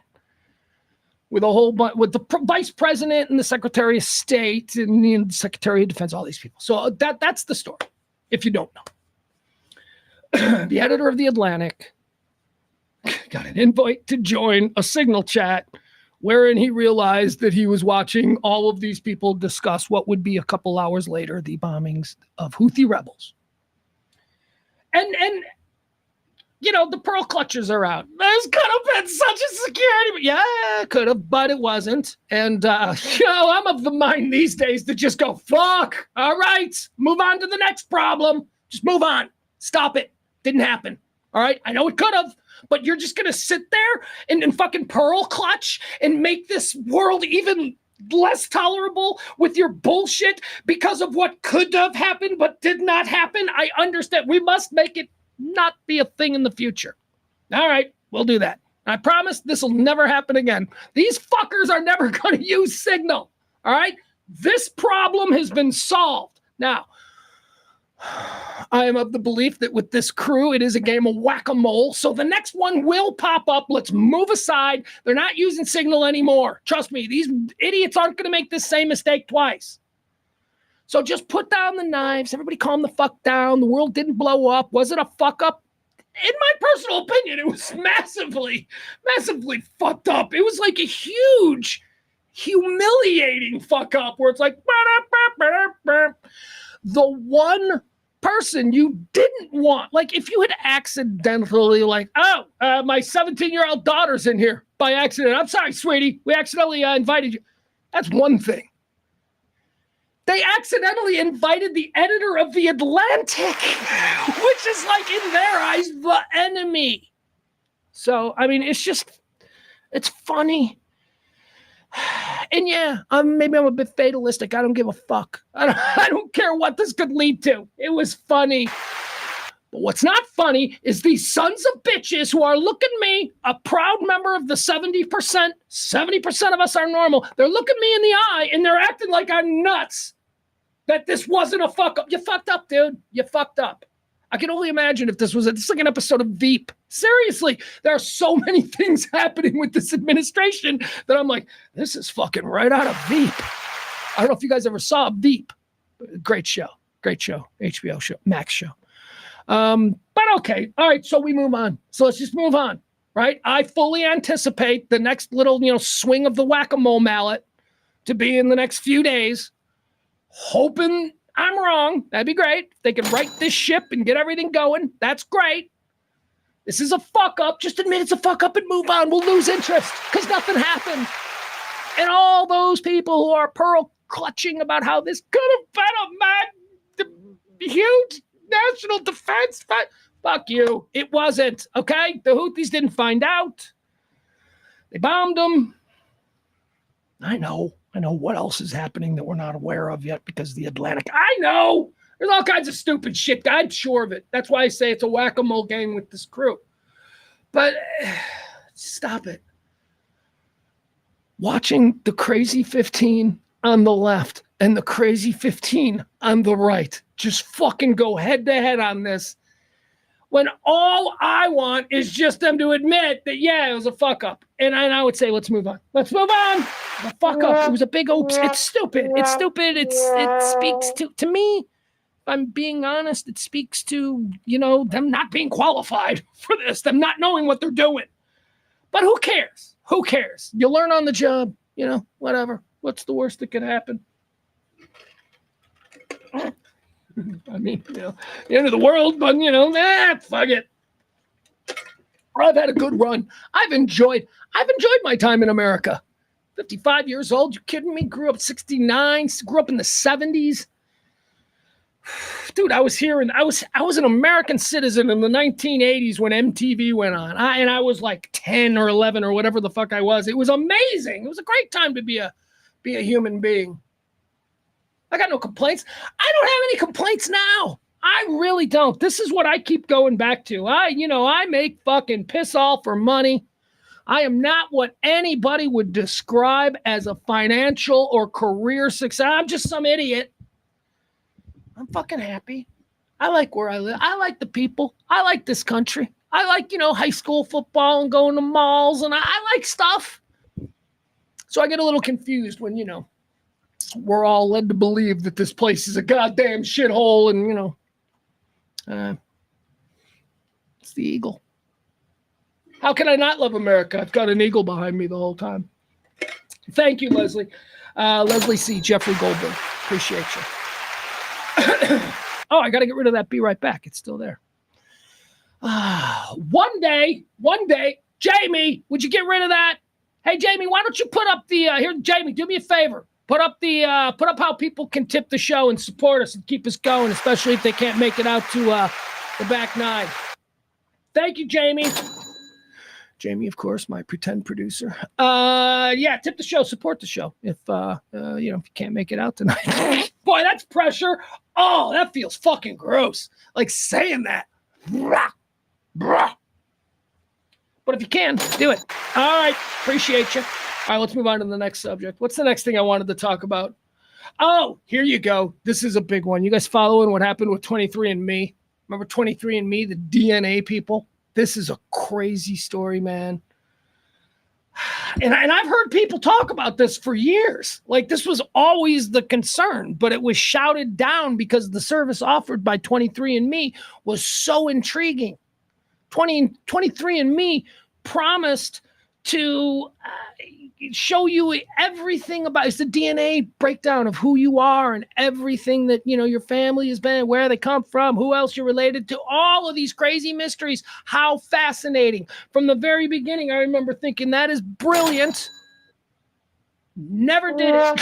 with a whole bunch, with the vice president and the secretary of state and the secretary of defense, all these people. So that's the story, if you don't know. The editor of The Atlantic got an invite to join a Signal chat wherein he realized that he was watching all of these people discuss what would be a couple hours later, the bombings of Houthi rebels. And you know, the pearl clutches are out. This could have been such a security, but yeah, it could have, but it wasn't. And, you know, I'm of the mind these days to just go, fuck, all right, move on to the next problem. Just move on. Stop it. Didn't happen. All right, I know it could have, but you're just going to sit there and fucking pearl clutch and make this world even less tolerable with your bullshit because of what could have happened but did not happen. I understand. We must make it not be a thing in the future. All right, we'll do that. I promise this will never happen again. These fuckers are never going to use Signal. All right? This problem has been solved. Now, I am of the belief that with this crew, it is a game of whack-a-mole. So the next one will pop up. Let's move aside. They're not using Signal anymore. Trust me, these idiots aren't going to make this same mistake twice. So just put down the knives. Everybody calm the fuck down. The world didn't blow up. Was it a fuck up? In my personal opinion, it was massively fucked up. It was like a huge, humiliating fuck up where it's like, the one person you didn't want, like if you had accidentally like, oh, my 17-year-old daughter's in here by accident. I'm sorry, sweetie. We accidentally invited you. That's one thing. They accidentally invited the editor of The Atlantic, which is like in their eyes, the enemy. So, I mean, it's funny. And yeah, maybe I'm a bit fatalistic. I don't give a fuck. I don't care what this could lead to. It was funny. But what's not funny is these sons of bitches who are looking at me, a proud member of the 70% of us are normal. They're looking me in the eye and they're acting like I'm nuts. That this wasn't a fuck up. You fucked up, dude. You fucked up. I can only imagine if this was like an episode of Veep. Seriously, there are so many things happening with this administration that I'm like, this is fucking right out of Veep. I don't know if you guys ever saw Veep. Great show. HBO show, Max show. But okay. All right. So we move on. So let's just move on, right? I fully anticipate the next little, swing of the whack-a-mole mallet to be in the next few days. Hoping I'm wrong. That'd be great. If they can right this ship and get everything going, that's great. This is a fuck up. Just admit it's a fuck up and move on. We'll lose interest because nothing happened. And all those people who are pearl clutching about how this could have been a huge national defense fight. Fuck you. It wasn't. Okay? The Houthis didn't find out. They bombed them. I know what else is happening that we're not aware of yet because of the Atlantic. I know. There's all kinds of stupid shit. I'm sure of it. That's why I say it's a whack-a-mole game with this crew. But stop it. Watching the crazy 15 on the left and the crazy 15 on the right just fucking go head to head on this, when all I want is just them to admit that, yeah, it was a fuck up. And I would say, let's move on. Let's move on. The fuck up. It was a big oops. It's stupid. It's stupid. It speaks to me, if I'm being honest, it speaks to, them not being qualified for this, them not knowing what they're doing. But who cares? Who cares? You learn on the job, whatever. What's the worst that could happen? I mean, the end of the world, but fuck it. I've had a good run. I've enjoyed my time in America. 55 years old, you kidding me? Grew up in 69, grew up in the 70s. Dude, I was here and I was an American citizen in the 1980s when MTV went on. I was like 10 or 11 or whatever the fuck I was. It was amazing. It was a great time to be a human being. I got no complaints. I don't have any complaints now. I really don't. This is what I keep going back to. I make fucking piss all for money. I am not what anybody would describe as a financial or career success. I'm just some idiot. I'm fucking happy. I like where I live. I like the people. I like this country. I like, high school football and going to malls, and I like stuff. So I get a little confused when, we're all led to believe that this place is a goddamn shithole and, it's the eagle. How can I not love America? I've got an eagle behind me the whole time. Thank you, Leslie. Leslie C. Jeffrey Goldberg. Appreciate you. Oh, I got to get rid of that. Be right back. It's still there. One day, Jamie, would you get rid of that? Hey, Jamie, why don't you put up the, here, Jamie, do me a favor. Put up how people can tip the show and support us and keep us going, especially if they can't make it out to the back nine. Thank you, Jamie. Jamie, of course, my pretend producer. Tip the show, support the show. If if you can't make it out tonight. Boy, that's pressure. Oh, that feels fucking gross. Like saying that. But if you can, do it. All right, appreciate you. All right, let's move on to the next subject. What's the next thing I wanted to talk about? Oh, here you go. This is a big one. You guys following what happened with 23andMe? Remember 23andMe, the DNA people? This is a crazy story, man. And I've heard people talk about this for years. Like, this was always the concern, but it was shouted down because the service offered by 23andMe was so intriguing. 23andMe promised to show you everything about, it's the DNA breakdown of who you are and everything that, your family has been, where they come from, who else you're related to, all of these crazy mysteries. How fascinating. From the very beginning, I remember thinking that is brilliant. Never did it.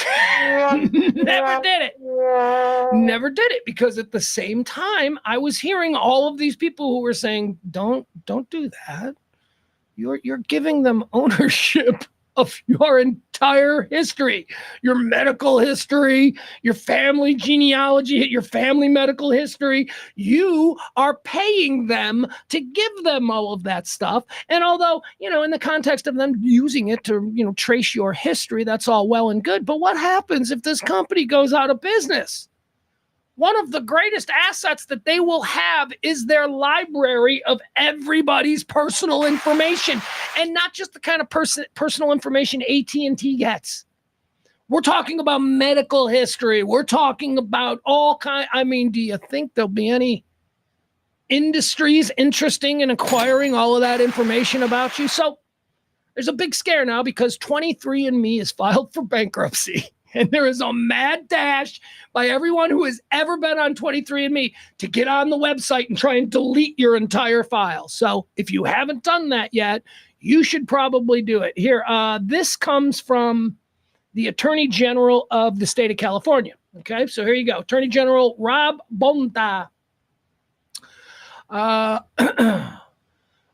Never did it because at the same time, I was hearing all of these people who were saying, don't do that. You're giving them ownership of your entire history, your medical history, your family genealogy, your family medical history. You are paying them to give them all of that stuff. And although, in the context of them using it to, trace your history, that's all well and good. But what happens if this company goes out of business? One of the greatest assets that they will have is their library of everybody's personal information, and not just the kind of personal information AT&T gets. We're talking about medical history. We're talking about all kind. I mean, do you think there'll be any industries interesting in acquiring all of that information about you? So there's a big scare now because 23andMe is filed for bankruptcy. And there is a mad dash by everyone who has ever been on 23andMe to get on the website and try and delete your entire file. So if you haven't done that yet, you should probably do it. Here, this comes from the Attorney General of the state of California. Okay, so here you go. Attorney General Rob Bonta.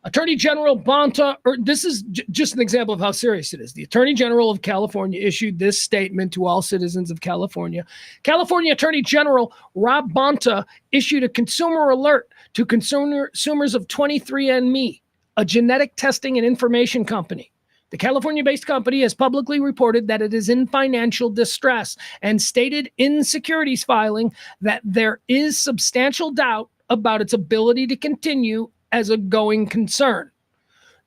Attorney General Bonta, this is just an example of how serious it is. The Attorney General of California issued this statement to all citizens of California. California Attorney General Rob Bonta issued a consumer alert to consumers of 23andMe, a genetic testing and information company. The California-based company has publicly reported that it is in financial distress and stated in securities filing that there is substantial doubt about its ability to continue as a going concern.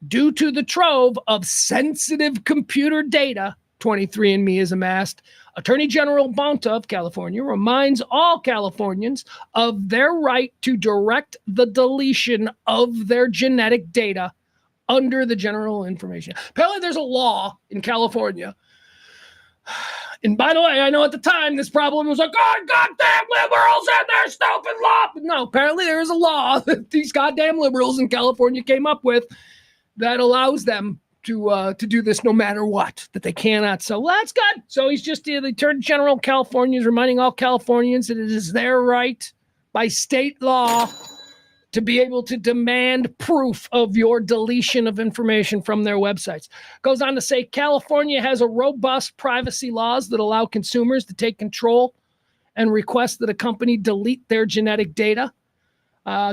Due to the trove of sensitive computer data 23andMe has amassed, Attorney General Bonta of California reminds all Californians of their right to direct the deletion of their genetic data under the general information. Apparently there's a law in California. And by the way, I know at the time this problem was like, oh, goddamn liberals and their stupid law. But no, apparently there is a law that these goddamn liberals in California came up with that allows them to do this no matter what, that they cannot. So well, that's good. So he's just the Attorney General of California is reminding all Californians that it is their right by state law to be able to demand proof of your deletion of information from their websites. Goes on to say California has a robust privacy laws that allow consumers to take control and request that a company delete their genetic data.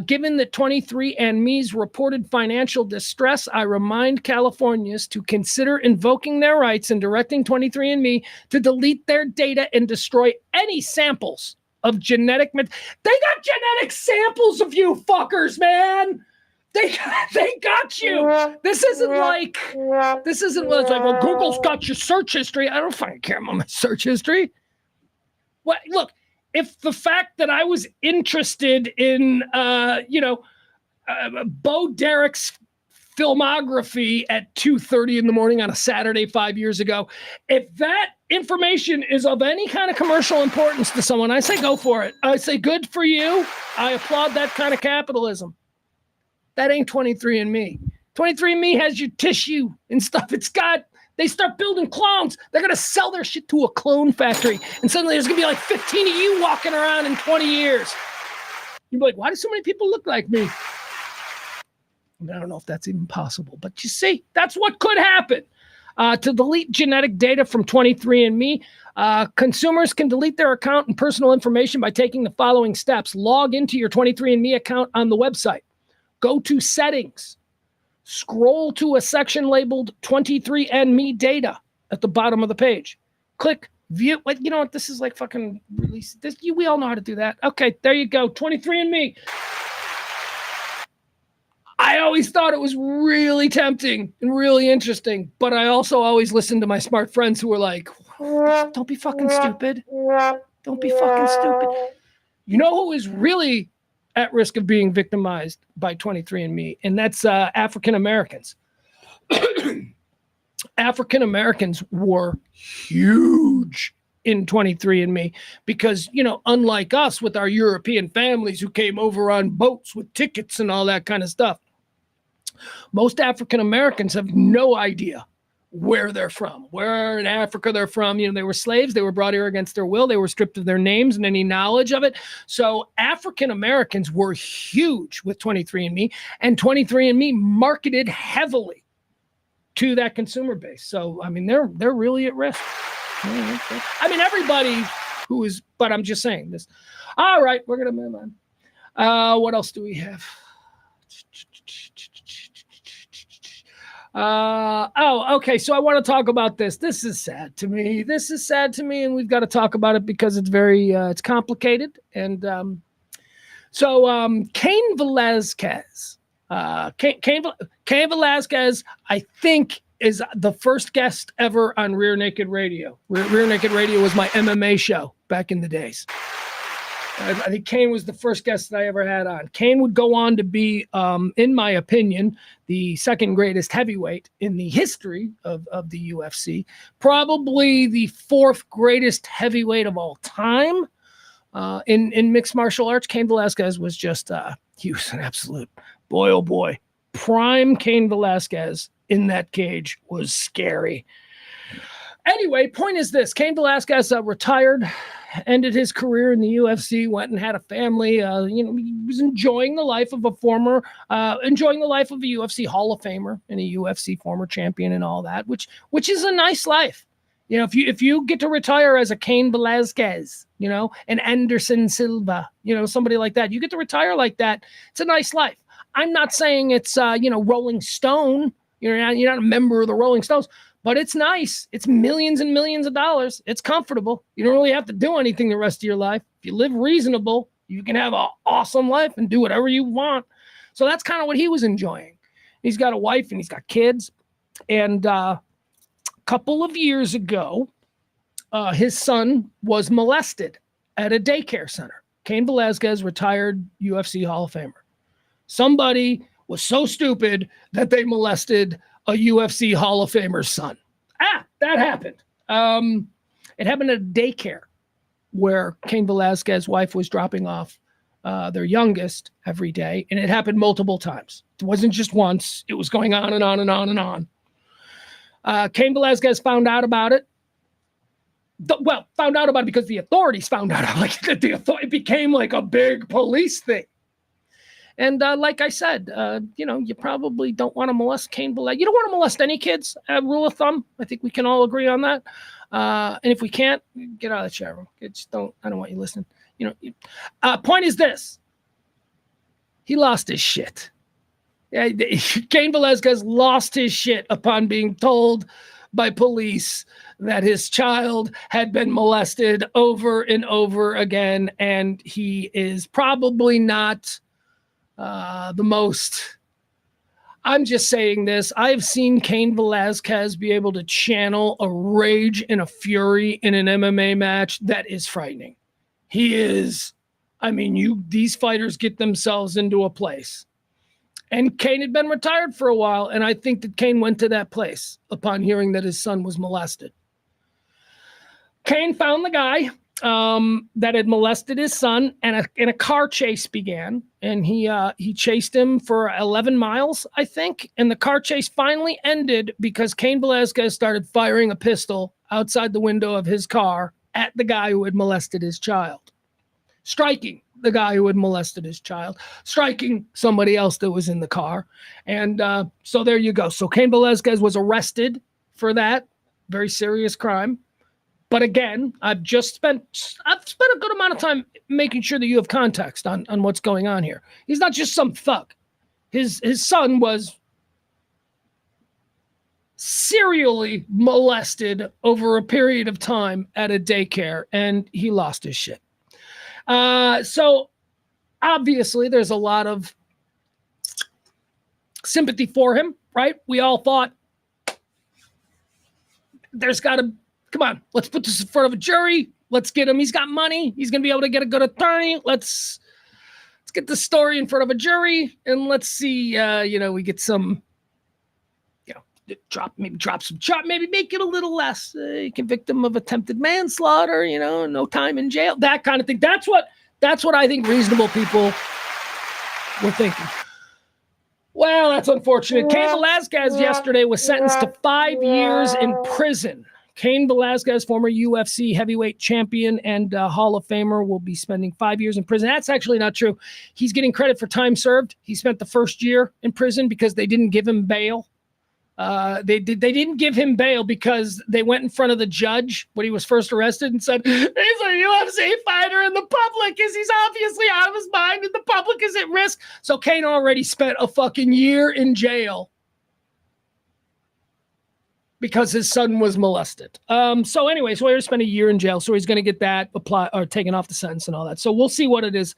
Given that 23andMe's reported financial distress, I remind Californians to consider invoking their rights and directing 23andMe to delete their data and destroy any samples of genetic. They got genetic samples of you fuckers, man. They got you. This isn't like well, Google's got your search history. I don't fucking care about my search history. What? Look, if the fact that I was interested in, Bo Derek's filmography at 2:30 in the morning on a Saturday 5 years ago, if that information is of any kind of commercial importance to someone, I say go for it. I say good for you. I applaud that kind of capitalism. That ain't 23andMe. 23andMe has your tissue and stuff. They start building clones. They're going to sell their shit to a clone factory. And suddenly there's going to be like 15 of you walking around in 20 years. You'd be like, why do so many people look like me? I don't know if that's even possible, but you see, that's what could happen. To delete genetic data from 23andMe, consumers can delete their account and personal information by taking the following steps. Log into your 23andMe account on the website. Go to settings. Scroll to a section labeled 23andMe data at the bottom of the page. Click view. Like, you know what? This is like fucking release. We all know how to do that. Okay, there you go. 23andMe. I always thought it was really tempting and really interesting, but I also always listened to my smart friends who were like, don't be fucking stupid. Don't be fucking stupid. You know who is really at risk of being victimized by 23andMe? And that's African Americans. African Americans were huge in 23andMe because, unlike us with our European families who came over on boats with tickets and all that kind of stuff, most African Americans have no idea where they're from, where in Africa they're from. They were slaves. They were brought here against their will. They were stripped of their names and any knowledge of it. So African Americans were huge with 23andMe, and 23andMe marketed heavily to that consumer base. So, I mean, they're really at risk. I mean, everybody who is, but I'm just saying this. All right, we're going to move on. What else do we have? Okay. So I want to talk about this. This is sad to me. And we've got to talk about it because it's very, it's complicated. And Cain Velasquez, Cain Velasquez, I think, is the first guest ever on Rear Naked Radio. Rear Naked Radio was my MMA show back in the days. I think Cain was the first guest that I ever had on. Cain would go on to be, in my opinion, the second greatest heavyweight in the history of the UFC. Probably the fourth greatest heavyweight of all time in mixed martial arts. Cain Velasquez was just, he was an absolute, boy, oh boy. Prime Cain Velasquez in that cage was scary. Anyway, point is this. Cain Velasquez retired, ended his career in the UFC, went and had a family. He was enjoying the life of a UFC Hall of Famer and a UFC former champion and all that, which is a nice life. You know, if you get to retire as a Cain Velasquez, an Anderson Silva, somebody like that, you get to retire like that. It's a nice life. I'm not saying it's, Rolling Stone. You're not a member of the Rolling Stones, but it's nice. It's millions and millions of dollars. It's comfortable. You don't really have to do anything the rest of your life. If you live reasonable, you can have an awesome life and do whatever you want. So that's kind of what he was enjoying. He's got a wife and he's got kids. And a couple of years ago, his son was molested at a daycare center. Cain Velasquez, retired UFC Hall of Famer. Somebody was so stupid that they molested a UFC Hall of Famer's son. That happened. It happened at a daycare where Cain Velasquez's wife was dropping off their youngest every day, and it happened multiple times. It wasn't just once. It was going on and on and on and on. Cain Velasquez found out about it. Found out about it because the authorities found out. It became like a big police thing. And like I said, you probably don't want to molest Cain Velasquez. You don't want to molest any kids. Rule of thumb. I think we can all agree on that. And if we can't, get out of the chat room. I don't want you listening. Point is this. He lost his shit. Cain Velasquez lost his shit upon being told by police that his child had been molested over and over again. And he is probably not the most, I'm just saying this. I've seen Cain Velasquez be able to channel a rage and a fury in an MMA match that is frightening. He is, these fighters get themselves into a place. And Cain had been retired for a while, and I think that Cain went to that place upon hearing that his son was molested. Cain found the guy that had molested his son, and a car chase began, and he chased him for 11 miles, I think, and the car chase finally ended because Cain Velasquez started firing a pistol outside the window of his car at the guy who had molested his child, striking the guy who had molested his child, striking somebody else that was in the car, and so there you go. So Cain Velasquez was arrested for that very serious crime. But again, I've spent a good amount of time making sure that you have context on what's going on here. He's not just some thug. His son was serially molested over a period of time at a daycare, and he lost his shit. So obviously there's a lot of sympathy for him, right? We all thought there's got to, come on, let's put this in front of a jury. Let's get him. He's got money. He's going to be able to get a good attorney. Let's get the story in front of a jury, and let's see, we get some, drop some charge, maybe make it a little less, convict him of attempted manslaughter, no time in jail, that kind of thing. That's what I think reasonable people were thinking. Well, that's unfortunate. Cain Velasquez yesterday was sentenced to 5 years in prison. Cain Velasquez, former UFC heavyweight champion and Hall of Famer, will be spending 5 years in prison. That's actually not true. He's getting credit for time served. He spent the first year in prison because they didn't give him bail. They didn't give him bail because they went in front of the judge when he was first arrested and said, he's a UFC fighter and the public he's obviously out of his mind and the public is at risk. So Cain already spent a fucking year in jail because his son was molested. So he already spent a year in jail. So he's going to get that taken off the sentence and all that. So we'll see what it is.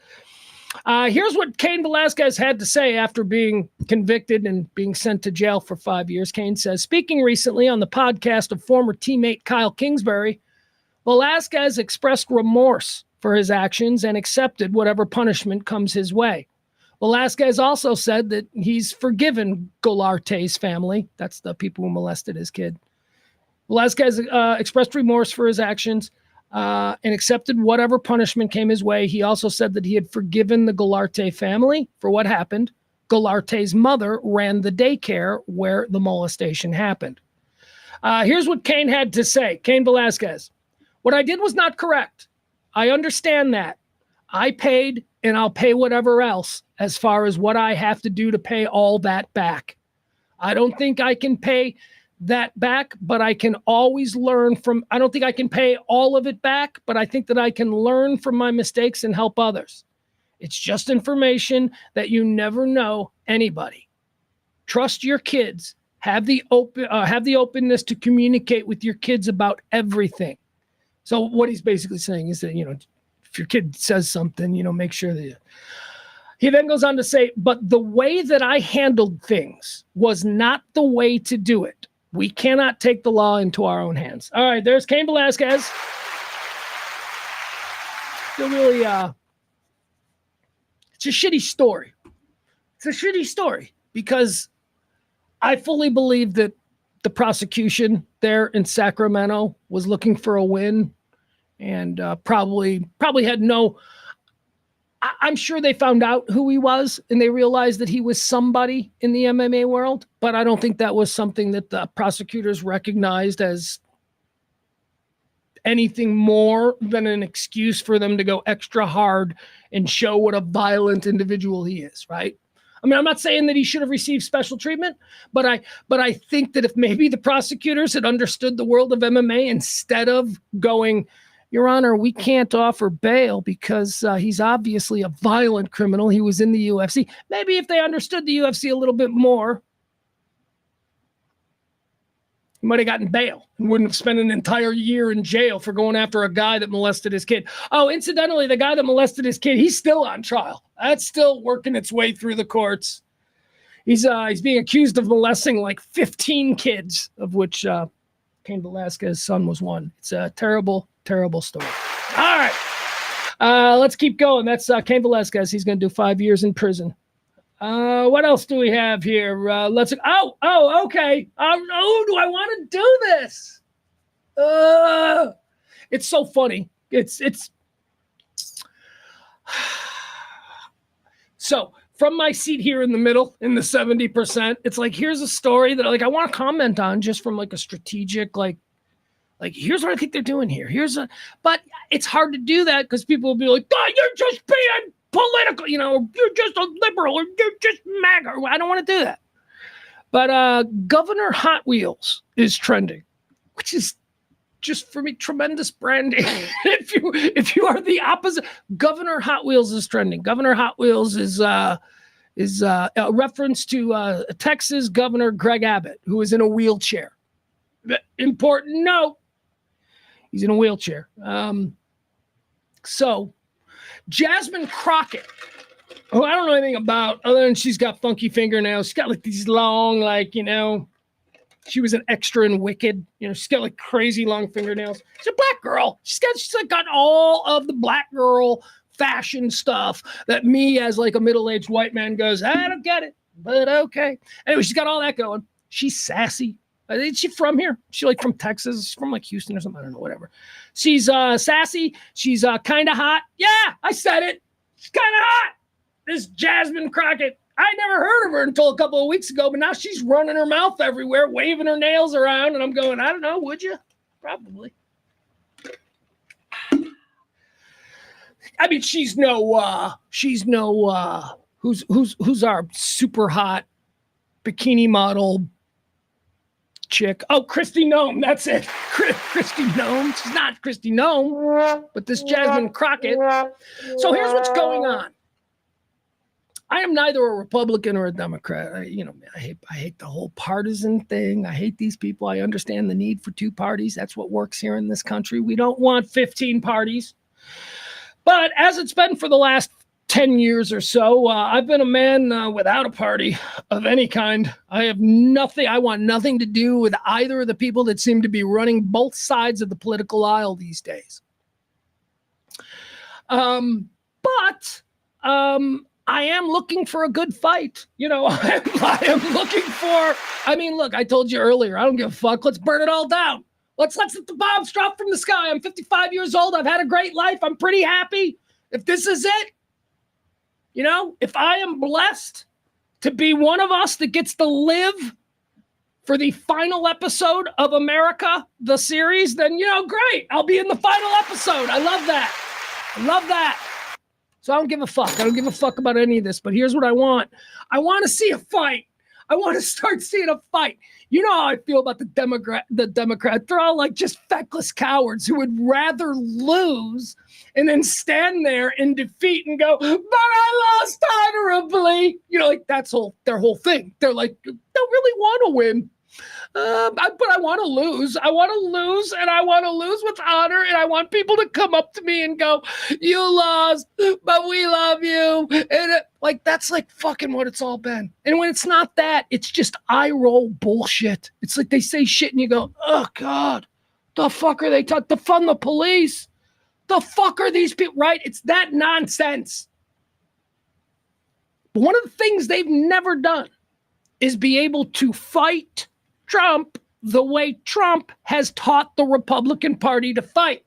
Here's what Cain Velasquez had to say after being convicted and being sent to jail for 5 years. Cain says, speaking recently on the podcast of former teammate Kyle Kingsbury, Velasquez expressed remorse for his actions and accepted whatever punishment comes his way. Velasquez also said that he's forgiven Golarte's family. That's the people who molested his kid. Velasquez expressed remorse for his actions and accepted whatever punishment came his way. He also said that he had forgiven the Golarte family for what happened. Golarte's mother ran the daycare where the molestation happened. Here's what Cain had to say. Cain Velasquez, what I did was not correct. I understand that. I paid and I'll pay whatever else as far as what I have to do to pay all that back. I don't think I can pay that back, but I can always learn from, I don't think I can pay all of it back, but I think that I can learn from my mistakes and help others. It's just information that you never know anybody. Trust your kids. Have the openness to communicate with your kids about everything. So what he's basically saying is that, if your kid says something, make sure that he then goes on to say, but the way that I handled things was not the way to do it. We cannot take the law into our own hands. All right, there's Cain Velasquez. Still really, it's a shitty story. It's a shitty story because I fully believe that the prosecution there in Sacramento was looking for a win and probably had no, I'm sure they found out who he was and they realized that he was somebody in the MMA world, but I don't think that was something that the prosecutors recognized as anything more than an excuse for them to go extra hard and show what a violent individual he is, right? I mean, I'm not saying that he should have received special treatment, but I think that if maybe the prosecutors had understood the world of MMA instead of going, Your Honor, we can't offer bail because he's obviously a violent criminal. He was in the UFC. Maybe if they understood the UFC a little bit more, he might have gotten bail and wouldn't have spent an entire year in jail for going after a guy that molested his kid. Oh, incidentally, the guy that molested his kid, he's still on trial. That's still working its way through the courts. He's being accused of molesting like 15 kids, of which Cain Velasquez's son was one. It's a terrible, terrible story. All right. Let's keep going. That's Cain Velasquez. He's going to do 5 years in prison. What else do we have here? Okay. Do I want to do this? It's so funny. It's so from my seat here in the middle, in the 70%, it's like, here's a story that I want to comment on just from a strategic, here's what I think they're doing here. But it's hard to do that because people will be like, oh, you're just being political, you're just a liberal, or you're just MAGA. I don't want to do that. But Governor Hot Wheels is trending, which is just for me tremendous branding. if you are the opposite, Governor Hot Wheels is trending. Governor Hot Wheels is a reference to Texas Governor Greg Abbott, who is in a wheelchair. Important note, he's in a wheelchair. So Jasmine Crockett, who I don't know anything about other than she's got funky fingernails. She's got these long, she was an extra in Wicked. She's got crazy long fingernails. She's a black girl. She's got all of the black girl fashion stuff that me as a middle-aged white man goes, I don't get it, but okay. Anyway, she's got all that going. She's sassy. Is she from here? She from Texas? She's from Houston or something. I don't know, whatever. She's sassy. She's kind of hot. Yeah, I said it. She's kind of hot. This Jasmine Crockett. I never heard of her until a couple of weeks ago, but now she's running her mouth everywhere, waving her nails around, and I'm going, I don't know, would you? Probably. I mean, she's no who's our super hot bikini model chick. Oh, Christy Nome. That's it. Christy Nome. She's not Christy Nome, but this Jasmine Crockett. So here's what's going on. I am neither a Republican or a Democrat. I hate the whole partisan thing. I hate these people. I understand the need for two parties. That's what works here in this country. We don't want 15 parties. But as it's been for the last 10 years or so, I've been a man without a party of any kind. I want nothing to do with either of the people that seem to be running both sides of the political aisle these days. But I am looking for a good fight. I am looking for, look, I told you earlier, I don't give a fuck. Let's burn it all down. Let's let the bombs drop from the sky. I'm 55 years old. I've had a great life. I'm pretty happy. If this is it, if I am blessed to be one of us that gets to live for the final episode of America, the series, then, great. I'll be in the final episode. I love that. So I don't give a fuck. I don't give a fuck about any of this, but here's what I want. I want to see a fight. I want to start seeing a fight. You know how I feel about the Democrat. They're all like just feckless cowards who would rather lose and then stand there in defeat and go, but I lost honorably. That's their whole thing. They're like, don't really want to win. But I want to lose. I want to lose, and I want to lose with honor, and I want people to come up to me and go, you lost, but we love you. And that's like fucking what it's all been. And when it's not that, it's just eye roll bullshit. It's like they say shit and you go, oh God, the fuck are they talking? Defund the police. The fuck are these people, right? It's that nonsense. But one of the things they've never done is be able to fight Trump the way Trump has taught the Republican Party to fight.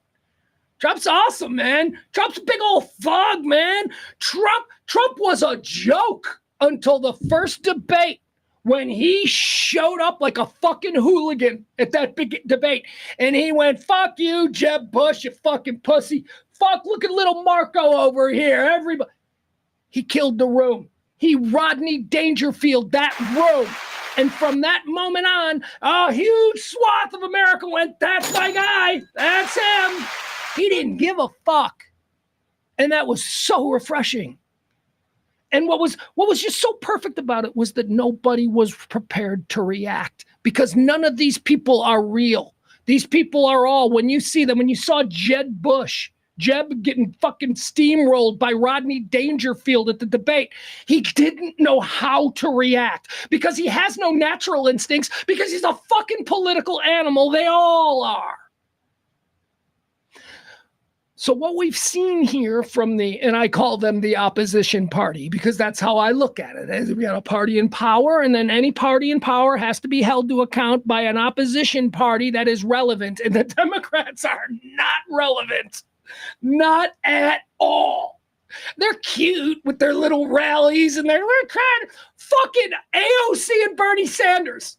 Trump's awesome, man. Trump's a big old thug, man. Trump was a joke until the first debate when he showed up like a fucking hooligan at that big debate. And he went, fuck you, Jeb Bush, you fucking pussy. Fuck, look at little Marco over here. Everybody. He killed the room. He Rodney Dangerfield that room. And from that moment on, a huge swath of America went, that's my guy. That's him. He didn't give a fuck. And that was so refreshing. And what was just so perfect about it was that nobody was prepared to react because none of these people are real. These people are all, when you see them, when you saw Jeb getting fucking steamrolled by Rodney Dangerfield at the debate, he didn't know how to react because he has no natural instincts because he's a fucking political animal. They all are. So what we've seen here from and I call them the opposition party because that's how I look at it. We got a party in power, and then any party in power has to be held to account by an opposition party that is relevant, and the Democrats are not relevant. Not at all. They're cute with their little rallies and they're crying. Fucking AOC and Bernie Sanders.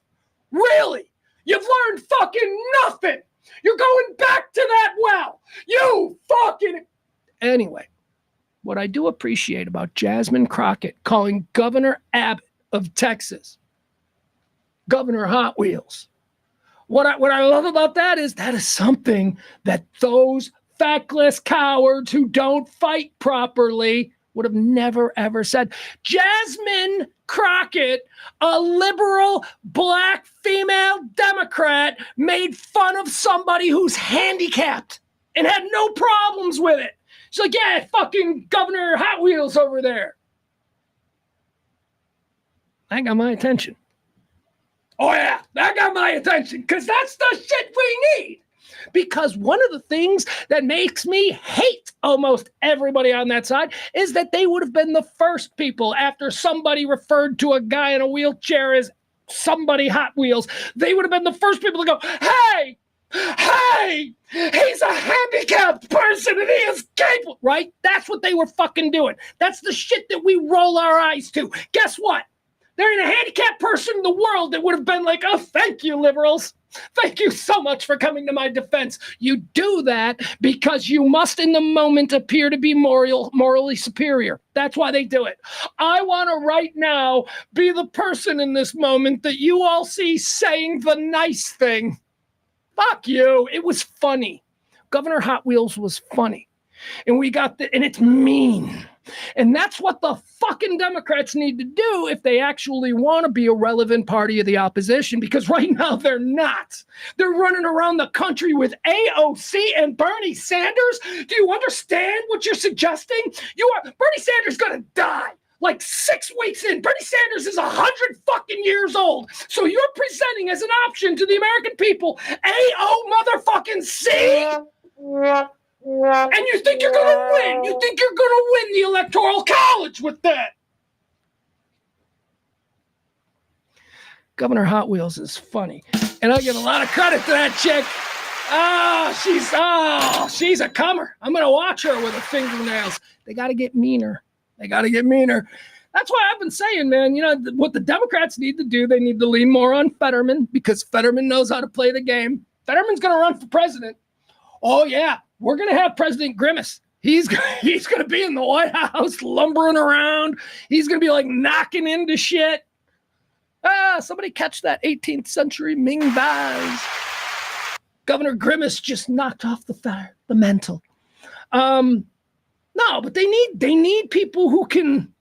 Really? You've learned fucking nothing. You're going back to that well. You fucking... Anyway, what I do appreciate about Jasmine Crockett calling Governor Abbott of Texas Governor Hot Wheels. What I love about that is something that those feckless cowards who don't fight properly would have never, ever said. Jasmine Crockett, a liberal black female Democrat, made fun of somebody who's handicapped and had no problems with it. She's like, yeah, fucking Governor Hot Wheels over there. That got my attention. Oh, yeah, that got my attention because that's the shit we need. Because one of the things that makes me hate almost everybody on that side is that they would have been the first people after somebody referred to a guy in a wheelchair as somebody Hot Wheels. They would have been the first people to go, hey, he's a handicapped person and he is capable, right? That's what they were fucking doing. That's the shit that we roll our eyes to. Guess what? There ain't a handicapped person in the world that would have been like, oh, thank you, liberals. Thank you so much for coming to my defense. You do that because you must in the moment appear to be morally superior. That's why they do it. I want to right now be the person in this moment that you all see saying the nice thing. Fuck you. It was funny. Governor Hot Wheels was funny. And and it's mean. And that's what the fucking Democrats need to do if they actually want to be a relevant party of the opposition, because right now they're not. They're running around the country with AOC and Bernie Sanders. Do you understand what you're suggesting? Bernie Sanders going to die. Like 6 weeks in, Bernie Sanders is 100 fucking years old. So you're presenting as an option to the American people, AO motherfucking C? And you think you're going to win. You think you're going to win the Electoral College with that. Governor Hot Wheels is funny. And I give a lot of credit to that chick. She's a comer. I'm going to watch her with her fingernails. They got to get meaner. That's why I've been saying, man, what the Democrats need to do, they need to lean more on Fetterman, because Fetterman knows how to play the game. Fetterman's going to run for president. Oh, yeah. We're going to have President Grimace. He's going to be in the White House lumbering around. He's going to be like knocking into shit. Somebody catch that 18th century Ming vase. Governor Grimace just knocked off the mental. No, but they need people who can,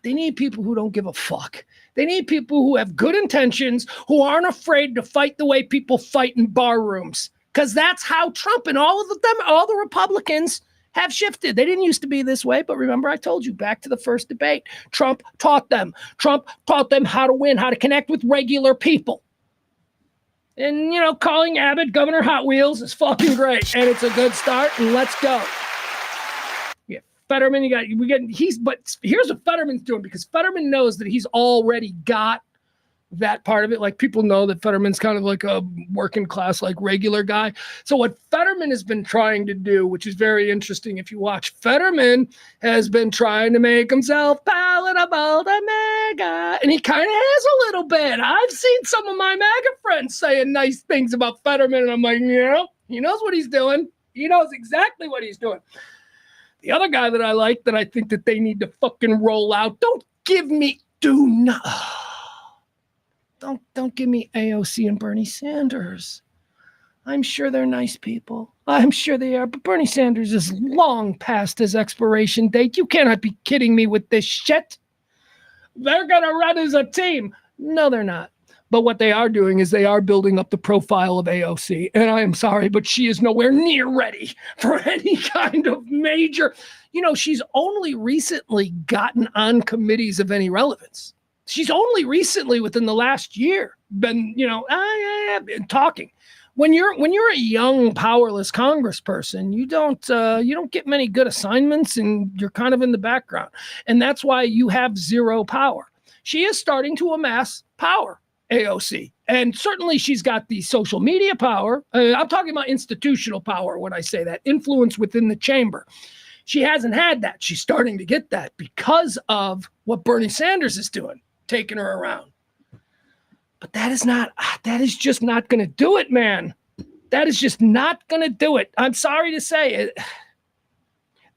they need people who don't give a fuck. They need people who have good intentions, who aren't afraid to fight the way people fight in bar rooms. Because that's how Trump and all the Republicans have shifted. They didn't used to be this way, but remember I told you back to the first debate, Trump taught them how to win, how to connect with regular people. And, calling Abbott Governor Hot Wheels is fucking great. And it's a good start, and let's go. Yeah, Fetterman, but here's what Fetterman's doing, because Fetterman knows that he's already got that part of it. Like, people know that Fetterman's kind of like a working class, like regular guy. So what Fetterman has been trying to do, which is very interesting, if you watch, Fetterman has been trying to make himself palatable to MAGA. And he kind of has a little bit. I've seen some of my MAGA friends saying nice things about Fetterman. And I'm like, he knows what he's doing. He knows exactly what he's doing. The other guy that I like, that I think that they need to fucking roll out, don't give me AOC and Bernie Sanders. I'm sure they're nice people. I'm sure they are. But Bernie Sanders is long past his expiration date. You cannot be kidding me with this shit. They're going to run as a team. No, they're not. But what they are doing is they are building up the profile of AOC. And I am sorry, but she is nowhere near ready for any kind of major. She's only recently gotten on committees of any relevance. She's only recently, within the last year, been, been talking. When you're a young, powerless congressperson, you don't get many good assignments, and you're kind of in the background. And that's why you have zero power. She is starting to amass power, AOC. And certainly she's got the social media power. I'm talking about institutional power when I say that, influence within the chamber. She hasn't had that. She's starting to get that because of what Bernie Sanders is doing, taking her around. But that is just not going to do it, man. That is just not going to do it. I'm sorry to say it.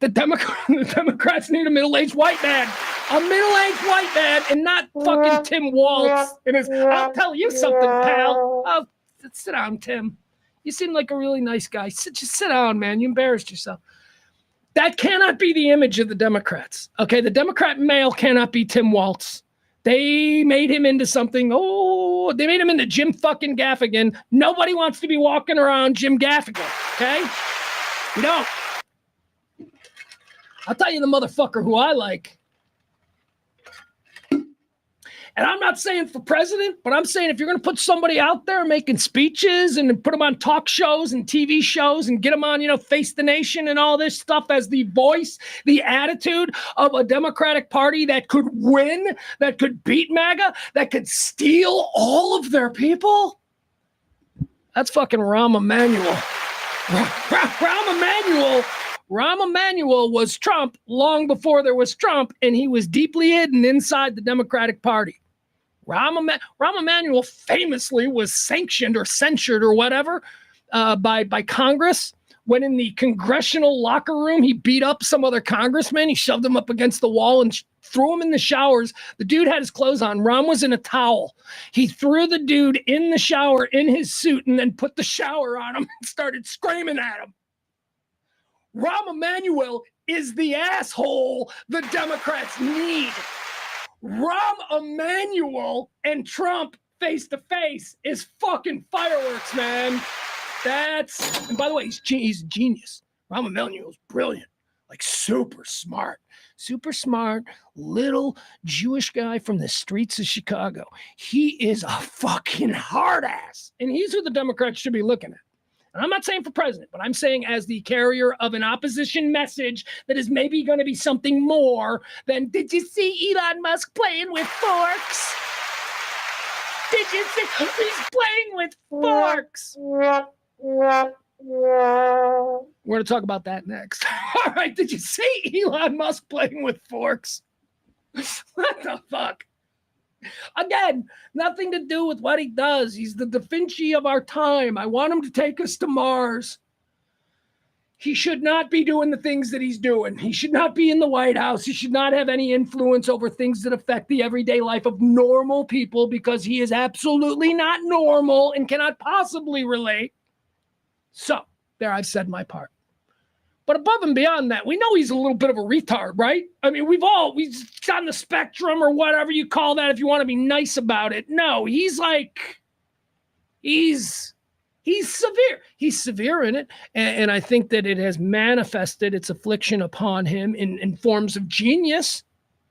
The Democrats need a middle-aged white man. A middle-aged white man, and not fucking Tim Walz. I'll tell you something, pal. Oh, sit down, Tim. You seem like a really nice guy. Just sit down, man. You embarrassed yourself. That cannot be the image of the Democrats. Okay, the Democrat male cannot be Tim Walz. They made him into something. Oh, they made him into Jim fucking Gaffigan. Nobody wants to be walking around Jim Gaffigan, okay? You don't. I'll tell you the motherfucker who I like. And I'm not saying for president, but I'm saying if you're going to put somebody out there making speeches and put them on talk shows and TV shows and get them on, Face the Nation and all this stuff as the voice, the attitude of a Democratic Party that could win, that could beat MAGA, that could steal all of their people, that's fucking Rahm Emanuel. Rahm Emanuel was Trump long before there was Trump, and he was deeply hidden inside the Democratic Party. Rahm Emanuel famously was sanctioned or censured or whatever by Congress. When in the congressional locker room, he beat up some other congressman. He shoved him up against the wall and threw him in the showers. The dude had his clothes on. Rahm was in a towel. He threw the dude in the shower in his suit and then put the shower on him and started screaming at him. Rahm Emanuel is the asshole the Democrats need. Rahm Emanuel and Trump face to face is fucking fireworks, man. And by the way, he's a genius. Rahm Emanuel's brilliant, like super smart, little Jewish guy from the streets of Chicago. He is a fucking hard ass, and he's who the Democrats should be looking at. And I'm not saying for president, but I'm saying as the carrier of an opposition message that is maybe going to be something more than, did you see Elon Musk playing with forks? Did you see? He's playing with forks. We're going to talk about that next. All right, did you see Elon Musk playing with forks? What the fuck? Again, nothing to do with what he does. He's the Da Vinci of our time. I want him to take us to Mars. He should not be doing the things that he's doing. He should not be in the White House. He should not have any influence over things that affect the everyday life of normal people because he is absolutely not normal and cannot possibly relate. So, there, I've said my part. But above and beyond that, we know he's a little bit of a retard, right? I mean, we've on the spectrum or whatever you call that if you want to be nice about it. No, he's severe. He's severe in it. And I think that it has manifested its affliction upon him in forms of genius,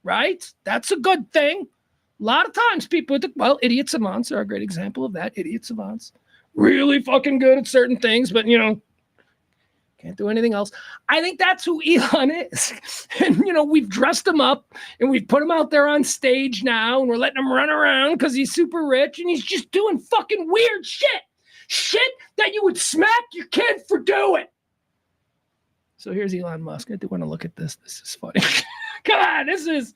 right? That's a good thing. A lot of times people think, well, idiot savants are a great example of that. Idiot savants. Really fucking good at certain things, but, can't do anything else. I think that's who Elon is. And, we've dressed him up and we've put him out there on stage now and we're letting him run around because he's super rich and he's just doing fucking weird shit. Shit that you would smack your kid for doing. So here's Elon Musk. I do want to look at this. This is funny. Come on. This is,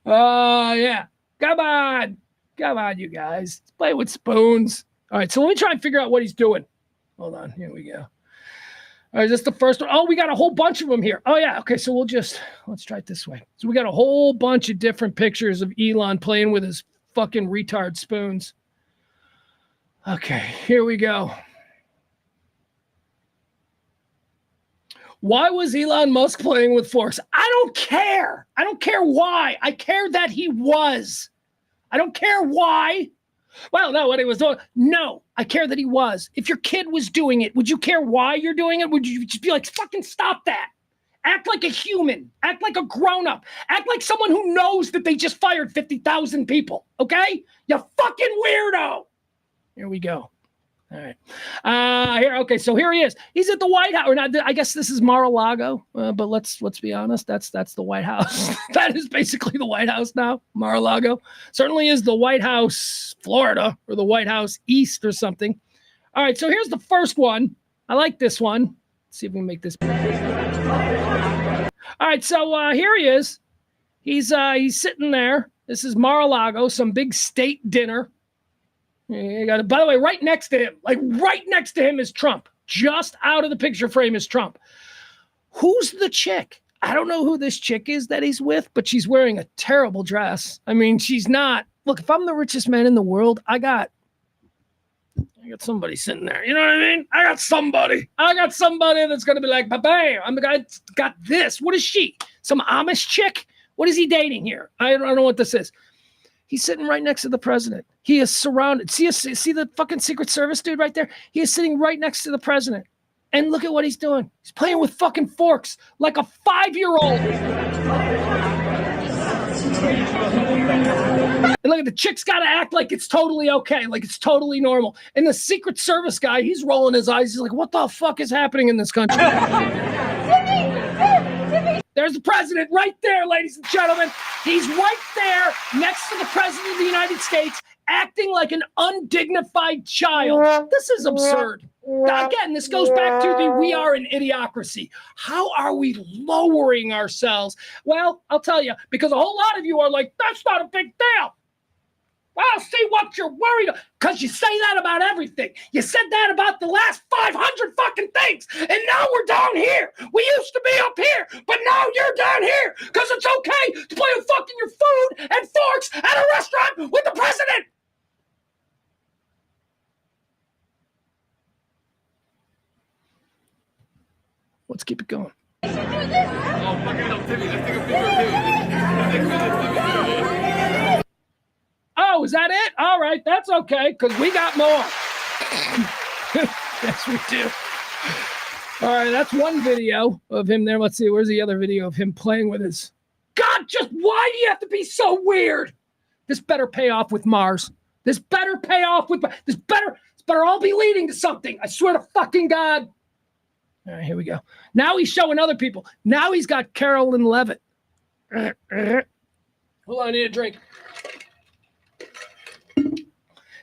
yeah. Come on, you guys. Play with spoons. All right, so let me try and figure out what he's doing. Hold on. Here we go. All right, this is the first one. Oh, we got a whole bunch of them here. Oh, yeah. Okay, so let's try it this way. So we got a whole bunch of different pictures of Elon playing with his fucking retard spoons. Okay, here we go. Why was Elon Musk playing with forks? I don't care. I don't care why. I care that he was. I don't care why. Well, no, what he was doing. No, I care that he was. If your kid was doing it, would you care why you're doing it? Would you just be like, fucking stop that? Act like a human. Act like a grown-up. Act like someone who knows that they just fired 50,000 people, okay? You fucking weirdo. Here we go. All right. Okay, so here he is. He's at the White House. Or not, I guess this is Mar-a-Lago, but let's be honest. That's the White House. That is basically the White House now, Mar-a-Lago. Certainly is the White House, Florida, or the White House East or something. All right, so here's the first one. I like this one. Let's see if we can make this. All right, so here he is. He's sitting there. This is Mar-a-Lago, some big state dinner. By the way, right next to him, is Trump. Just out of the picture frame is Trump. Who's the chick? I don't know who this chick is that he's with, but she's wearing a terrible dress. I mean, she's not. Look, if I'm the richest man in the world, I got somebody sitting there. You know what I mean? I got somebody that's going to be like, bam, I'm the guy that's got this. What is she? Some Amish chick? What is he dating here? I don't know what this is. He's sitting right next to the president. He is surrounded. See the fucking Secret Service dude right there? He is sitting right next to the president. And look at what he's doing. He's playing with fucking forks like a 5-year-old. And look at the chick's got to act like it's totally okay, like it's totally normal. And the Secret Service guy, he's rolling his eyes. He's like, what the fuck is happening in this country? There's the president right there, ladies and gentlemen. He's right there next to the president of the United States, acting like an undignified child. This is absurd. Again, this goes back to the we are an idiocracy. How are we lowering ourselves? Well, I'll tell you, because a whole lot of you are like, that's not a big deal. I'll see what you're worried about. Because you say that about everything. You said that about the last 500 fucking things. And now we're down here. We used to be up here, but now you're down here. Because it's okay to play with fucking your food and forks at a restaurant with the president. Let's keep it going. Oh, is that it? All right, that's okay, because we got more. Yes, we do. All right, that's one video of him there. Let's see, where's the other video of him playing with his... God, just why do you have to be so weird? This better pay off with Mars. This better pay off with... This better all be leading to something. I swear to fucking God. All right, here we go. Now he's showing other people. Now he's got Carolyn Levitt. Hold on, I need a drink.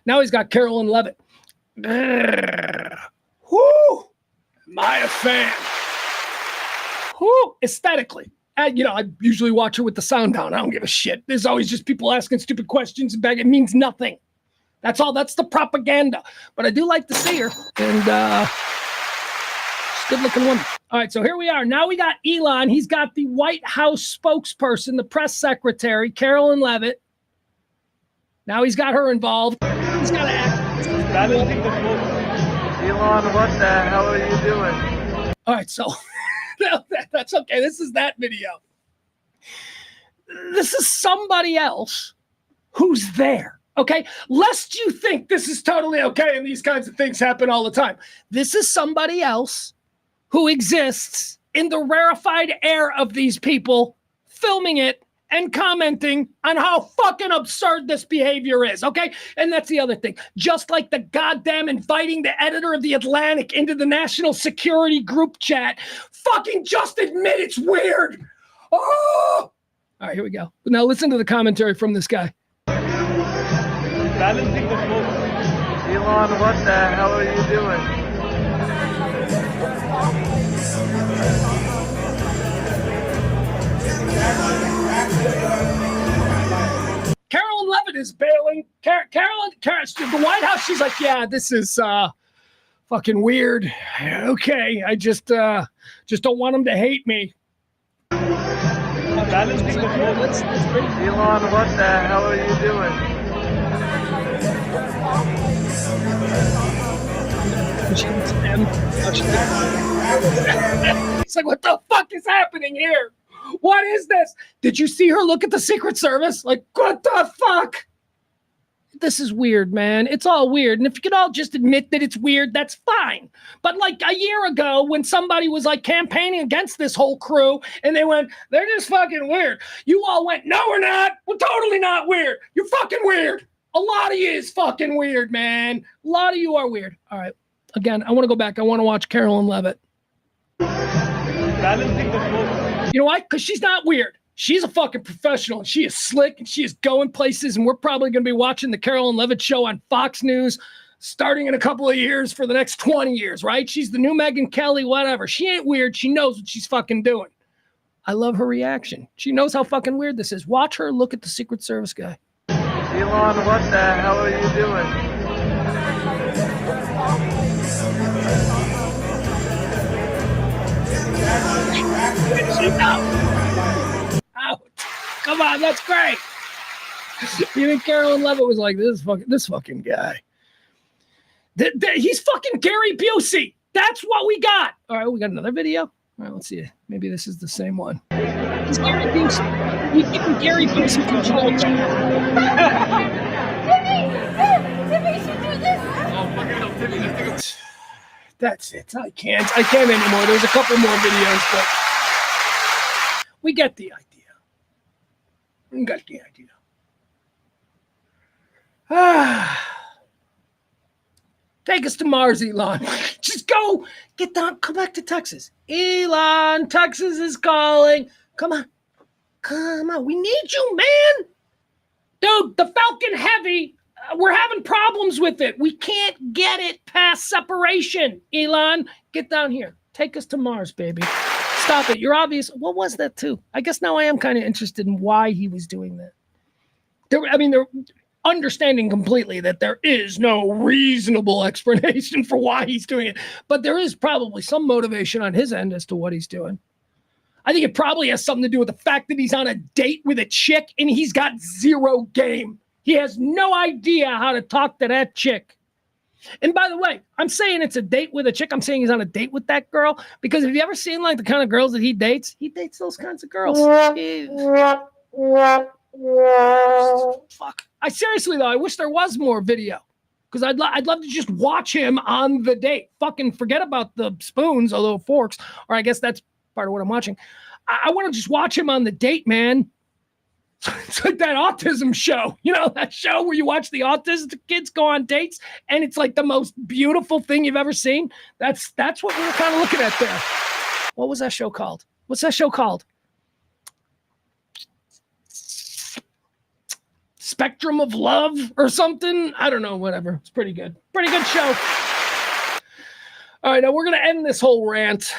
Now he's got Carolyn Levitt. Whoo! Am I a fan? Whoo! Aesthetically. And, I usually watch her with the sound down. I don't give a shit. There's always just people asking stupid questions. It means nothing. That's all. That's the propaganda. But I do like to see her. And, good looking woman. All right, so here we are. Now we got Elon. He's got the White House spokesperson, the press secretary, Carolyn Levitt. Now he's got her involved. He's got to act. Elon, what the hell are you doing? All right, so that's okay. This is that video. This is somebody else who's there. Okay, lest you think this is totally okay and these kinds of things happen all the time. This is somebody else who exists in the rarefied air of these people, filming it and commenting on how fucking absurd this behavior is, okay? And that's the other thing. Just like the goddamn inviting the editor of The Atlantic into the national security group chat, fucking just admit it's weird. Oh! All right, here we go. Now listen to the commentary from this guy. Elon, what the hell are you doing? Carolyn Levitt is bailing. Carolyn, the White House, she's like, yeah, this is fucking weird. Okay, I just don't want them to hate me. Elon, what the hell are you doing? It's like, what the fuck is happening here? What is this? Did you see her look at the Secret Service? Like, what the fuck? This is weird, man. It's all weird. And if you could all just admit that it's weird, that's fine. But like a year ago, when somebody was like campaigning against this whole crew and they went, they're just fucking weird. You all went, no, we're not. We're totally not weird. You're fucking weird. A lot of you is fucking weird, man. A lot of you are weird. All right. Again, I want to go back. I want to watch Carolyn Levitt. You know why? Because she's not weird. She's a fucking professional. And she is slick and she is going places. And we're probably going to be watching the Carolyn Levitt show on Fox News starting in a couple of years for the next 20 years, right? She's the new Megyn Kelly, whatever. She ain't weird. She knows what she's fucking doing. I love her reaction. She knows how fucking weird this is. Watch her look at the Secret Service guy. Elon, what the hell are you doing? Out. Come on, that's great. Even Carolyn Levitt was like, this fucking guy. He's fucking Gary Busey. That's what we got. All right, we got another video. All right, let's see. Maybe this is the same one. It's Gary Busey. We give Gary Busey control. Timmy should do this. Oh, fuck it up, Timmy. Let's take a... That's it. I can't anymore. There's a couple more videos, but we get the idea. We got the idea. Take us to Mars, Elon. Just go. Get down. Come back to Texas. Elon, Texas is calling. Come on. Come on. We need you, man. Dude, the Falcon Heavy, we're having problems with it. We can't get it past separation. Elon, get down here. Take us to Mars, baby. Stop it. You're obvious. What was that, too? I guess now I am kind of interested in why he was doing that. understanding completely that there is no reasonable explanation for why he's doing it, but there is probably some motivation on his end as to what he's doing. I think it probably has something to do with the fact that he's on a date with a chick and he's got zero game. He has no idea how to talk to that chick. And by the way, I'm saying it's a date with a chick. I'm saying he's on a date with that girl because have you ever seen like the kind of girls that he dates? He dates those kinds of girls. Fuck. I seriously though, I wish there was more video because I'd love to just watch him on the date. Fucking forget about the spoons, although forks, or I guess that's part of what I'm watching. I want to just watch him on the date, man. It's like that autism show, you know, that show where you watch the autistic kids go on dates and it's like the most beautiful thing you've ever seen. That's what we were kind of looking at there. What was that show called? What's that show called? Spectrum of Love or something? I don't know, whatever. It's pretty good. Pretty good show. All right, now we're going to end this whole rant,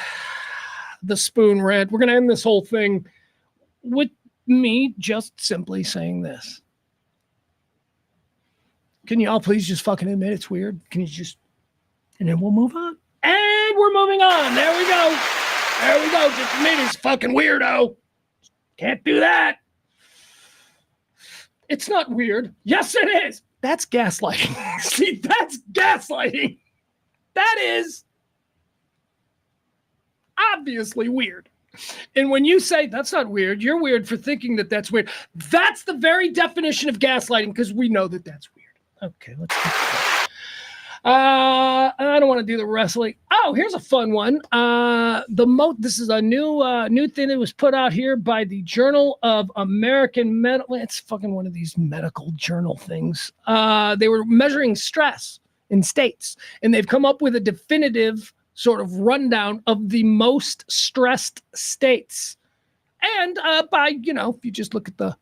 the spoon rant. We're going to end this whole thing with me just simply saying this. Can you all please just fucking admit it's weird? Can you just, and then we'll move on. And we're moving on. There we go. There we go. Just admit it's fucking weirdo. Can't do that. It's not weird. Yes, it is. That's gaslighting. See, that's gaslighting. That is obviously weird. And when you say that's not weird, you're weird for thinking that that's weird. That's the very definition of gaslighting because we know that that's weird. Okay, let's get that. I don't want to do the wrestling. Oh, here's a fun one. This is a new thing that was put out here by the Journal of American Medical. It's fucking one of these medical journal things. They were measuring stress in states, and they've come up with a definitive sort of rundown of the most stressed states. And by, you know, if you just look at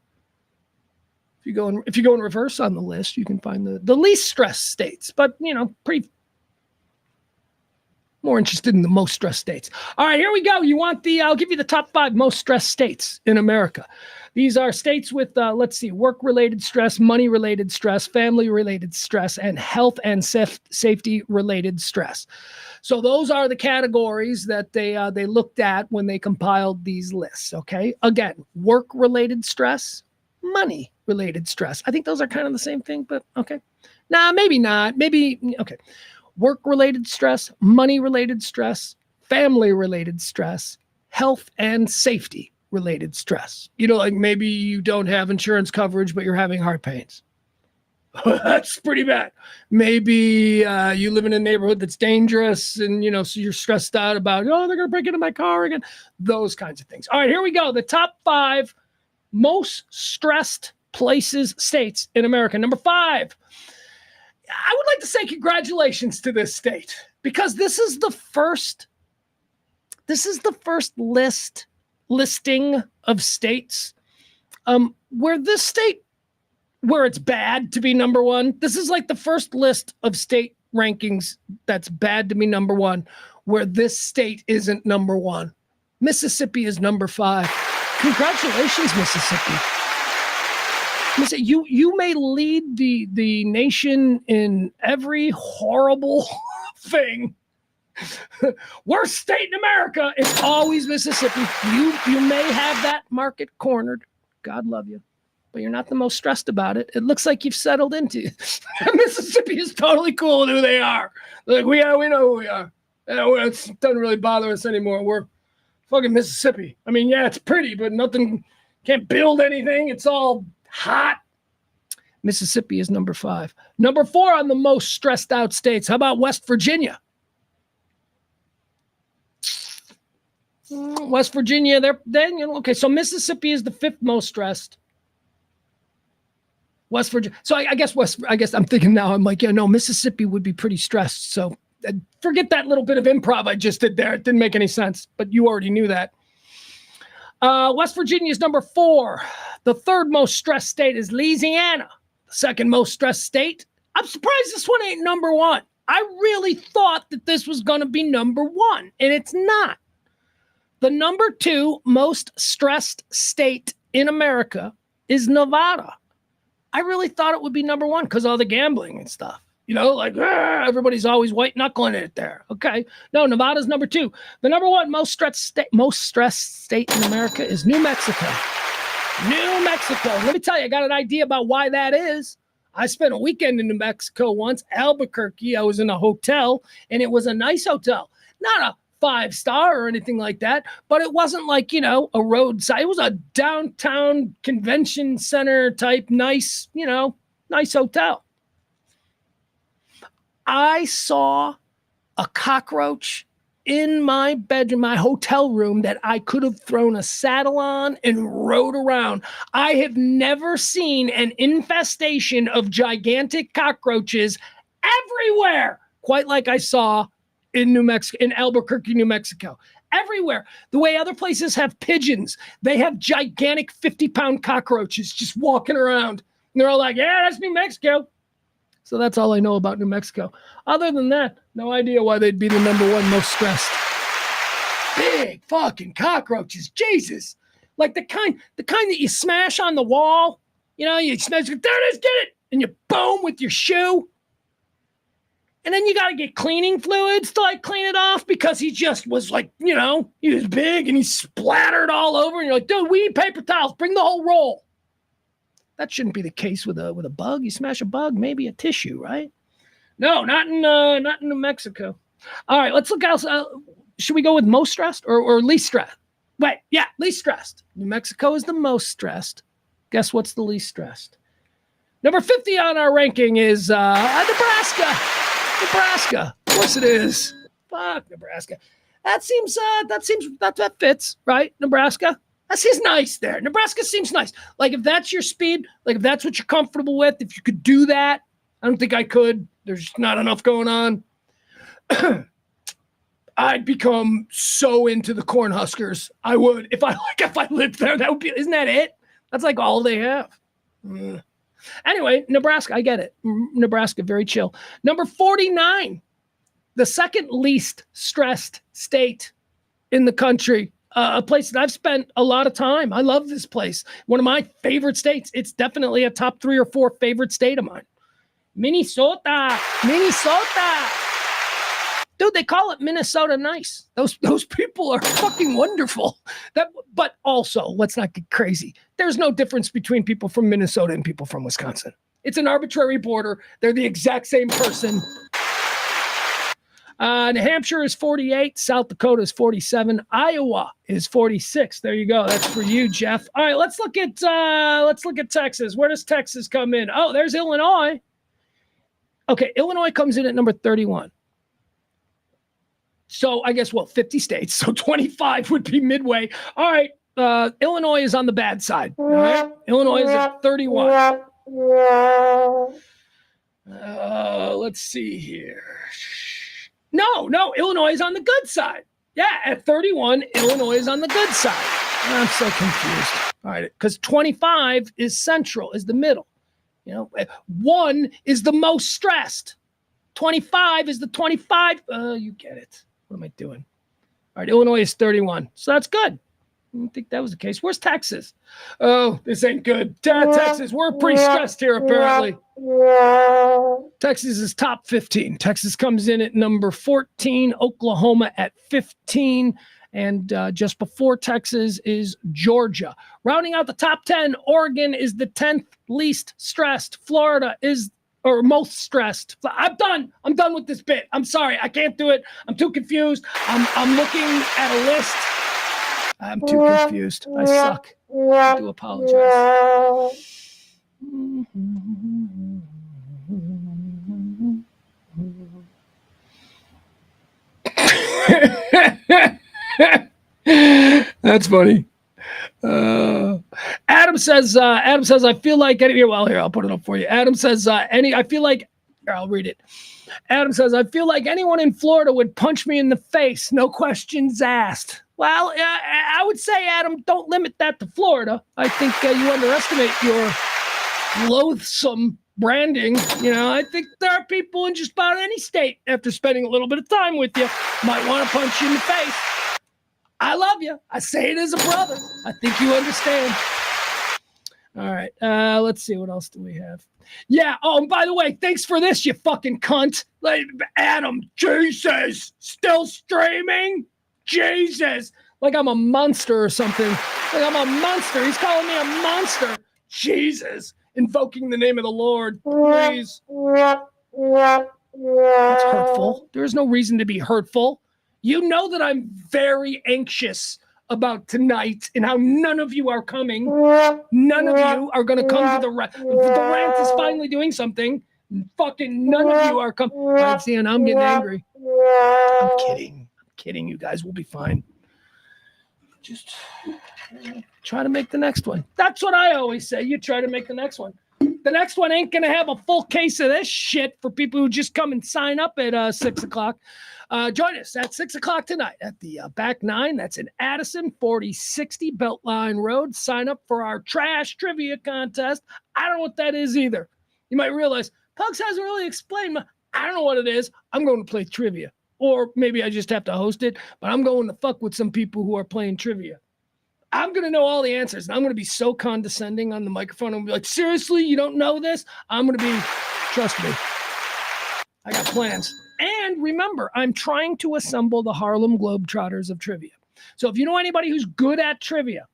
if you go in reverse on the list, you can find the least stressed states, but you know, pretty more interested in the most stressed states. All right, here we go. I'll give you the top 5 most stressed states in America. These are states with, let's see, work-related stress, money-related stress, family-related stress, and health and safety-related stress. So those are the categories that they looked at when they compiled these lists, okay? Again, work-related stress, money-related stress. I think those are kind of the same thing, but okay. Nah, maybe not. Maybe, okay. Work-related stress, money-related stress, family-related stress, health and safety-related stress. You know, like maybe you don't have insurance coverage, but you're having heart pains. That's pretty bad. Maybe you live in a neighborhood that's dangerous and, you know, so you're stressed out about, oh, they're going to break into my car again. Those kinds of things. All right, here we go. The top 5 most stressed states in America. Number 5. I would like to say congratulations to this state because this is the first listing of states where it's bad to be number 1. This is like the first list of state rankings that's bad to be number 1, where this state isn't number 1. Mississippi is number 5. Congratulations, Mississippi. You may lead the nation in every horrible thing. Worst state in America is always Mississippi. You may have that market cornered. God love you. But you're not the most stressed about it. It looks like you've settled into it. Mississippi is totally cool with who they are. Like, we know who we are. It doesn't really bother us anymore. We're fucking Mississippi. I mean, yeah, it's pretty, but nothing, can't build anything. It's all hot. Mississippi is number 5. Number 4 on the most stressed out states. How about West Virginia? West Virginia, okay, so Mississippi is the 5th most stressed. West Virginia. So I guess I'm thinking now, I'm like, yeah, no, Mississippi would be pretty stressed. So forget that little bit of improv I just did there. It didn't make any sense, but you already knew that. West Virginia is number 4. The 3rd most stressed state is Louisiana. The 2nd most stressed state. I'm surprised this one ain't number 1. I really thought that this was going to be number 1, and it's not. The number 2 most stressed state in America is Nevada. I really thought it would be number one because all the gambling and stuff. You know, like everybody's always white knuckling it there. Okay, no, Nevada's number two. The number one most stressed state in America is New Mexico. New Mexico. Let me tell you, I got an idea about why that is. I spent a weekend in New Mexico once, Albuquerque. I was in a hotel, and it was a nice hotel, not a 5-star or anything like that, but it wasn't like, you know, a roadside. It was a downtown convention center type nice, you know, nice hotel. I saw a cockroach in my bedroom, my hotel room, that I could have thrown a saddle on and rode around. I have never seen an infestation of gigantic cockroaches everywhere, quite like I saw in New Mexico, in Albuquerque, New Mexico. Everywhere. The way other places have pigeons, they have gigantic 50-pound cockroaches just walking around. And they're all like, yeah, that's New Mexico. So that's all I know about New Mexico. Other than that, no idea why they'd be the number one most stressed. Big fucking cockroaches, Jesus. Like the kind that you smash on the wall. You know, you smash it, there it is, get it. And you boom with your shoe. And then you got to get cleaning fluids to like clean it off because he just was like, you know, he was big and he splattered all over. And you're like, dude, we need paper towels. Bring the whole roll. That shouldn't be the case with a bug. You smash a bug, maybe a tissue, right? No, not in New Mexico. All right, let's look out. Should we go with most stressed or least stressed? Wait, yeah, least stressed. New Mexico is the most stressed. Guess what's the least stressed? Number 50 on our ranking is Nebraska. Nebraska. Of course it is. Fuck Nebraska. That fits, right? Nebraska. That seems nice there. Nebraska seems nice. Like if that's your speed, like if that's what you're comfortable with, if you could do that, I don't think I could. There's not enough going on. I'd become so into the Cornhuskers. I would. If I lived there, that would be, isn't that it? That's like all they have. Anyway, Nebraska, I get it. Nebraska, very chill. Number 49, the second least stressed state in the country. A place that I've spent a lot of time. I love this place. One of my favorite states. It's definitely a top 3 or 4 favorite state of mine. Minnesota. Minnesota. Dude, they call it Minnesota nice. Those people are fucking wonderful. But also, let's not get crazy. There's no difference between people from Minnesota and people from Wisconsin. It's an arbitrary border. They're the exact same person. New Hampshire is 48. South Dakota is 47. Iowa is 46. There you go. That's for you, Jeff. All right, let's look at Texas. Where does Texas come in? Oh, there's Illinois. Okay, Illinois comes in at number 31. So I guess, 50 states. So 25 would be midway. All right, Illinois is on the bad side. All right? Illinois is at 31. Let's see here. No, Illinois is on the good side. Yeah, at 31, Illinois is on the good side. I'm so confused. All right, because 25 is central, is the middle. You know, 1 is the most stressed. 25 is the 25. You get it. What am I doing? All right, Illinois is 31. So that's good. I didn't think that was the case. Where's Texas? Oh, this ain't good. Texas, we're pretty stressed here, apparently. Texas is top 15. Texas comes in at number 14. Oklahoma at 15. And just before Texas is Georgia. Rounding out the top 10, Oregon is the 10th least stressed. Florida is most stressed. I'm done with this bit. I'm sorry. I can't do it. I'm too confused. I'm looking at a list. I'm too confused. I suck. I do apologize. That's funny. Adam says, I feel like here, I'll put it up for you. Adam says, I'll read it. Adam says, I feel like anyone in Florida would punch me in the face. No questions asked. Well, I would say, Adam, don't limit that to Florida. I think you underestimate your loathsome branding. You know, I think there are people in just about any state, after spending a little bit of time with you, might want to punch you in the face. I love you. I say it as a brother. I think you understand. All right. Let's see. What else do we have? Yeah. Oh, and by the way, thanks for this, you fucking cunt. Like, Adam, Jesus, still streaming? Jesus. Like I'm a monster or something. Like I'm a monster. He's calling me a monster. Jesus. Invoking the name of the Lord. Please. That's hurtful. There is no reason to be hurtful. You know that I'm very anxious about tonight and how none of you are coming. None of you are going to come to the rant. The rant is finally doing something. Fucking none of you are coming. Right, see, and I'm getting angry. I'm kidding. I'm kidding, you guys. We'll be fine. Just try to make the next one. That's what I always say. You try to make the next one. The next one ain't going to have a full case of this shit for people who just come and sign up at 6 o'clock. Join us at 6 o'clock tonight at the Back Nine. That's in Addison, 4060 Beltline Road. Sign up for our trash trivia contest. I don't know what that is either. You might realize, Pugs hasn't really explained. I don't know what it is. I'm going to play trivia. Or maybe I just have to host it, but I'm going to fuck with some people who are playing trivia. I'm going to know all the answers, and I'm going to be so condescending on the microphone. I'm going to be like, seriously, you don't know this? I'm going to be, trust me, I got plans. And remember, I'm trying to assemble the Harlem Globetrotters of trivia. So if you know anybody who's good at trivia,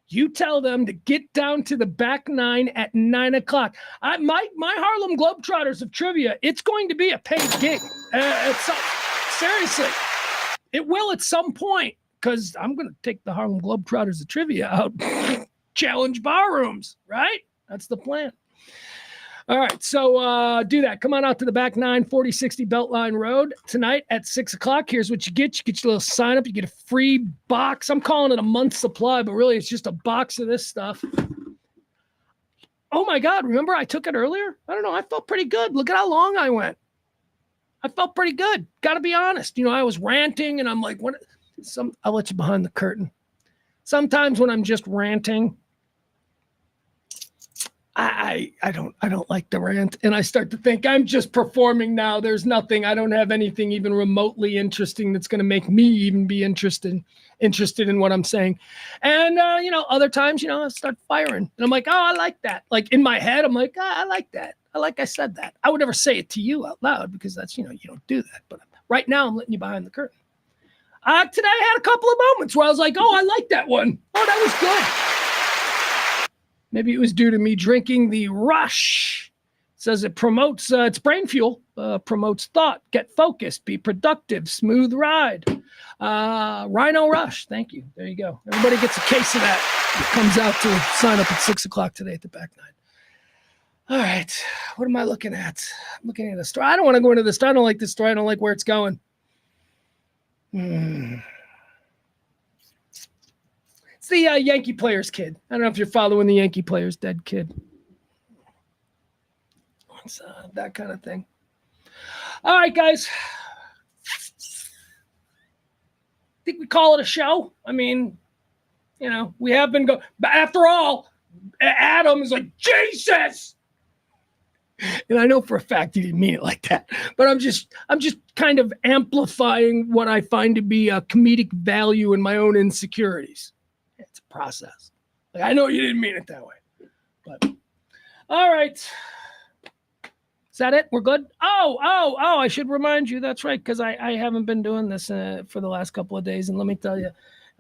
you tell them to get down to the Back Nine at 9 o'clock. My Harlem Globetrotters of trivia, it's going to be a paid gig. Seriously, it will at some point. Because I'm going to take the Harlem Globetrotters of trivia out, challenge bar rooms, right? That's the plan. All right, so do that. Come on out to the Back Nine, 4060 Beltline Road tonight at 6 o'clock. Here's what you get. You get your little sign up. You get a free box. I'm calling it a month's supply, but really it's just a box of this stuff. Oh, my God. Remember I took it earlier? I don't know. I felt pretty good. Look at how long I went. I felt pretty good. Got to be honest. You know, I was ranting, and I'm like, what? I'll let you behind the curtain. Sometimes when I'm just ranting, I don't like the rant, and I start to think I'm just performing now. There's nothing. I don't have anything even remotely interesting that's going to make me even be interested in what I'm saying. And other times, I start firing, and I'm like, oh, I like that. Like in my head, I'm like, oh, I like that. I said that. I would never say it to you out loud because that's you don't do that. But right now, I'm letting you behind the curtain. Today I had a couple of moments where I was like, oh, I like that one. Oh, that was good. Maybe it was due to me drinking the Rush. It says it promotes, it's brain fuel, promotes thought, get focused, be productive, smooth ride. Rhino Rush, thank you. There you go. Everybody gets a case of that. It comes out to sign up at 6 o'clock today at the Back Nine. All right, what am I looking at? I'm looking at the story. I don't want to go into the story. I don't like this story. I don't like where it's going. It's the Yankee Players kid. I don't know if you're following the Yankee Players dead kid. It's that kind of thing. All right, guys. Think we call it a show? I mean, we have been going. But after all, Adam is like, Jesus! And I know for a fact he didn't mean it like that, but I'm just kind of amplifying what I find to be a comedic value in my own insecurities. It's a process. Like, I know you didn't mean it that way, but all right. Is that it? We're good? Oh, I should remind you. That's right. Cause I haven't been doing this for the last couple of days. And let me tell you,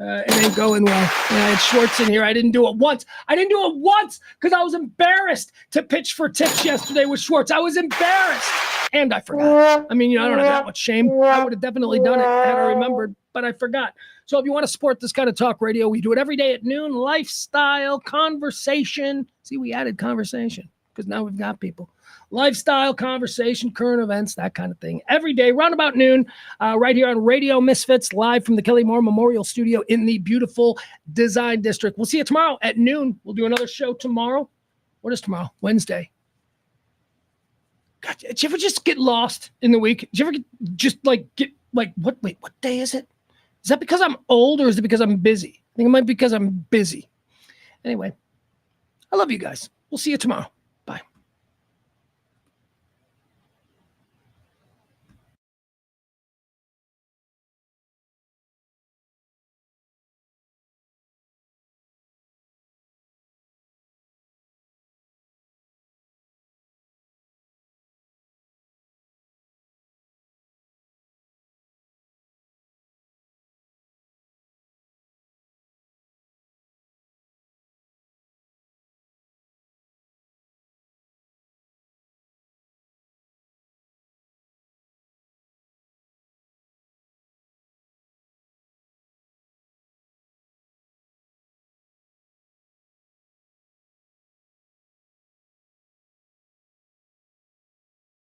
it ain't going well. I had Schwartz in here. I didn't do it once because I was embarrassed to pitch for tips yesterday with Schwartz. I was embarrassed. And I forgot. I mean, I don't have that much shame. I would have definitely done it had I remembered, but I forgot. So if you want to support this kind of talk radio, we do it every day at noon. Lifestyle, conversation. See, we added conversation because now we've got people. Lifestyle, conversation, current events, that kind of thing. Every day, round about noon, right here on Radio Misfits, live from the Kelly Moore Memorial Studio in the beautiful Design District. We'll see you tomorrow at noon. We'll do another show tomorrow. What is tomorrow? Wednesday. God, did you ever just get lost in the week? Did you ever what day is it? Is that because I'm old or is it because I'm busy? I think it might be because I'm busy. Anyway, I love you guys. We'll see you tomorrow.